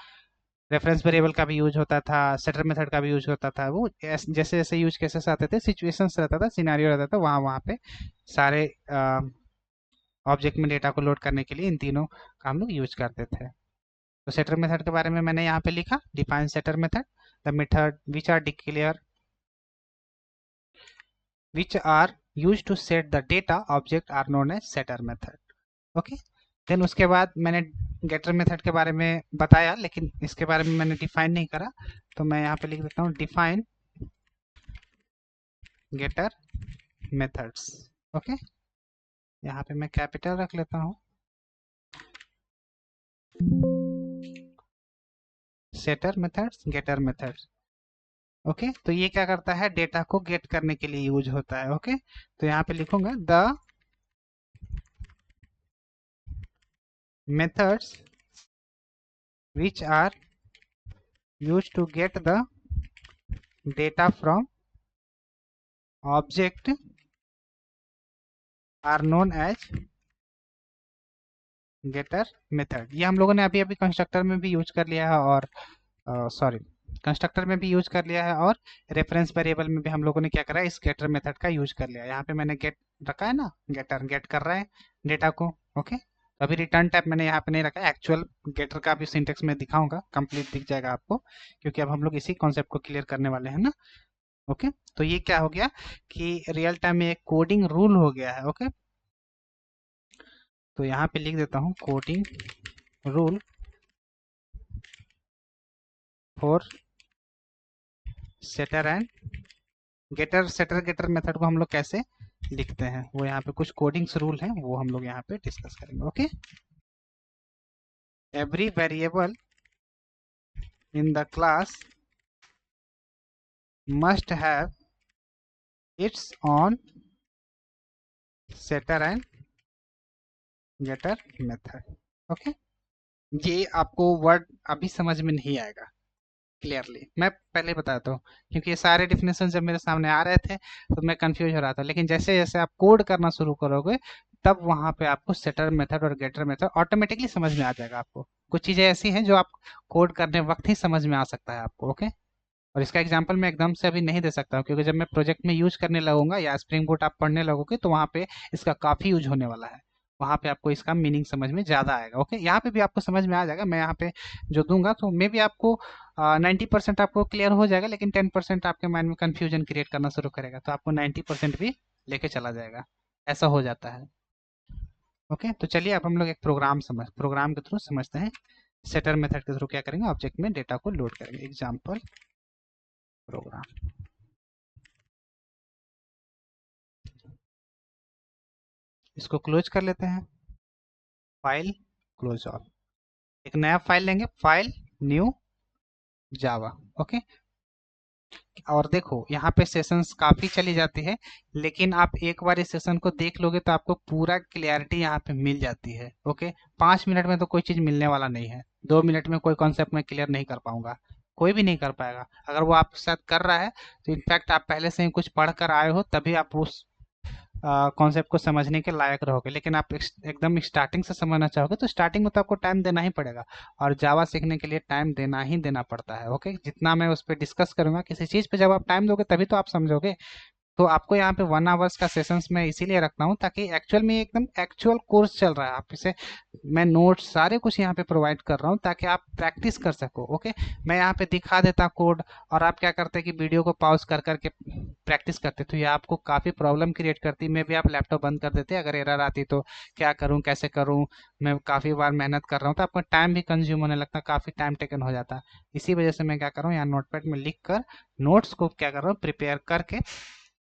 रेफरेंस वेरिएबल का भी यूज होता था, सेटर मेथड का भी यूज होता था। वो जैसे जैसे यूज केसेस आते थे, सिचुएशंस रहता था, सिनेरियो रहता था, वहाँ वहाँ पे सारे ऑब्जेक्ट में डेटा को लोड करने के लिए इन तीनों का हम लोग यूज करते थे। तो सेटर मेथड के बारे में मैंने यहाँ पे लिखा, define setter method, the method which are declare which are use to set the data object are known as setter method, okay. Then उसके बाद मैंने गेटर मेथड के बारे में बताया, लेकिन इसके बारे में मैंने डिफाइन नहीं करा, तो मैं यहाँ पे लिख देता हूँ डिफाइन गेटर मेथड्स, ओके। यहाँ पे मैं कैपिटल रख लेता हूँ, setter methods, getter methods, okay. तो ये क्या करता है, डेटा को गेट करने के लिए यूज होता है, ओके। तो यहाँ पे लिखूंगा the methods which are used to get the data from object are known as getter method। ये हम लोगों ने अभी अभी कंस्ट्रक्टर में भी यूज कर लिया है, और सॉरी कंस्ट्रक्टर में भी यूज कर लिया है और रेफरेंस वेरिएबल में भी हम लोगों ने क्या करा है, इस गेटर मेथड का यूज कर लिया है। यहाँ पे मैंने गेट रखा है ना, गेटर गेट कर रहा है डेटा को। ओके, तो अभी रिटर्न टाइप मैंने यहाँ पे नहीं रखा है, एक्चुअल गेटर का भी सिंटेक्स में दिखाऊंगा, कंप्लीट दिख जाएगा आपको, क्योंकि अब हम लोग इसी कॉन्सेप्ट को क्लियर करने वाले हैं ना। ओके, तो ये क्या हो गया कि रियल टाइम में एक कोडिंग रूल हो गया है। ओके, तो यहाँ पे लिख देता हूँ coding rule for setter and getter. Setter getter method को हम लोग कैसे लिखते हैं वो यहाँ पे कुछ कोडिंग्स रूल हैं, वो हम लोग यहाँ पे डिस्कस करेंगे। Okay, every variable in the class must have its own setter and getter method. Okay, ये आपको वर्ड अभी समझ में नहीं आएगा क्लियरली, मैं पहले बताता हूँ, क्योंकि ये सारे डिफिनेशन जब मेरे सामने आ रहे थे तो मैं कंफ्यूज हो रहा था, लेकिन जैसे जैसे आप कोड करना शुरू करोगे तब वहां पे आपको सेटर मेथड और गेटर मेथड ऑटोमेटिकली समझ में आ जाएगा। आपको कुछ चीजें ऐसी हैं जो आप कोड करने वक्त ही समझ में आ सकता है आपको। ओके, और इसका एग्जांपल मैं एकदम से अभी नहीं दे सकता हूँ, क्योंकि जब मैं प्रोजेक्ट में यूज करने लगूंगा या स्प्रिंग बूट आप पढ़ने लगोगे तो वहाँ पे इसका काफी यूज होने वाला है, वहाँ पे आपको इसका मीनिंग समझ में ज्यादा आएगा। ओके, यहाँ पे भी आपको समझ में आ जाएगा, मैं यहाँ पे जो दूंगा तो मे भी आपको 90% आपको क्लियर हो जाएगा, लेकिन 10% आपके माइंड में कंफ्यूजन क्रिएट करना शुरू करेगा, तो आपको 90% भी लेके चला जाएगा, ऐसा हो जाता है। ओके, तो चलिए अब हम लोग एक प्रोग्राम के थ्रू समझते हैं। सेटर मेथड के थ्रू क्या करेंगे, ऑब्जेक्ट में डेटा को लोड करेंगे। एग्जाम्पल प्रोग्राम, इसको क्लोज कर लेते हैं, फाइल क्लोज ऑल, एक नया फाइल लेंगे, फाइल न्यू जावा। ओके, और देखो यहाँ पे सेशंस काफी चली जाती है, लेकिन आप एक बार इस सेशन को देख लोगे तो आपको पूरा क्लियरिटी यहाँ पे मिल जाती है। ओके, 5 मिनट में तो कोई चीज मिलने वाला नहीं है, 2 मिनट में कोई कॉन्सेप्ट में क्लियर नहीं कर पाऊंगा, कोई भी नहीं कर पाएगा। अगर वो आपके साथ कर रहा है तो इनफैक्ट आप पहले से ही कुछ पढ़ कर आए हो, तभी आप उस कॉन्सेप्ट को समझने के लायक रहोगे। लेकिन आप एकदम स्टार्टिंग से समझना चाहोगे तो स्टार्टिंग में तो आपको टाइम देना ही पड़ेगा, और जावा सीखने के लिए टाइम देना ही देना पड़ता है। ओके, जितना मैं उस पर डिस्कस करूंगा, किसी चीज़ पे जब आप टाइम दोगे तभी तो आप समझोगे। तो आपको यहाँ पे 1 आवर्स का सेशंस मैं इसीलिए रखता हूँ ताकि एक्चुअल में एकदम एक्चुअल कोर्स चल रहा है, आप इसे मैं नोट्स सारे कुछ यहाँ पे प्रोवाइड कर रहा हूँ ताकि आप प्रैक्टिस कर सको। ओके, मैं यहाँ पे दिखा देता कोड और आप क्या करते कि वीडियो को पॉज कर करके प्रैक्टिस करते, तो ये आपको काफ़ी प्रॉब्लम क्रिएट करती। मैं भी आप लैपटॉप बंद कर देते अगर एरर आती तो, क्या करूँ कैसे करूँ, मैं काफ़ी बार मेहनत कर रहा हूँ तो आपका टाइम भी कंज्यूम होने लगता, काफ़ी टाइम टेकन हो जाता। इसी वजह से मैं क्या कर रहा हूँ, यहाँ नोटपैड में लिख कर नोट्स को क्या कर रहा हूँ, प्रिपेयर करके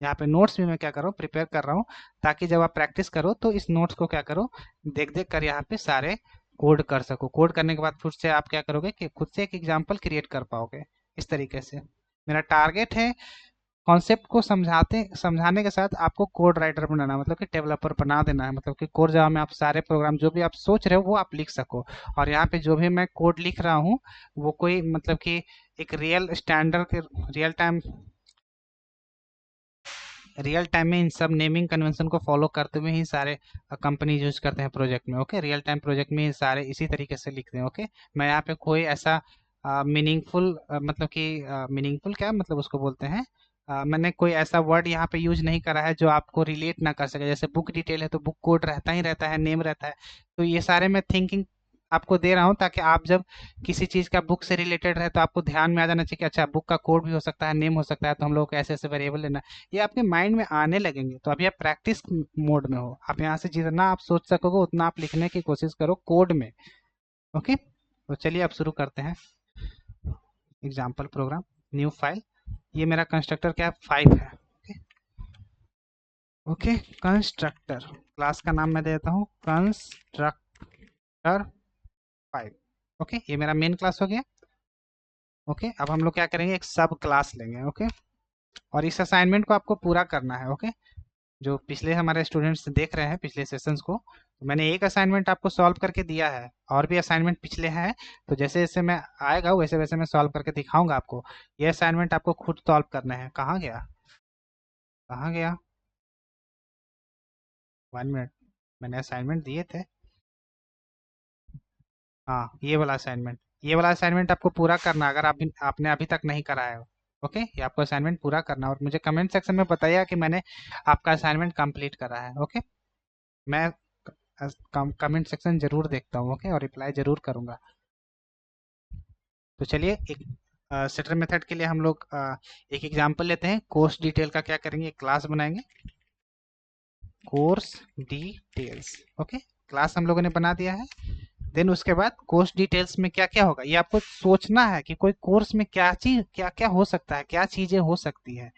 यहाँ पे नोट्स भी मैं क्या कर रहा हूँ, प्रिपेयर कर रहा हूँ, ताकि जब आप प्रैक्टिस करो तो इस नोट्स को क्या करो, देख देख कर यहाँ पे सारे कोड कर सको। कोड करने के बाद फिर से आप क्या करोगे कि खुद से एक एग्जाम्पल क्रिएट कर पाओगे। इस तरीके से मेरा टारगेट है कॉन्सेप्ट को समझाने के साथ आपको कोड राइटर बनाना, मतलब कि डेवलपर बना देना है, मतलब कि कोड जावा में आप सारे प्रोग्राम जो भी आप सोच रहे हो वो आप लिख सको। और यहाँ पे जो भी मैं कोड लिख रहा हूँ वो कोई मतलब कि एक रियल स्टैंडर्ड के रियल टाइम में इन सब नेमिंग कन्वेंशन को फॉलो करते हुए ही सारे कंपनी यूज करते हैं प्रोजेक्ट में। ओके, रियल टाइम प्रोजेक्ट में सारे इसी तरीके से लिखते हैं। ओके, मैं यहाँ पे कोई ऐसा मीनिंगफुल मतलब कि मीनिंगफुल क्या मतलब उसको बोलते हैं, मैंने कोई ऐसा वर्ड यहाँ पे यूज नहीं करा है जो आपको रिलेट ना कर सके। जैसे बुक डिटेल है तो बुक कोड रहता ही रहता है, नेम रहता है, तो ये सारे मैं थिंकिंग आपको दे रहा हूँ ताकि आप जब किसी चीज का बुक से रिलेटेड है तो आपको ध्यान में आ जाना चाहिए कि अच्छा बुक का कोड भी हो सकता है, नेम हो सकता है, तो हम लोग को ऐसे ऐसे वेरिएबल लेना है। ये आपके माइंड में आने लगेंगे। तो अभी आप प्रैक्टिस मोड में हो, आप यहाँ से जितना आप सोच सकोगे उतना आप लिखने की कोशिश करो कोड में। ओके, तो चलिए अब शुरू करते हैं। एग्जाम्पल प्रोग्राम, न्यू फाइल, ये मेरा कंस्ट्रक्टर क्या 5 है। ओके, कंस्ट्रक्टर क्लास का नाम मैं देता हूँ कंस्ट्रक्टर 5। ओके, ये मेरा मेन क्लास हो गया। ओके, अब हम लोग क्या करेंगे, एक सब क्लास लेंगे। ओके, और इस असाइनमेंट को आपको पूरा करना है। ओके, जो पिछले हमारे स्टूडेंट्स देख रहे हैं पिछले सेशंस को, तो मैंने एक असाइनमेंट आपको सॉल्व करके दिया है, और भी असाइनमेंट पिछले हैं, तो जैसे जैसे मैं आएगा वैसे वैसे मैं सॉल्व करके दिखाऊंगा आपको। ये असाइनमेंट आपको खुद सॉल्व करना है। कहाँ गया, कहाँ गया, 1 मिनट, मैंने असाइनमेंट दिए थे। हाँ, ये वाला असाइनमेंट, ये वाला असाइनमेंट आपको पूरा करना, अगर आपने अभी तक नहीं कराया हो। ओके, ये आपको असाइनमेंट पूरा करना और मुझे कमेंट सेक्शन में बताइए कि मैंने आपका असाइनमेंट कंप्लीट करा है। ओके, मैं कमेंट सेक्शन जरूर देखता हूँ। ओके, और रिप्लाई जरूर करूँगा। तो चलिए एक सेटर मेथड के लिए हम लोग एक एग्जांपल लेते हैं। कोर्स डिटेल का क्या करेंगे, एक क्लास बनाएंगे, कोर्स डिटेल्स। ओके, क्लास हम लोगों ने बना दिया है। देन उसके बाद कोर्स डिटेल्स में क्या क्या होगा, ये आपको सोचना है कि कोई कोर्स में क्या चीज क्या क्या हो सकता है, क्या चीजें हो सकती है।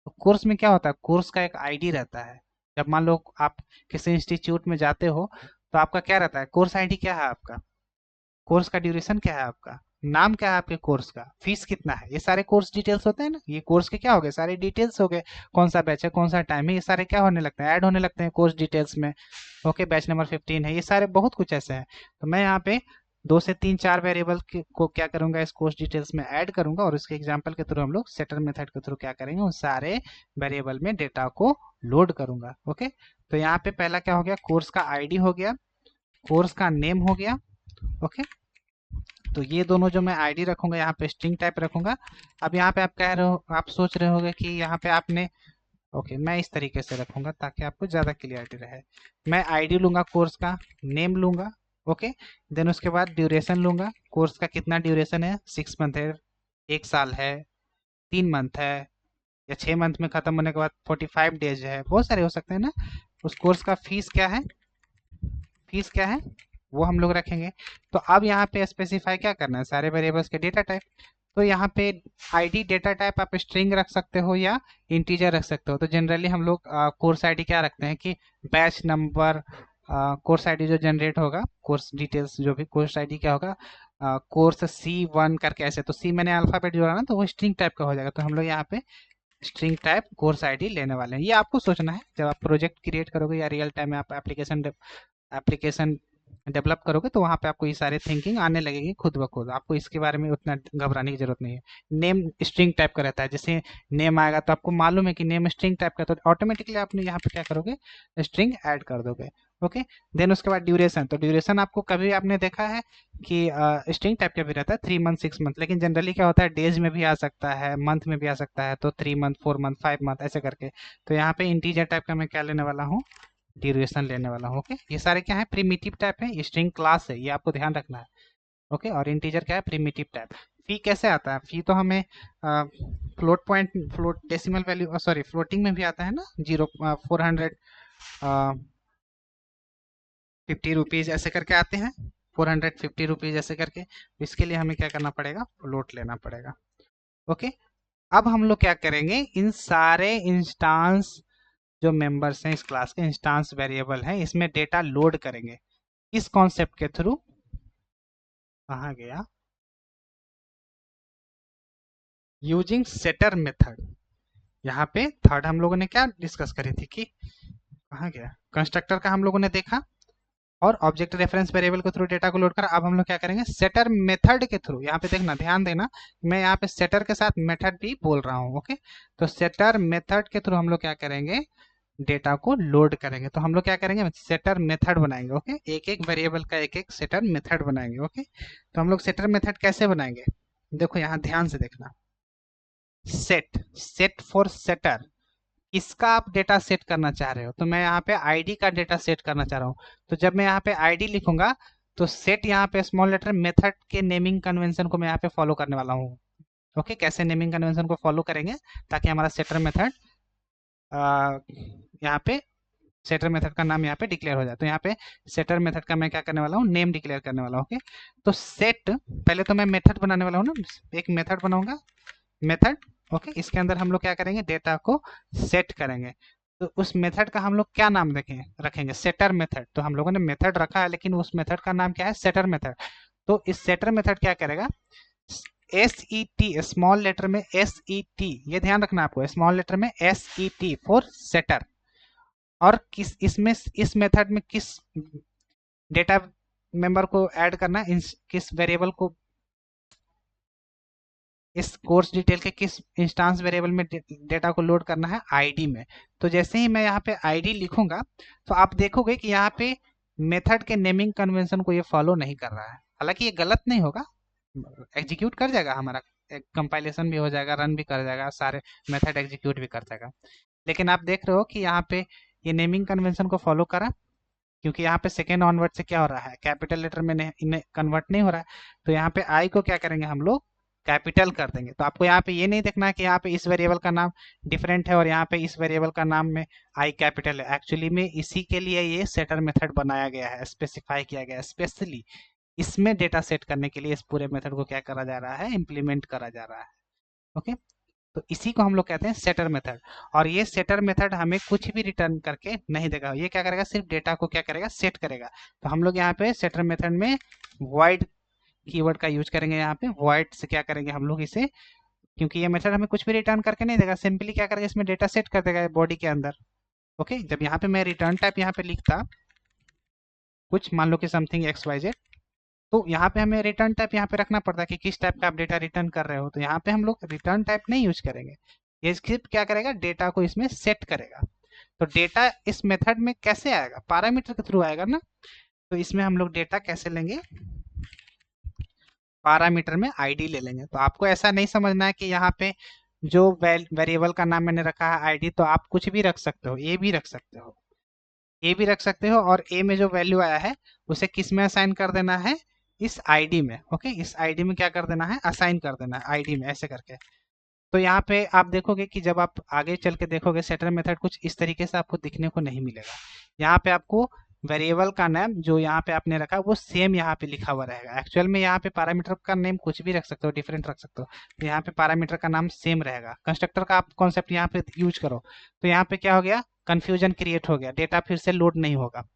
तो कोर्स में क्या होता है, कोर्स का एक आईडी रहता है। जब मान लो आप किसी इंस्टीट्यूट में जाते हो तो आपका क्या रहता है, कोर्स आईडी क्या है आपका, कोर्स का ड्यूरेशन क्या है आपका, नाम क्या है आपके कोर्स का, फीस कितना है, ये सारे कोर्स डिटेल्स होते हैं ना। ये कोर्स के क्या हो गए, सारे डिटेल्स हो गए। कौन सा बैच है, कौन सा टाइम है, ये सारे क्या होने लगते हैं, ऐड होने लगते हैं कोर्स डिटेल्स में। ओके, बैच नंबर 15 है, ये सारे बहुत कुछ ऐसे हैं। तो मैं यहाँ पे 2 से 3 4 वेरिएबल को क्या करूंगा, इस कोर्स डिटेल्स में ऐड करूंगा और उसके एग्जाम्पल के थ्रू हम लोग सेटर मेथड के थ्रू क्या करेंगे, उन सारे वेरिएबल में डेटा को लोड करूंगा। ओके, तो यहाँ पे पहला क्या हो गया, कोर्स का आईडी हो गया, कोर्स का नेम हो गया। ओके, तो ये दोनों जो मैं आईडी रखूंगा, यहाँ पे स्ट्रिंग टाइप रखूंगा। अब यहाँ पे आप कह रहे हो, आप सोच रहे होगे कि यहाँ पे आपने, ओके मैं इस तरीके से रखूंगा ताकि आपको ज़्यादा क्लियरिटी रहे। मैं आईडी लूंगा, कोर्स का नेम लूंगा। ओके, देन उसके बाद ड्यूरेशन लूंगा, कोर्स का कितना ड्यूरेशन है, 6 मंथ है, 1 साल है, 3 मंथ है, या 6 मंथ में खत्म होने के बाद 45 डेज है, बहुत सारे हो सकते हैं ना। उस कोर्स का फीस क्या है, फीस क्या है वो हम लोग रखेंगे। तो अब यहाँ पे स्पेसिफाई क्या करना है, सारे वेरिएबल्स के डेटा टाइप। तो यहाँ पे आईडी डेटा टाइप आप स्ट्रिंग रख सकते हो या इंटीजर रख सकते हो। तो जनरली हम लोग कोर्स आईडी क्या रखते हैं कि बैच नंबर, कोर्स आईडी जो जनरेट होगा, कोर्स डिटेल्स जो भी कोर्स आईडी क्या होगा, कोर्स C1 करके ऐसे। तो सी मैंने अल्फाबेट जोड़ा ना, तो वो स्ट्रिंग टाइप का हो जाएगा। तो हम लोग यहाँ पे स्ट्रिंग टाइप कोर्स आईडी लेने वाले हैं। ये आपको सोचना है, जब आप प्रोजेक्ट क्रिएट करोगे या रियल टाइम में आप एप्लीकेशन डेवलप करोगे तो वहाँ पे आपको ये सारे थिंकिंग आने लगेगी खुद ब खुद। आपको इसके बारे में उतना घबराने की जरूरत नहीं है। नेम स्ट्रिंग टाइप का रहता है, जैसे नेम आएगा तो आपको मालूम है कि नेम स्ट्रिंग टाइप का, तो ऑटोमेटिकली आपने यहाँ पे क्या करोगे, स्ट्रिंग ऐड कर दोगे। ओके, देन उसके बाद ड्यूरेशन। तो ड्यूरेशन आपको कभी आपने देखा है कि स्ट्रिंग टाइप का भी रहता है 3 मंथ 6 मंथ, लेकिन जनरली क्या होता है, डेज में भी आ सकता है, मंथ में भी आ सकता है। तो 3 मंथ 4 मंथ 5 मंथ ऐसे करके। तो यहाँ पे इंटीजर टाइप का मैं क्या लेने वाला हूँ, ड्यूरेशन लेने वाला हूँ। ओके, ये सारे क्या है, प्रिमिटिव टाइप है, ये स्ट्रिंग क्लास है, ये आपको ध्यान रखना है। ओके, और इंटीजर क्या है, प्रिमिटिव टाइप। फी कैसे आता है, फी तो हमें float point, float decimal value, sorry floating में भी आता है ना, 450 ऐसे करके आते हैं, 450 ऐसे करके। इसके लिए हमें क्या करना पड़ेगा, फ्लोट लेना पड़ेगा। ओके, अब हम लोग क्या करेंगे, इन सारे इंस्टांस जो मेंबर्स हैं इस क्लास के, इंस्टांस वेरिएबल हैं, इसमें डेटा लोड करेंगे। इस कॉन्सेप्ट के थ्रू, कहाँ गया, यूजिंग सेटर मेथड। यहाँ पे थर्ड हम लोगों ने क्या डिस्कस करी थी कि, कहाँ गया, कंस्ट्रक्टर का हम लोगों ने देखा और ऑब्जेक्ट रेफरेंस वेरिएबल के थ्रू डेटा को लोड करा। अब हम लोग क्या करेंगे, सेटर मेथड के थ्रू। यहाँ पे देखना, ध्यान देना, मैं यहाँ पे सेटर के साथ मेथड भी बोल रहा हूँ। ओके, तो सेटर मेथड के थ्रू हम लोग क्या करेंगे, डेटा को लोड करेंगे। तो हम लोग क्या करेंगे, सेटर मेथड बनाएंगे। ओके, एक एक वेरिएबल का एक एक सेटर मेथड बनाएंगे। ओके, तो हम लोग सेटर मेथड कैसे बनाएंगे, देखो यहाँ ध्यान से देखना। सेट, सेट फॉर सेटर, इसका आप डेटा सेट करना चाह रहे हो, तो मैं यहाँ पे आईडी का डेटा सेट करना चाह रहा हूँ। तो जब मैं यहाँ पे आईडी लिखूंगा तो सेट यहाँ पे स्मॉल लेटर मेथड के नेमिंग कन्वेंशन को मैं यहाँ पे फॉलो करने वाला हूँ। ओके, कैसे नेमिंग कन्वेंशन को फॉलो करेंगे ताकि हमारा सेटर मेथड यहाँ पे, सेटर मेथड का नाम यहाँ पे डिक्लेयर हो जाए। तो यहाँ पे सेटर मेथड का मैं क्या करने वाला हूँ, नेम डिक्लेयर करने वाला हूँ। ओके, तो सेट, पहले तो मैं मेथड बनाने वाला हूँ ना, एक मेथड बनाऊंगा, मेथड। ओके, इसके अंदर हम लोग क्या करेंगे, डेटा को सेट करेंगे। तो उस मेथड का हम लोग क्या नाम रखेंगे, सेटर मेथड। तो हम लोगों ने मेथड रखा है, लेकिन उस मेथड का नाम क्या है, सेटर मेथड। तो इस सेटर मेथड क्या करेगा, SET, स्मॉल लेटर में SET, ये ध्यान रखना आपको, स्मॉल लेटर में SET फॉर सेटर। और किस इसमें, इस मेथड में किस डेटा मेंबर को ऐड करना, किस वेरिएबल को, इस कोर्स डिटेल के किस इंस्टांस वेरिएबल में डेटा को लोड करना है, आईडी में। तो जैसे ही मैं यहाँ पे आईडी लिखूंगा तो आप देखोगे कि यहाँ पे मेथड के नेमिंग कन्वेंशन को ये फॉलो नहीं कर रहा है। हालांकि ये गलत नहीं होगा, एग्जीक्यूट कर जाएगा हमारा, कंपाइलेशन भी हो जाएगा, रन भी कर जाएगा, सारे मेथड एग्जीक्यूट भी कर जाएगा। लेकिन आप देख रहे हो कि यहाँ पे ये नेमिंग कन्वेंशन को फॉलो करा, क्योंकि यहाँ पे सेकेंड ऑनवर्ड से क्या हो रहा है, कैपिटल लेटर में इन्हें कन्वर्ट नहीं हो रहा है, तो यहाँ पे आई को क्या करेंगे हम लोग, कैपिटल कर देंगे। तो आपको यहाँ पे ये नहीं देखना है कि यहाँ पे इस वेरिएबल का नाम डिफरेंट है और यहाँ पे इस वेरिएबल का नाम में आई कैपिटल है। एक्चुअली में इसी के लिए ये सेटर मेथड बनाया गया है, स्पेसिफाई किया गया है स्पेशली, इसमें डेटा सेट करने के लिए इस पूरे मेथड को क्या करा जा रहा है, इम्प्लीमेंट करा जा रहा है। ओके, तो इसी को हम लोग कहते हैं सेटर मेथड। और ये सेटर मेथड हमें कुछ भी रिटर्न करके नहीं देगा, ये क्या करेगा, सिर्फ डेटा को क्या करेगा, सेट करेगा। तो हम लोग यहाँ पे सेटर मेथड में void कीवर्ड का यूज करेंगे, यहाँ पे void से क्या करेंगे हम लोग इसे, क्योंकि ये मेथड हमें कुछ भी रिटर्न करके नहीं देगा, सिंपली क्या करेगा, इसमें डेटा सेट कर देगा बॉडी के अंदर। ओके, जब यहाँ पे मैं रिटर्न टाइप यहाँ पे लिखता कुछ, मान लो कि समथिंग XYZ, तो यहाँ पे हमें रिटर्न टाइप यहाँ पे रखना पड़ता है कि किस टाइप का आप डेटा रिटर्न कर रहे हो। तो यहाँ पे हम लोग रिटर्न टाइप नहीं यूज करेंगे, ये स्क्रिप्ट क्या करेगा, डेटा को इसमें सेट करेगा। तो डेटा इस मेथड में कैसे आएगा, पैरामीटर के थ्रू आएगा ना। तो इसमें हम लोग डेटा कैसे लेंगे, पैरामीटर में आईडी ले लेंगे। तो आपको ऐसा नहीं समझना है कि यहाँ पे जो वेरिएबल का नाम मैंने रखा है आईडी, तो आप कुछ भी रख सकते हो, ए भी रख सकते हो, ए भी रख सकते हो, और ए में जो वैल्यू आया है उसे किस में असाइन कर देना है, इस आईडी में। ओके, इस आईडी में क्या कर देना है, असाइन कर देना है आईडी में, ऐसे करके। तो यहाँ पे आप देखोगे कि जब आप आगे चल के देखोगे सेटर मेथड कुछ इस तरीके से आपको दिखने को नहीं मिलेगा। यहाँ पे आपको वेरिएबल का नाम जो यहाँ पे आपने रखा वो सेम यहाँ पे लिखा हुआ रहेगा। एक्चुअल में यहाँ पे पैरामीटर का नेम कुछ भी रख सकते हो, डिफरेंट रख सकते हो, तो यहाँ पे पैरामीटर का नाम सेम रहेगा। कंस्ट्रक्टर का आप कॉन्सेप्ट यहाँ पे यूज करो, तो यहाँ पे क्या हो गया, कंफ्यूजन क्रिएट हो गया, डेटा फिर से लोड नहीं होगा।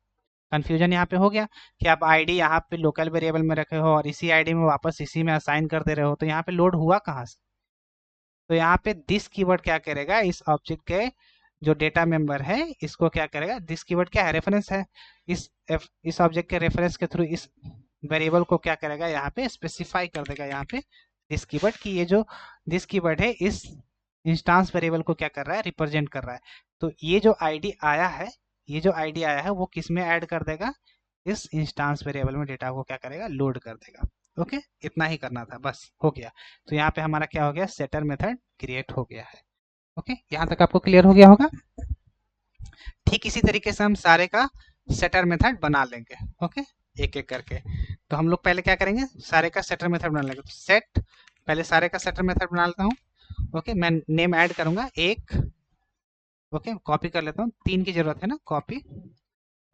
कंफ्यूजन यहाँ पे हो गया कि आप आईडी यहाँ पे लोकल वेरिएबल में रखे हो और इसी आईडी में वापस इसी में असाइन कर दे रहे हो, तो यहाँ पे लोड हुआ कहाँ से। तो यहाँ पे दिस कीवर्ड क्या करेगा, इस ऑब्जेक्ट के जो डेटा मेंबर है इसको क्या करेगा, दिस कीवर्ड क्या है, रेफरेंस है, इस ऑब्जेक्ट के रेफरेंस के थ्रू इस वेरिएबल को क्या करेगा, यहाँ पे स्पेसिफाई कर देगा यहाँ पे दिस कीवर्ड की, ये जो दिस कीवर्ड है इस इंस्टांस वेरिएबल को क्या कर रहा है, रिप्रेजेंट कर रहा है। तो ये जो आईडी आया है, ये जो आईडी आया है वो किस में ऐड कर देगा, इस इंस्टांस वेरिएबल में डेटा को क्या करेगा, लोड कर देगा। ओके, इतना ही करना था, बस हो गया। तो यहाँ पे हमारा क्या हो गया, सेटर मेथड क्रिएट हो गया है। ओके, यहाँ तक आपको क्लियर हो गया होगा। ठीक इसी तरीके से हम सारे का सेटर मेथड बना लेंगे। ओके, एक एक करके। तो हम लोग पहले क्या करेंगे, सारे का सेटर मेथड बना लेंगे। तो सेट, पहले सारे का सेटर मेथड बना लेता हूँ। ओके, मैं नेम ऐड करूंगा एक। ओके, कॉपी कर लेता हूँ, 3 की जरूरत है ना, कॉपी।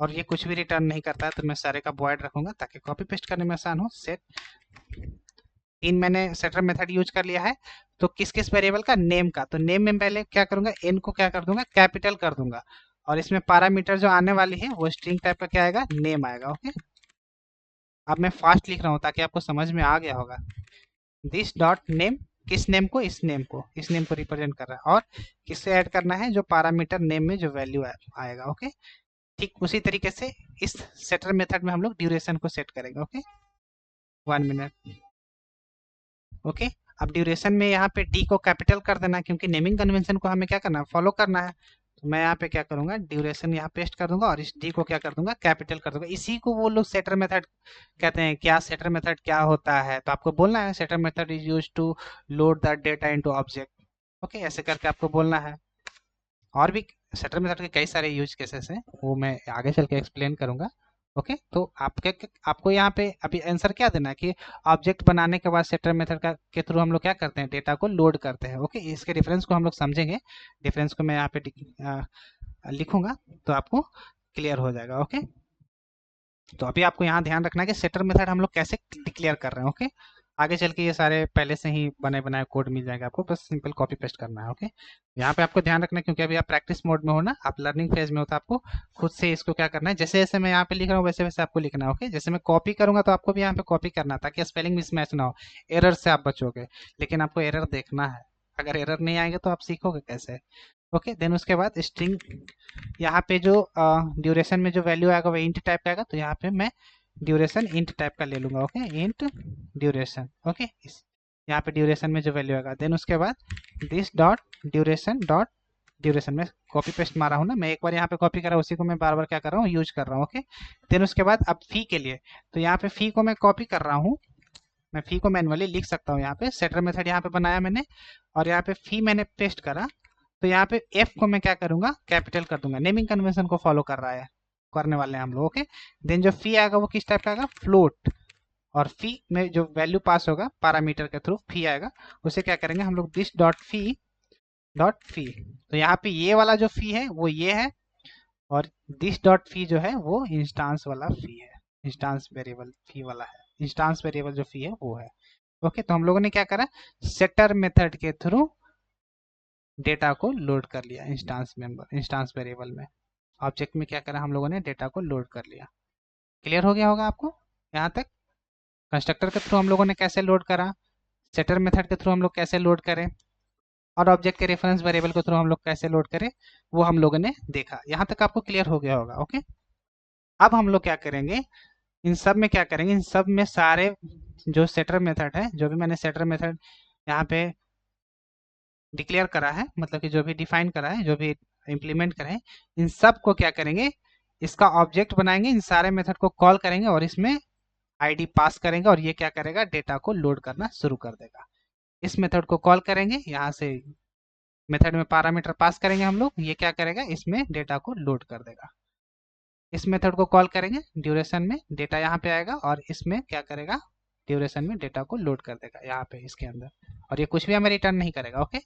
और ये कुछ भी रिटर्न नहीं करता है तो मैं सारे का void रखूंगा ताकि कॉपी पेस्ट करने में आसान हो। सेट 3 मैंने सेटर मेथड यूज कर लिया है। तो किस किस वेरिएबल का, नेम का, तो नेम में पहले क्या करूंगा, एन को क्या कर दूंगा, कैपिटल कर दूंगा, और इसमें पैरामीटर जो आने वाली है वो स्ट्रिंग टाइप का क्या आएगा, नेम आएगा। ओके, अब मैं फास्ट लिख रहा हूँ ताकि आपको समझ में आ गया होगा। दिस डॉट नेम, किस नेम को, इस नेम को, इस नेम को रिप्रेजेंट कर रहा है, और किससे ऐड करना है, जो पैरामीटर नेम में जो वैल्यू आएगा। ओके, ठीक उसी तरीके से इस सेटर मेथड में हम लोग ड्यूरेशन को सेट करेंगे। Okay, 1 minute. ओके, अब ड्यूरेशन में यहाँ पे डी को कैपिटल कर देना, क्योंकि नेमिंग कन्वेंशन को हमें क्या करना है, फॉलो करना है। तो मैं यहाँ पे क्या करूंगा, ड्यूरेशन यहाँ पेस्ट कर दूंगा और इस डी को क्या कर दूंगा, कैपिटल कर दूंगा। इसी को वो लोग सेटर मेथड कहते हैं। क्या सेटर मेथड क्या होता है, तो आपको बोलना है setter method is use to load the data into object. Okay, ऐसे करके आपको बोलना है। और भी सेटर मेथड के कई सारे यूज केसेस हैं, वो मैं आगे चल के एक्सप्लेन करूंगा। ओके, तो आपको यहाँ पे अभी आंसर क्या देना है कि ऑब्जेक्ट बनाने के बाद सेटर मेथड का के थ्रू हम लोग क्या करते हैं, डेटा को लोड करते हैं। ओके, इसके डिफरेंस को हम लोग समझेंगे। डिफरेंस को मैं यहाँ पे लिखूंगा तो आपको क्लियर हो जाएगा। ओके, तो अभी आपको यहाँ ध्यान रखना है कि सेटर मेथड हम लोग कैसे डिक्लेयर कर रहे हैं। ओके, आगे चल के ये सारे पहले से ही बने बनाए कोड मिल जाएगा आपको, बस सिंपल कॉपी पेस्ट करना है। ओके, यहाँ पे आपको ध्यान रखना है क्योंकि अभी आप प्रैक्टिस मोड में हो ना, आप लर्निंग फेज में हो, तो आपको खुद से इसको क्या करना है, जैसे जैसे मैं यहाँ पे लिख रहा हूँ वैसे वैसे आपको लिखना है। ओके, जैसे मैं कॉपी करूंगा तो आपको भी यहाँ पे कॉपी करना है ताकि स्पेलिंग मिसमैच ना हो, एरर से आप बचोगे। लेकिन आपको एरर देखना है, अगर एरर नहीं आएगा तो आप सीखोगे कैसे। ओके, देन उसके बाद स्ट्रिंग, यहाँ पे जो ड्यूरेशन में जो वैल्यू आएगा वो इंट टाइप का आएगा, तो यहाँ पे मैं ड्यूरेशन इंट टाइप का ले लूंगा। Okay, int duration. ओके, यहाँ पे ड्यूरेशन में जो वैल्यू आएगा, देन उसके बाद दिस डॉट ड्यूरेशन में कॉपी पेस्ट मारा हूँ ना, मैं एक बार यहाँ पे कॉपी कर रहा हूँ, उसी को मैं बार बार क्या कर रहा हूँ, यूज कर रहा हूँ। ओके, देन उसके बाद अब फी के लिए, तो यहाँ पे फी को मैं कॉपी कर रहा हूँ मैं फी को मैनुअली लिख सकता हूँ यहाँ पे। सेटर मेथड यहाँ पे बनाया मैंने और यहाँ पे फी मैंने पेस्ट करा, तो यहाँ पे एफ को मैं क्या करूंगा, कैपिटल कर दूंगा। नेमिंग कन्वेंशन को फॉलो कर रहा है, करने वाले हैं हम लोग। ओके, देन जो फी आएगा वो किस टाइप का आएगा, फ्लोट। और फी में जो वैल्यू पास होगा पैरामीटर के थ्रू फी आएगा, उसे क्या करेंगे हम लोग, दिस डॉट फी। तो यहाँ पे ये वाला जो फी है वो ये है, और दिस डॉट फी जो है वो इंस्टांस वाला फी है, इंस्टांस वेरिएबल फी वाला है, इंस्टांस वेरिएबल जो फी है वो है। ओके, तो हम लोगों ने क्या करा, सेटर मेथड के थ्रू डेटा को लोड कर लिया इंस्टांस वेरिएबल में। ऑब्जेक्ट में क्या करा हम लोगों ने, डेटा को लोड कर लिया। क्लियर हो गया होगा आपको यहाँ तक। कंस्ट्रक्टर के थ्रू हम लोगों ने कैसे लोड करा, सेटर मेथड के थ्रू हम लोग कैसे लोड करें, और ऑब्जेक्ट के रेफरेंस वेरिएबल के थ्रू हम लोग कैसे लोड करें, वो हम लोगों ने देखा। यहाँ तक आपको क्लियर हो गया होगा। ओके, अब हम लोग क्या करेंगे, इन सब में क्या करेंगे, इन सब में सारे जो सेटर मेथड है, जो भी मैंने सेटर मेथड यहाँ पे डिक्लेयर करा है, मतलब कि जो भी डिफाइन करा है, जो भी इम्प्लीमेंट करा है, इन सब को क्या करेंगे, इसका ऑब्जेक्ट बनाएंगे, इन सारे मेथड को कॉल करेंगे और इसमें आईडी पास करेंगे, और ये क्या करेगा, डेटा को लोड करना शुरू कर देगा। इस मेथड को कॉल करेंगे, यहाँ से मेथड में पैरामीटर पास करेंगे हम लोग, ये क्या करेगा, इसमें डेटा को लोड कर देगा। इस मेथड को कॉल करेंगे, ड्यूरेशन में डेटा यहाँ पे आएगा, और इसमें क्या करेगा, ड्यूरेशन में डेटा को लोड कर देगा यहाँ पे इसके अंदर, और ये कुछ भी हमें रिटर्न नहीं करेगा। ओके,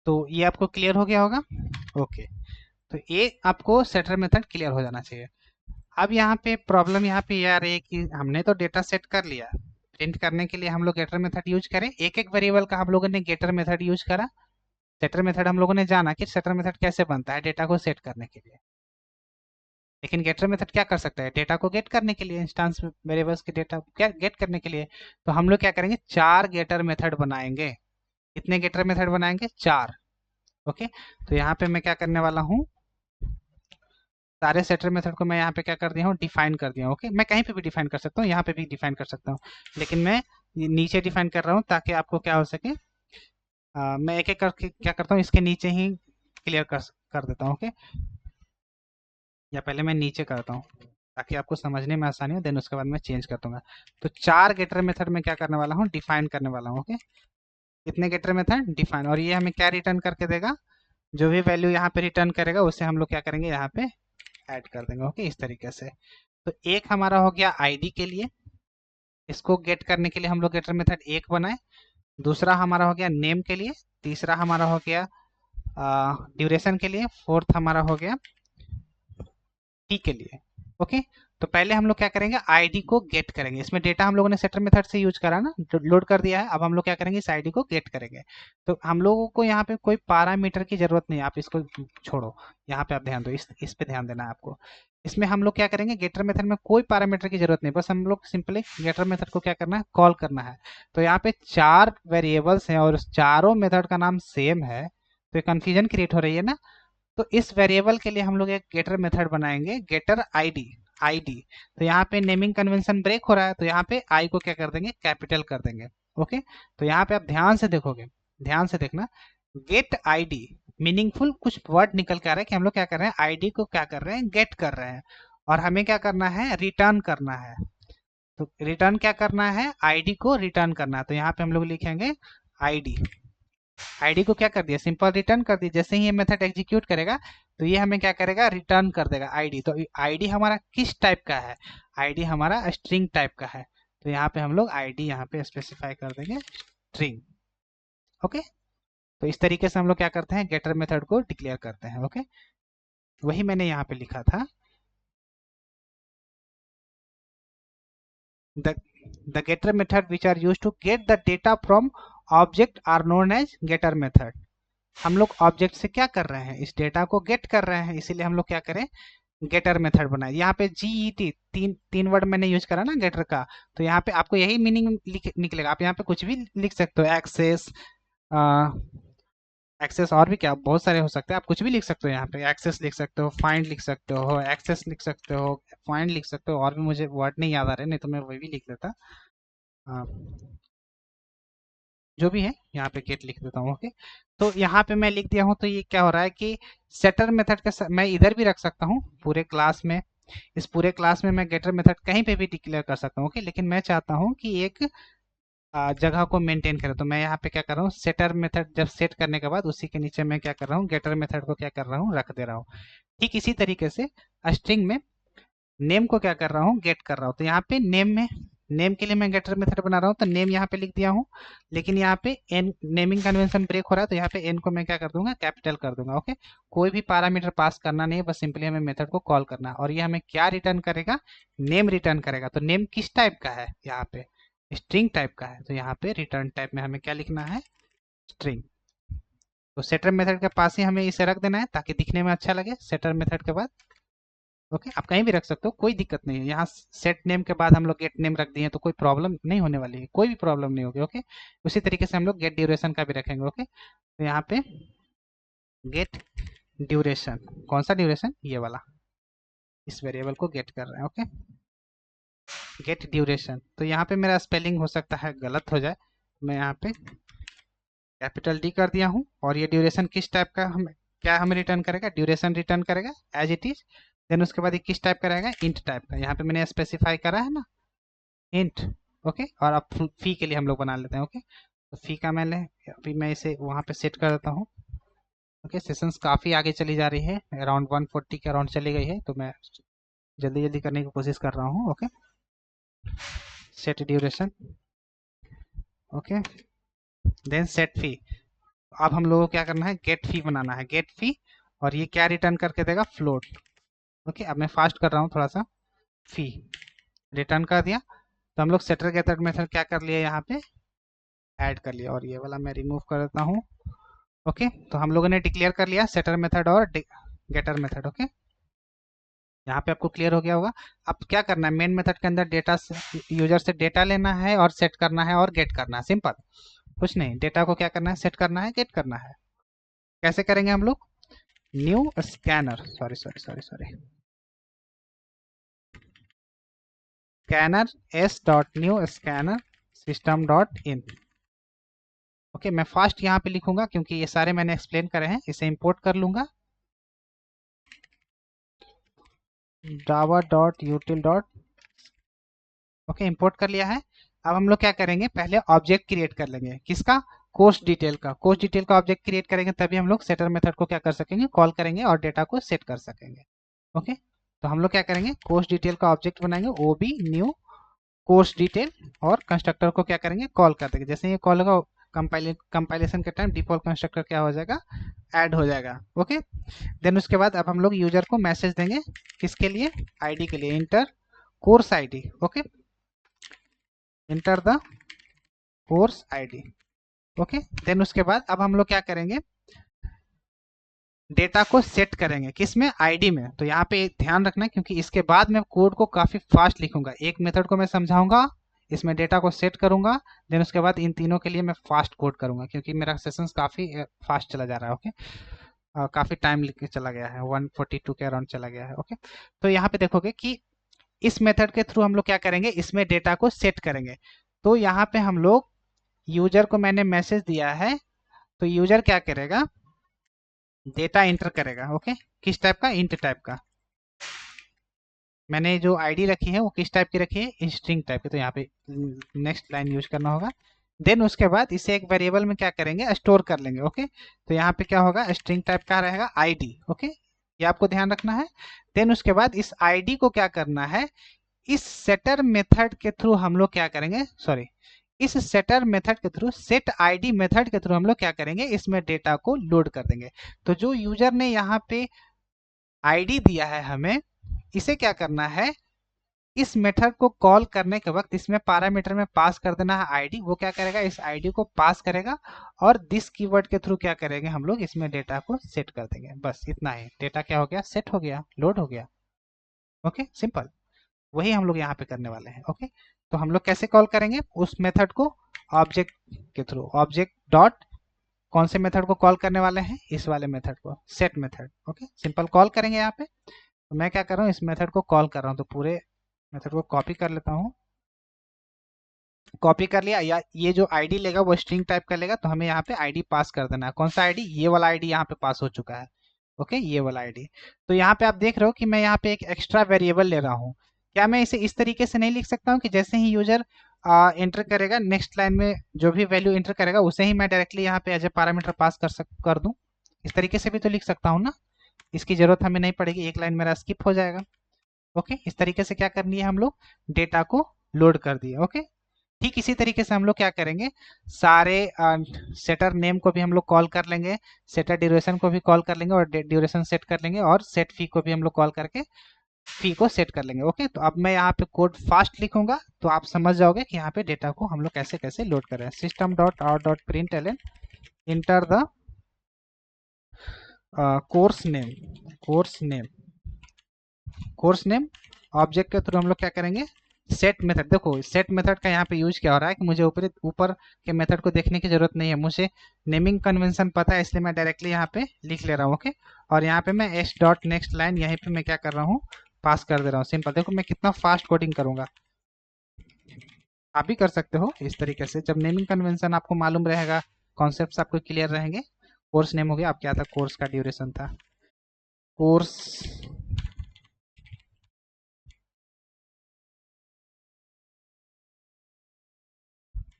तो ये आपको क्लियर हो गया होगा। ओके, तो ये आपको सेटर मेथड क्लियर हो जाना चाहिए। अब यहाँ पे प्रॉब्लम यहाँ पे ये आ रही है कि हमने तो डेटा सेट कर लिया, प्रिंट करने के लिए हम लोग गेटर मेथड यूज करें, एक एक वेरिएबल का हम लोगों ने गेटर मेथड यूज करा। सेटर मेथड हम लोगों ने जाना कि सेटर मेथड कैसे बनता है डेटा को सेट करने के लिए, लेकिन गेटर मेथड क्या कर सकता है, डेटा को गेट करने के लिए, इंस्टांस वेरिएबल्स के डेटा क्या गेट करने के लिए। तो हम लोग क्या करेंगे, 4 गेटर मेथड बनाएंगे। कितने गेटर मेथड बनाएंगे, 4। ओके, तो यहाँ पे मैं क्या करने वाला हूँ, सारे सेटर मेथड को मैं यहाँ पे क्या कर दिया हूँ, डिफाइन कर दिया हूँ। ओके, मैं कहीं पे भी डिफाइन कर सकता हूँ, यहाँ पे भी डिफाइन कर सकता हूँ, लेकिन मैं नीचे डिफाइन कर रहा हूँ ताकि आपको क्या हो सके। मैं एक एक करके क्या करता हूँ, इसके नीचे ही क्लियर कर देता हूँ। ओके, या पहले मैं नीचे करता हूँ ताकि आपको समझने में आसानी हो, देन उसके बाद मैं चेंज कर दूंगा। तो 4 गेटर मेथड में क्या करने वाला हूँ, डिफाइन करने वाला हूँ। ओके, कितने गेटर मेथड, डिफाइन, और ये हमें क्या रिटर्न करके देगा, जो भी वैल्यू यहाँ पे रिटर्न करेगा उसे हम लोग क्या करेंगे, यहाँ पे ऐड कर देंगे। ओके, इस तरीके से। तो एक हमारा हो गया आईडी के लिए, इसको गेट करने के लिए हम लोग गेटर मेथड एक बनाए। दूसरा हमारा हो गया नेम के लिए, तीसरा हमारा हो गया ड्यूरेशन के लिए, फोर्थ हमारा हो गया टी के लिए। ओके, तो पहले हम लोग क्या करेंगे, आईडी को गेट करेंगे। इसमें डेटा हम लोगों ने सेटर मेथड से यूज करा ना, लोड कर दिया है। अब हम लोग क्या करेंगे, इस आईडी को गेट करेंगे। तो हम लोगों को यहाँ पे कोई पैरामीटर की जरूरत नहीं है, आप इसको छोड़ो, यहाँ पे आप ध्यान दो, इस पे ध्यान देना है आपको। इसमें हम लोग क्या करेंगे, गेटर मेथड में कोई पैरामीटर की जरूरत नहीं, बस हम लोग सिंपली गेटर मेथड को क्या करना है, कॉल करना है। तो यहाँ पे 4 वेरिएबल्स हैं और चारों मेथड का नाम सेम है, तो कंफ्यूजन क्रिएट हो रही है ना। तो इस वेरिएबल के लिए हम लोग एक गेटर मेथड बनाएंगे, गेटर आईडी। आईडी, तो यहाँ पे नेमिंग कन्वेंशन ब्रेक हो रहा है, तो यहाँ पे आई को क्या कर देंगे, कैपिटल कर देंगे। ओके, तो यहाँ पे आप ध्यान से देखोगे, ध्यान से देखना, गेट आईडी मीनिंगफुल कुछ वर्ड निकल के आ रहा है कि हम लोग क्या कर रहे हैं, आईडी को क्या कर रहे हैं, गेट कर रहे हैं, और हमें क्या करना है, रिटर्न करना है। तो रिटर्न क्या करना है, आईडी को रिटर्न करना है। तो यहाँ पे हम लोग लिखेंगे आईडी। आईडी को क्या कर दिया, सिंपल रिटर्न कर दिया। जैसे ही ये मेथड एग्जीक्यूट करेगा तो ये हमें क्या करेगा, रिटर्न कर देगा आईडी। तो आईडी हमारा किस टाइप का है, आईडी हमारा स्ट्रिंग टाइप का है। तो यहाँ पे हम लोग आईडी यहाँ पे स्पेसिफाई कर देंगे स्ट्रिंग। ओके, तो इस तरीके से हम लोग क्या करते हैं, गेटर मेथड को डिक्लेयर करते हैं। ओके, वही मैंने यहाँ पे लिखा था, the the getter method which are used to get the data from object are known as getter method। हम लोग ऑब्जेक्ट से क्या कर रहे हैं, इस डेटा को गेट कर रहे हैं, इसीलिए हम लोग क्या करें, गेटर मेथड बनाए। यहाँ पे जीईटी तीन वर्ड मैंने यूज करा ना गेटर का, तो यहाँ पे आपको यही मीनिंग निकलेगा। आप यहाँ पे कुछ भी लिख सकते हो, एक्सेस, एक्सेस, और भी क्या बहुत सारे हो सकते हैं, आप कुछ भी लिख सकते हो। यहाँ पे एक्सेस लिख सकते हो, फाइंड लिख सकते हो, एक्सेस लिख सकते हो, फाइंड लिख सकते हो, और भी मुझे वर्ड नहीं याद आ रहे, नहीं तो मैं वही भी लिख लेता। जो भी है यहाँ पे गेट लिख देता हूँ। ओके, तो यहाँ पे मैं लिख दिया हूँ, तो ये क्या हो रहा है कि सेटर मेथड के मैं इधर भी रख सकता हूँ पूरे क्लास में, इस पूरे क्लास में मैं गेटर मेथड कहीं पे भी डिक्लेयर कर सकता हूँ, ओके। लेकिन मैं चाहता हूँ कि एक जगह को मेंटेन करें, तो मैं यहाँ पे क्या कर रहा हूँ, सेटर मेथड जब सेट करने के बाद उसी के नीचे मैं क्या कर रहा हूँ, गेटर मेथड को क्या कर रहा हूँ, रख दे रहा हूँ। ठीक इसी तरीके से स्ट्रिंग में नेम को क्या कर रहा हूँ, गेट कर रहा हूँ। तो यहाँ पे नेम में, नेम के लिए मैं गेटर मेथड बना रहा हूँ, तो नेम यहाँ पे लिख दिया हूँ। लेकिन यहाँ पे एन नेमिंग कन्वेंशन ब्रेक हो रहा है, तो यहाँ पे एन को मैं क्या कर दूंगा, कैपिटल कर दूंगा, ओके। कोई भी पैरामीटर पास करना नहीं है, बस सिंपली हमें मेथड को कॉल करना है। और ये हमें क्या रिटर्न करेगा, नेम रिटर्न करेगा। तो नेम किस टाइप का है, यहाँ पे स्ट्रिंग टाइप का है, तो यहाँ पे रिटर्न टाइप में हमें क्या लिखना है, स्ट्रिंग। तो सेटर मेथड के पास ही हमें इसे रख देना है ताकि दिखने में अच्छा लगे, सेटर मेथड के बाद, ओके। आप कहीं भी रख सकते हो, कोई दिक्कत नहीं है। यहाँ सेट नेम के बाद हम लोग गेट नेम रख दिए तो कोई प्रॉब्लम नहीं होने वाली है, कोई भी प्रॉब्लम नहीं होगी, ओके। उसी तरीके से हम लोग गेट ड्यूरेशन का भी रखेंगे, ओके। तो यहाँ पे गेट ड्यूरेशन, कौन सा ड्यूरेशन, ये वाला, इस वेरिएबल को गेट कर रहे हैं, ओके। गेट ड्यूरेशन, तो यहाँ पे मेरा स्पेलिंग हो सकता है गलत हो जाए, मैं यहाँ पे कैपिटल डी कर दिया हूँ। और ये ड्यूरेशन किस टाइप का हम, क्या हमें रिटर्न करेगा, ड्यूरेशन रिटर्न करेगा एज इट इज। देन उसके बाद ये किस टाइप का रहेगा, इंट टाइप का। यहाँ पे मैंने स्पेसिफाई करा है ना, इंट, ओके। और अब फी के लिए हम लोग बना लेते हैं, ओके। तो फी का मैं अभी मैं इसे वहाँ पे सेट कर देता हूँ, ओके। सेशंस काफ़ी आगे चली जा रही है, अराउंड 140 के अराउंड चली गई है, तो मैं जल्दी जल्दी करने की कोशिश कर रहा हूँ, okay. Set duration, okay. Then set fee. अब हम लोगों को क्या करना है, गेट फी बनाना है, गेट फी। और ये क्या रिटर्न करके देगा, फ्लोट, ओके। अब मैं फास्ट कर रहा हूँ थोड़ा सा, फी रिटर्न कर दिया। तो हम लोग सेटर गेटर मेथड क्या कर लिए, यहाँ पे ऐड कर लिया। और ये वाला मैं रिमूव कर देता हूँ, ओके। तो हम लोगों ने डिक्लेयर कर लिया सेटर मेथड और गेटर मेथड, ओके। यहाँ पे आपको क्लियर हो गया होगा। अब क्या करना है, मेन मेथड के अंदर डेटा से, यूजर से डेटा लेना है और सेट करना है और गेट करना है, सिंपल, कुछ नहीं। डेटा को क्या करना है, सेट करना है, गेट करना है। कैसे करेंगे हम लोग, new scanner, sorry sorry sorry sorry, scanner S dot new scanner system dot इन, ओके। मैं फास्ट यहाँ पे लिखूंगा क्योंकि ये सारे मैंने एक्सप्लेन करे हैं। इसे इंपोर्ट कर लूंगा, java dot util dot, okay. Import कर लिया है। अब हम लोग क्या करेंगे, पहले ऑब्जेक्ट क्रिएट कर लेंगे, किसका, कोर्स डिटेल का। कोर्स डिटेल का ऑब्जेक्ट क्रिएट करेंगे तभी हम लोग सेटर मेथड को क्या कर सकेंगे, कॉल करेंगे और डेटा को सेट कर सकेंगे, ओके। तो हम लोग क्या करेंगे, कोर्स डिटेल का ऑब्जेक्ट बनाएंगे, O B new course detail, और कंस्ट्रक्टर को क्या करेंगे, कॉल कर देंगे। जैसे ये कॉल होगा, कंपाइलेशन के टाइम डिफॉल्ट कंस्ट्रक्टर क्या हो जाएगा, ऐड हो जाएगा, ओके। देन उसके बाद अब हम लोग यूजर को मैसेज देंगे, किसके लिए, आईडी के लिए, enter course ID, okay. Enter the course ID, okay. Then उसके बाद अब हम लोग क्या करेंगे, डेटा को सेट करेंगे, किसमें, आईडी में। तो यहाँ पे ध्यान रखना क्योंकि इसके बाद मैं कोड को काफी फास्ट लिखूंगा। एक मेथड को मैं समझाऊंगा, इसमें डेटा को सेट करूंगा, देन उसके बाद इन तीनों के लिए मैं फास्ट कोड करूंगा क्योंकि मेरा सेशंस काफी फास्ट चला जा रहा है, ओके। काफी टाइम लिख के चला गया है, 142 के अराउंड चला गया है, ओके। तो यहाँ पे देखोगे कि इस मेथड के थ्रू हम लोग क्या करेंगे, इसमें डेटा को सेट करेंगे। तो यहाँ पे हम लोग यूजर को मैंने मैसेज दिया है, तो यूजर क्या करेगा, डेटा इंटर करेगा, ओके। किस टाइप का, इंट टाइप का। मैंने जो आईडी रखी है वो किस टाइप की रखी है, स्ट्रिंग टाइप की। तो यहाँ पे नेक्स्ट लाइन यूज करना होगा। देन उसके बाद इसे एक वेरिएबल में क्या करेंगे, स्टोर कर लेंगे, ओके। तो यहाँ पे क्या होगा, स्ट्रिंग टाइप का रहेगा आईडी, ओके। ये आपको ध्यान रखना है। देन उसके बाद इस आईडी को क्या करना है, इस सेटर मेथड के थ्रू हम लोग क्या करेंगे, सॉरी, इस सेटर मेथड के थ्रू, सेट आईडी मेथड के थ्रू हम लोग क्या करेंगे, इसमें डेटा को लोड कर देंगे। तो जो यूजर ने यहाँ पे आईडी दिया है हमें, इसे क्या करना है, इस मेथड को कॉल करने के वक्त इसमें पैरामीटर में पास कर देना है आईडी। वो क्या करेगा, इस आईडी को पास करेगा और दिस कीवर्ड के थ्रू क्या करेंगे हम लोग, इसमें डेटा को सेट कर देंगे। बस इतना ही, डेटा क्या हो गया, सेट हो गया, लोड हो गया, ओके, सिंपल। वही हम लोग यहाँ पे करने वाले हैं, ओके। तो हम लोग कैसे कॉल करेंगे उस मेथड को, ऑब्जेक्ट के थ्रू, ऑब्जेक्ट डॉट, कौन से मेथड को कॉल करने वाले हैं, इस वाले मेथड को, set method, okay. Simple call करेंगे यहाँ पे। तो मैं क्या कर रहा हूँ, इस मेथड को कॉल कर रहा हूँ, तो पूरे मेथड को कॉपी कर लेता हूँ, कॉपी कर लिया, या ये जो आईडी लेगा वो स्ट्रिंग टाइप का लेगा, तो हमें यहाँ पे आईडी पास कर देना है। कौन सा आईडी? ये वाला आईडी यहाँ पे पास हो चुका है। ओके, ये वाला आईडी। तो यहाँ पे आप देख रहे हो कि मैं यहाँ पे एक एक्स्ट्रा वेरिएबल ले रहा हूँ। क्या मैं इसे इस तरीके से नहीं लिख सकता हूँ कि जैसे ही यूजर एंटर करेगा नेक्स्ट लाइन में जो भी वैल्यू एंटर करेगा उसे ही मैं डायरेक्टली यहाँ पे एज ए पैरामीटर पास कर दूँ? इस तरीके से भी तो लिख सकता हूँ ना। इसकी जरूरत हमें नहीं पड़ेगी, एक लाइन मेरा स्किप हो जाएगा। ओके, इस तरीके से क्या करनी है, हम लोग डेटा को लोड कर दिए। ओके, ठीक इसी तरीके से हम लोग क्या करेंगे, सारे सेटर नेम को भी हम लोग कॉल कर लेंगे, सेटर ड्यूरेशन को भी कॉल कर लेंगे और ड्यूरेशन सेट कर लेंगे, और सेट फी को भी हम लोग कॉल करके फी को सेट कर लेंगे। ओके, तो अब मैं यहाँ पे कोड फास्ट लिखूंगा तो आप समझ जाओगे कि यहाँ पे डेटा को हम लोग कैसे कैसे लोड कर रहे हैं। System dot out dot print L N enter the course name, course name object के थ्रू हम लोग क्या करेंगे, सेट मेथड। देखो सेट मेथड का यहाँ पे यूज क्या हो रहा है कि मुझे ऊपर ऊपर के मेथड को देखने की जरूरत नहीं है, मुझे नेमिंग कन्वेंशन पता है, इसलिए मैं डायरेक्टली यहाँ पे लिख ले रहा हूँ। ओके, और यहाँ पे मैं एस डॉट नेक्स्ट लाइन यहीं पे मैं क्या कर रहा हूँ, पास कर दे रहा हूँ। सिंपल, देखो मैं कितना फास्ट कोडिंग करूंगा। आप भी कर सकते हो इस तरीके से, जब नेमिंग कन्वेंशन आपको मालूम रहेगा, कॉन्सेप्ट आपको क्लियर रहेंगे। कोर्स नेम हो गया, अब क्या था, कोर्स का ड्यूरेशन था, course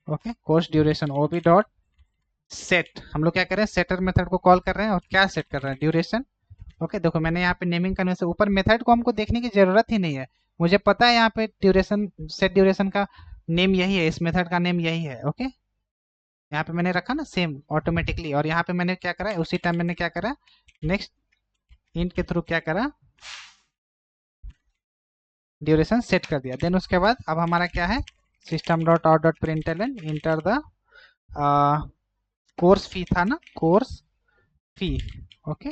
okay, course duration OB dot set. हम लोग क्या कर रहे हैं, सेटर मेथड को कॉल कर रहे हैं और क्या सेट कर रहे हैं, ड्यूरेशन। ओके, देखो मैंने यहाँ पे नेमिंग करने से ऊपर मेथड को हमको देखने की जरूरत ही नहीं है, मुझे पता है यहाँ पे ड्यूरेशन, सेट ड्यूरेशन का नेम यही है, इस मेथड का नेम यही है। ओके, यहाँ पे मैंने रखा ना सेम ऑटोमेटिकली, और यहाँ पे मैंने क्या करा, उसी टाइम मैंने क्या करा, नेक्स्ट इंट के थ्रू क्या करा, ड्यूरेशन सेट कर दिया। देन उसके बाद अब हमारा क्या है, system dot out dot print L N enter the course fee था ना, course fee. Okay,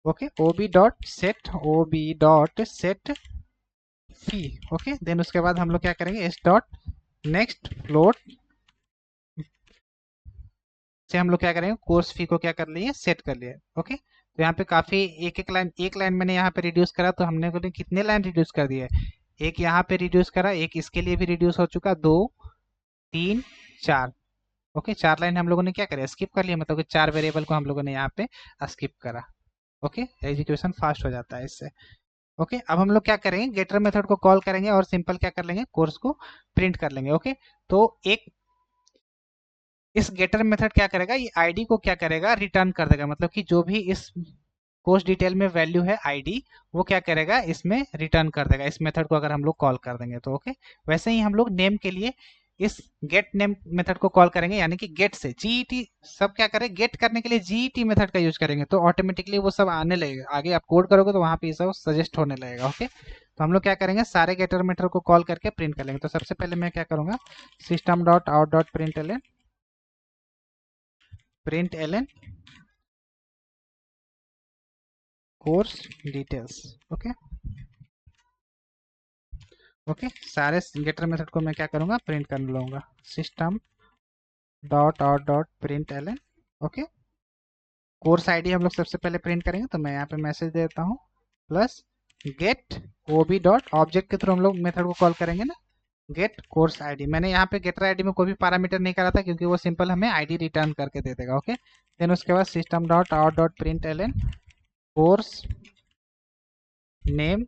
okay, OB dot set fee. Okay, then उसके बाद हम लोग क्या करेंगे, एस डॉट नेक्स्ट फ्लोट से हम लोग क्या करेंगे, कोर्स फी को क्या कर लिए, सेट कर लिए। ओके, तो यहाँ पे काफी एक लाइन मैंने यहाँ पे रिड्यूस करा, तो हमने को कितने लाइन रिड्यूस कर दिए, एक यहाँ पे रिड्यूस करा, एक इसके लिए भी रिड्यूस हो चुका, 2 3 4। ओके, 4 लाइन हम लोगों ने क्या करा, स्किप कर लिया, मतलब कि 4 वेरिएबल को हम लोगों ने यहाँ पे स्किप करा। ओके, एग्जीक्यूशन फास्ट हो जाता है इससे। ओके, अब हम लोग क्या करेंगे, गेटर मेथड को कॉल करेंगे और सिंपल क्या कर लेंगे, कोर्स को प्रिंट कर लेंगे। ओके, तो एक इस गेटर मेथड क्या करेगा, ये आईडी को क्या करेगा, रिटर्न कर देगा, मतलब कि जो भी इस कोर्स डिटेल में वैल्यू है आईडी, वो क्या करेगा, इसमें रिटर्न कर देगा, इस मेथड को अगर हम लोग कॉल कर देंगे तो। ओके, वैसे ही हम लोग नेम के लिए इस गेट नेम मेथड को कॉल करेंगे, यानी कि गेट से जीईटी सब क्या करें, गेट करने के लिए जीईटी मेथड का यूज करेंगे, तो ऑटोमेटिकली वो सब आने लगेगा, आगे आप कोड करोगे तो वहां पे ये सब सजेस्ट होने लगेगा। ओके, तो हम लोग क्या करेंगे, सारे गेटर मेथड को कॉल करके प्रिंट कर लेंगे। तो सबसे पहले मैं क्या करूंगा, system dot out dot print L course details. Okay, okay, सारे गेटर मेथड को मैं क्या करूंगा, प्रिंट कर लूंगा, system dot out dot print L N. Okay, course ID हम लोग सबसे पहले प्रिंट करेंगे, तो मैं यहाँ पे मैसेज देता हूँ प्लस गेट ओबी डॉट ऑब्जेक्ट के थ्रू हम लोग मेथड को कॉल करेंगे ना, गेट कोर्स आईडी। मैंने यहाँ पे गेटर आईडी में कोई भी पैरामीटर नहीं करा था, क्योंकि वो सिंपल हमें आईडी रिटर्न करके दे देगा। ओके, देन उसके बाद system dot out dot print L N course name.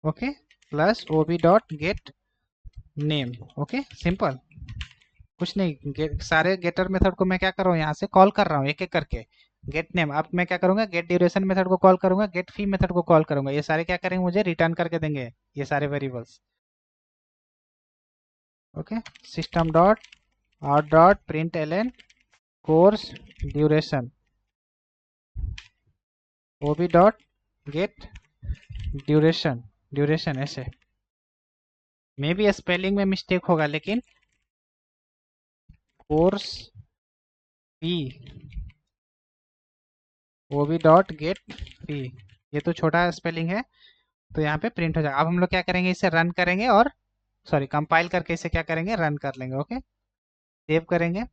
Okay, plus OB dot get name. Okay, simple, कुछ नहीं, सारे गेटर मेथड को मैं क्या कर रहा हूँ, यहाँ से कॉल कर रहा हूँ एक एक करके। गेट नेम, अब मैं क्या करूंगा, गेट ड्यूरेशन मेथड को कॉल करूंगा, गेट फी मेथड को कॉल करूंगा, ये सारे क्या करेंगे, मुझे रिटर्न करके देंगे ये सारे variables. Okay, system dot out dot print L N course duration OB dot get duration, duration ऐसे, मे बी स्पेलिंग में मिस्टेक होगा, लेकिन course fee OB dot get fee, ये तो छोटा स्पेलिंग है, तो यहाँ पे प्रिंट हो जाएगा। अब हम लोग क्या करेंगे, इसे रन करेंगे, और सॉरी कंपाइल करके इसे क्या करेंगे, रन कर लेंगे। ओके, सेव करेंगे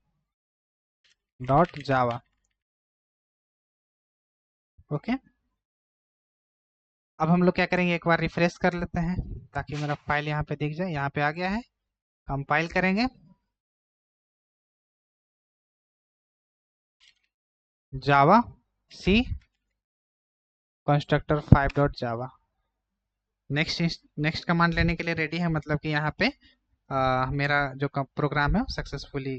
डॉट जावा। ओके, अब हम लोग क्या करेंगे, एक बार रिफ्रेश कर लेते हैं ताकि मेरा फाइल यहाँ पे दिख जाए। यहाँ पे आ गया है, कंपाइल करेंगे। जावा सी कंस्ट्रक्टर 5.java। नेक्स्ट कमांड लेने के लिए रेडी है, मतलब कि यहाँ पे मेरा जो प्रोग्राम है सक्सेसफुली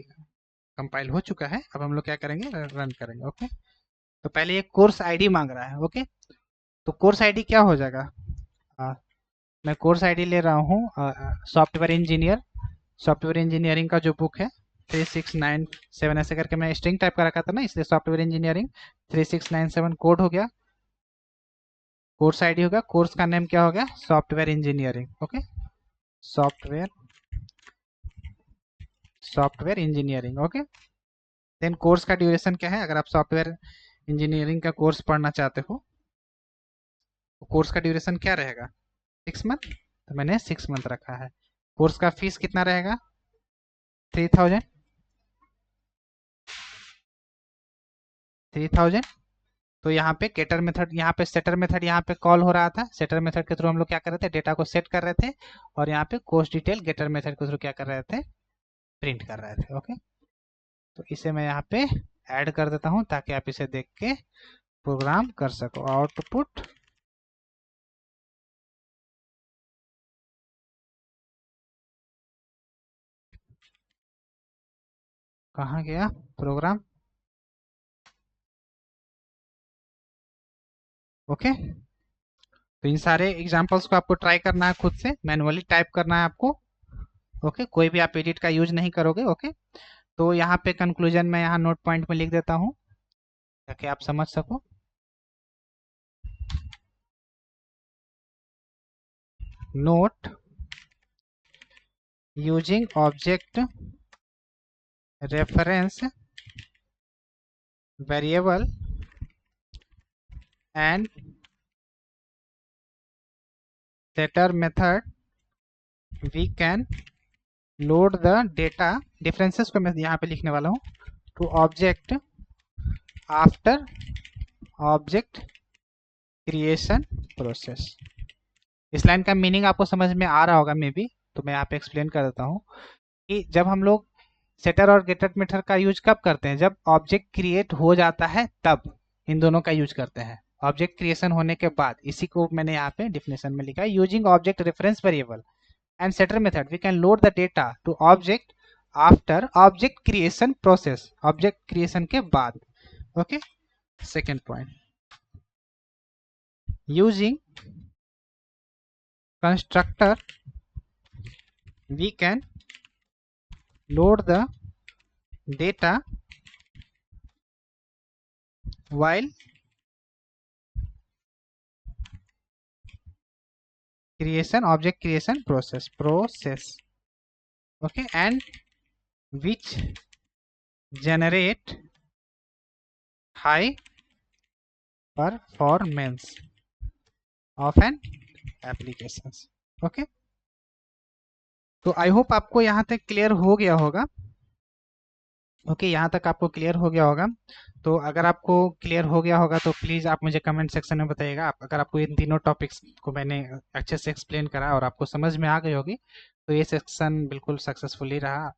कंपाइल हो चुका है। अब हम लोग क्या करेंगे, रन करेंगे। ओके, तो पहले ये कोर्स आईडी मांग रहा है। ओके, तो कोर्स आईडी क्या हो जाएगा, मैं कोर्स आईडी ले रहा हूँ सॉफ्टवेयर इंजीनियरिंग का जो बुक है 3697, ऐसे करके मैं स्ट्रिंग टाइप का रखा था ना, इसलिए सॉफ्टवेयर इंजीनियरिंग 3697 कोड हो गया, कोर्स आईडी होगा। कोर्स का नेम क्या हो गया, software engineering. Okay, software engineering. Okay, then course का ड्यूरेशन क्या है, अगर आप सॉफ्टवेयर इंजीनियरिंग का कोर्स पढ़ना चाहते हो तो कोर्स का ड्यूरेशन क्या रहेगा, 6 मंथ, तो मैंने 6 मंथ रखा है। कोर्स का फीस कितना रहेगा, 3000। तो यहाँ पे गेटर मेथड, यहाँ पे सेटर मेथड यहाँ पे कॉल हो रहा था। सेटर मेथड के थ्रू हम लोग क्या कर रहे थे, डेटा को सेट कर रहे थे, और यहाँ पे कोर्स डिटेल गेटर मेथड के थ्रू क्या कर रहे थे, प्रिंट कर रहे थे। ओके, तो इसे मैं यहाँ पे ऐड कर देता हूँ ताकि आप इसे देख के प्रोग्राम कर सको। आउटपुट कहाँ गया प्रोग्राम। ओके, तो इन सारे एग्जांपल्स को आपको ट्राई करना है, खुद से मैनुअली टाइप करना है आपको। ओके, कोई भी आप एडिट का यूज नहीं करोगे। ओके, तो यहाँ पे कंक्लूजन में यहाँ नोट पॉइंट में लिख देता हूँ ताकि आप समझ सको। Not using object reference variable and setter method we can load the data. Differences को मैं यहाँ पे लिखने वाला हूँ, to object after object creation process. इस लाइन का मीनिंग आपको समझ में आ रहा होगा मे बी, तो मैं यहाँ पे एक्सप्लेन कर देता हूँ कि जब हम लोग सेटर और गेटर मेथड का यूज कब करते हैं, जब ऑब्जेक्ट क्रिएट हो जाता है तब इन दोनों का यूज करते हैं। ऑब्जेक्ट क्रिएशन होने के बाद, इसी को मैंने यहाँ पे डिफिनेशन में लिखा है, using object reference variable and setter method we can load the data to object after object creation process, object creation के बाद। Okay, second point, using constructor we can load the data while creation object creation process okay, and which generate high performance of an applications। Okay, तो आई होप आपको यहाँ तक क्लियर हो गया होगा। ओके, यहाँ तक आपको क्लियर हो गया होगा। तो अगर आपको क्लियर हो गया होगा तो प्लीज़ आप मुझे कमेंट सेक्शन में बताइएगा। अगर आपको इन तीनों टॉपिक्स को मैंने अच्छे से एक्सप्लेन करा और आपको समझ में आ गई होगी तो ये सेक्शन बिल्कुल सक्सेसफुली रहा,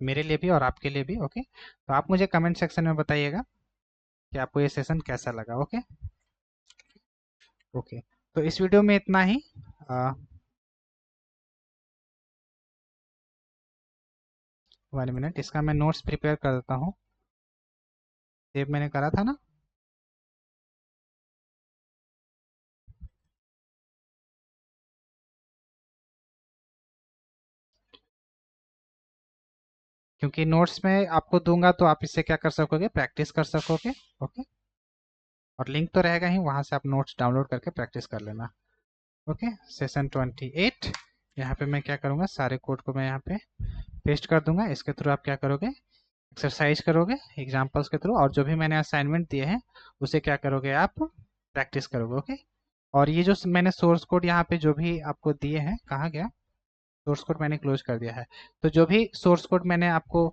मेरे लिए भी और आपके लिए भी। ओके, तो आप मुझे कमेंट सेक्शन में बताइएगा कि आपको ये सेशन कैसा लगा। ओके ओके, तो इस वीडियो में इतना ही। 1 मिनट, इसका मैं नोट्स प्रिपेयर कर देता हूँ, सेव मैंने करा था ना। क्योंकि नोट्स में आपको दूंगा तो आप इससे क्या कर सकोगे, प्रैक्टिस कर सकोगे। ओके, और लिंक तो रहेगा ही, वहां से आप नोट्स डाउनलोड करके प्रैक्टिस कर लेना। ओके, सेशन 28 यहाँ पे मैं क्या करूँगा, सारे कोड को मैं यहाँ पे पेस्ट कर दूंगा। इसके थ्रू आप क्या करोगे, एक्सरसाइज करोगे एग्जाम्पल्स के थ्रू, और जो भी मैंने असाइनमेंट दिए हैं उसे क्या करोगे, आप प्रैक्टिस करोगे। ओके, और ये जो मैंने सोर्स कोड यहाँ पे जो भी आपको दिए हैं, कहाँ गया सोर्स कोड, मैंने क्लोज कर दिया है। तो जो भी सोर्स कोड मैंने आपको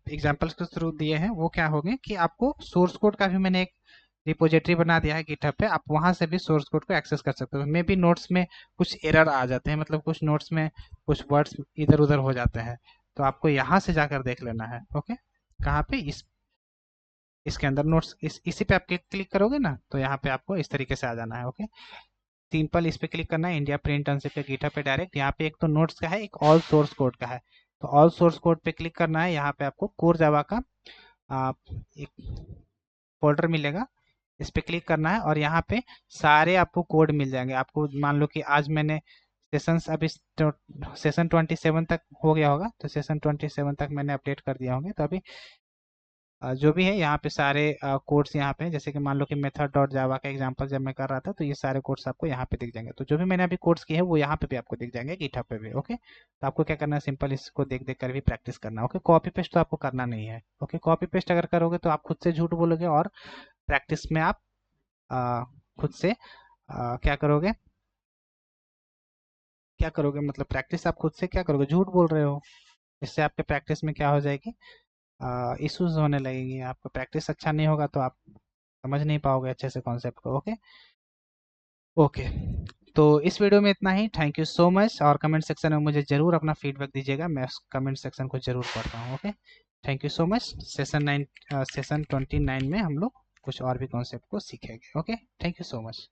एग्जाम्पल्स के थ्रू दिए हैं वो क्या होंगे कि आपको सोर्स कोड का भी मैंने एक रिपोजिटरी बना दिया है गिटहब पे, आप वहां से भी सोर्स कोड को एक्सेस कर सकते हो। मे भी नोट्स में कुछ एरर आ जाते हैं, मतलब कुछ नोट्स में कुछ वर्ड्स इधर उधर हो जाते हैं, तो आपको यहाँ से जाकर देख लेना है। ओके, कहाँ पे, इसके अंदर नोट्स, इसी पे आप क्लिक करोगे ना, तो यहाँ पे आपको इस तरीके से आ जाना है। ओके, सिंपल इस पे क्लिक करना है, इंडिया प्रिंट अनसिप के गिटहब पे डायरेक्ट। यहाँ पे एक तो नोट्स का है, एक ऑल सोर्स कोड का है। तो ऑल सोर्स कोड पे क्लिक करना है, यहाँ पे आपको कोर जावा का एक फोल्डर मिलेगा, इस पे क्लिक करना है और यहाँ पे सारे आपको कोड मिल जाएंगे। आपको मान लो कि आज मैंने सेशंस, अभी सेशन 27 तक हो गया होगा, तो सेशन 27 तक मैंने अपडेट कर दिया होंगे। तो अभी जो भी है यहाँ पे सारे कोड्स यहाँ पे हैं, जैसे कि मान लो कि मेथड डॉट जावा का एग्जांपल जब मैं कर रहा था, तो ये सारे कोड्स आपको यहाँ पे दिख जाएंगे। तो जो भी मैंने अभी कोड्स किए हैं वो यहाँ पे भी आपको दिख जाएंगे, गिटहब पे भी। ओके, तो आपको क्या करना है, सिंपल इसको देख देख कर भी प्रैक्टिस करना। ओके, कॉपी पेस्ट तो आपको करना नहीं है। ओके, कॉपी पेस्ट अगर करोगे तो आप खुद से झूठ बोलोगे, और प्रैक्टिस में आप खुद से क्या करोगे, मतलब प्रैक्टिस आप खुद से क्या करोगे, झूठ बोल रहे हो। इससे आपके प्रैक्टिस में क्या हो जाएगी, इश्यूज होने लगेंगी। आपका प्रैक्टिस अच्छा नहीं होगा तो आप समझ नहीं पाओगे अच्छे से कॉन्सेप्ट को। ओके, ओके, तो इस वीडियो में इतना ही। थैंक यू सो मच, और कमेंट सेक्शन में मुझे जरूर अपना फीडबैक दीजिएगा, मैं उस कमेंट सेक्शन को जरूर पढ़ता हूँ। Okay, thank you so much. Session 29 में हम लोग कुछ और भी कॉन्सेप्ट को सीखेंगे। Okay, thank you so much.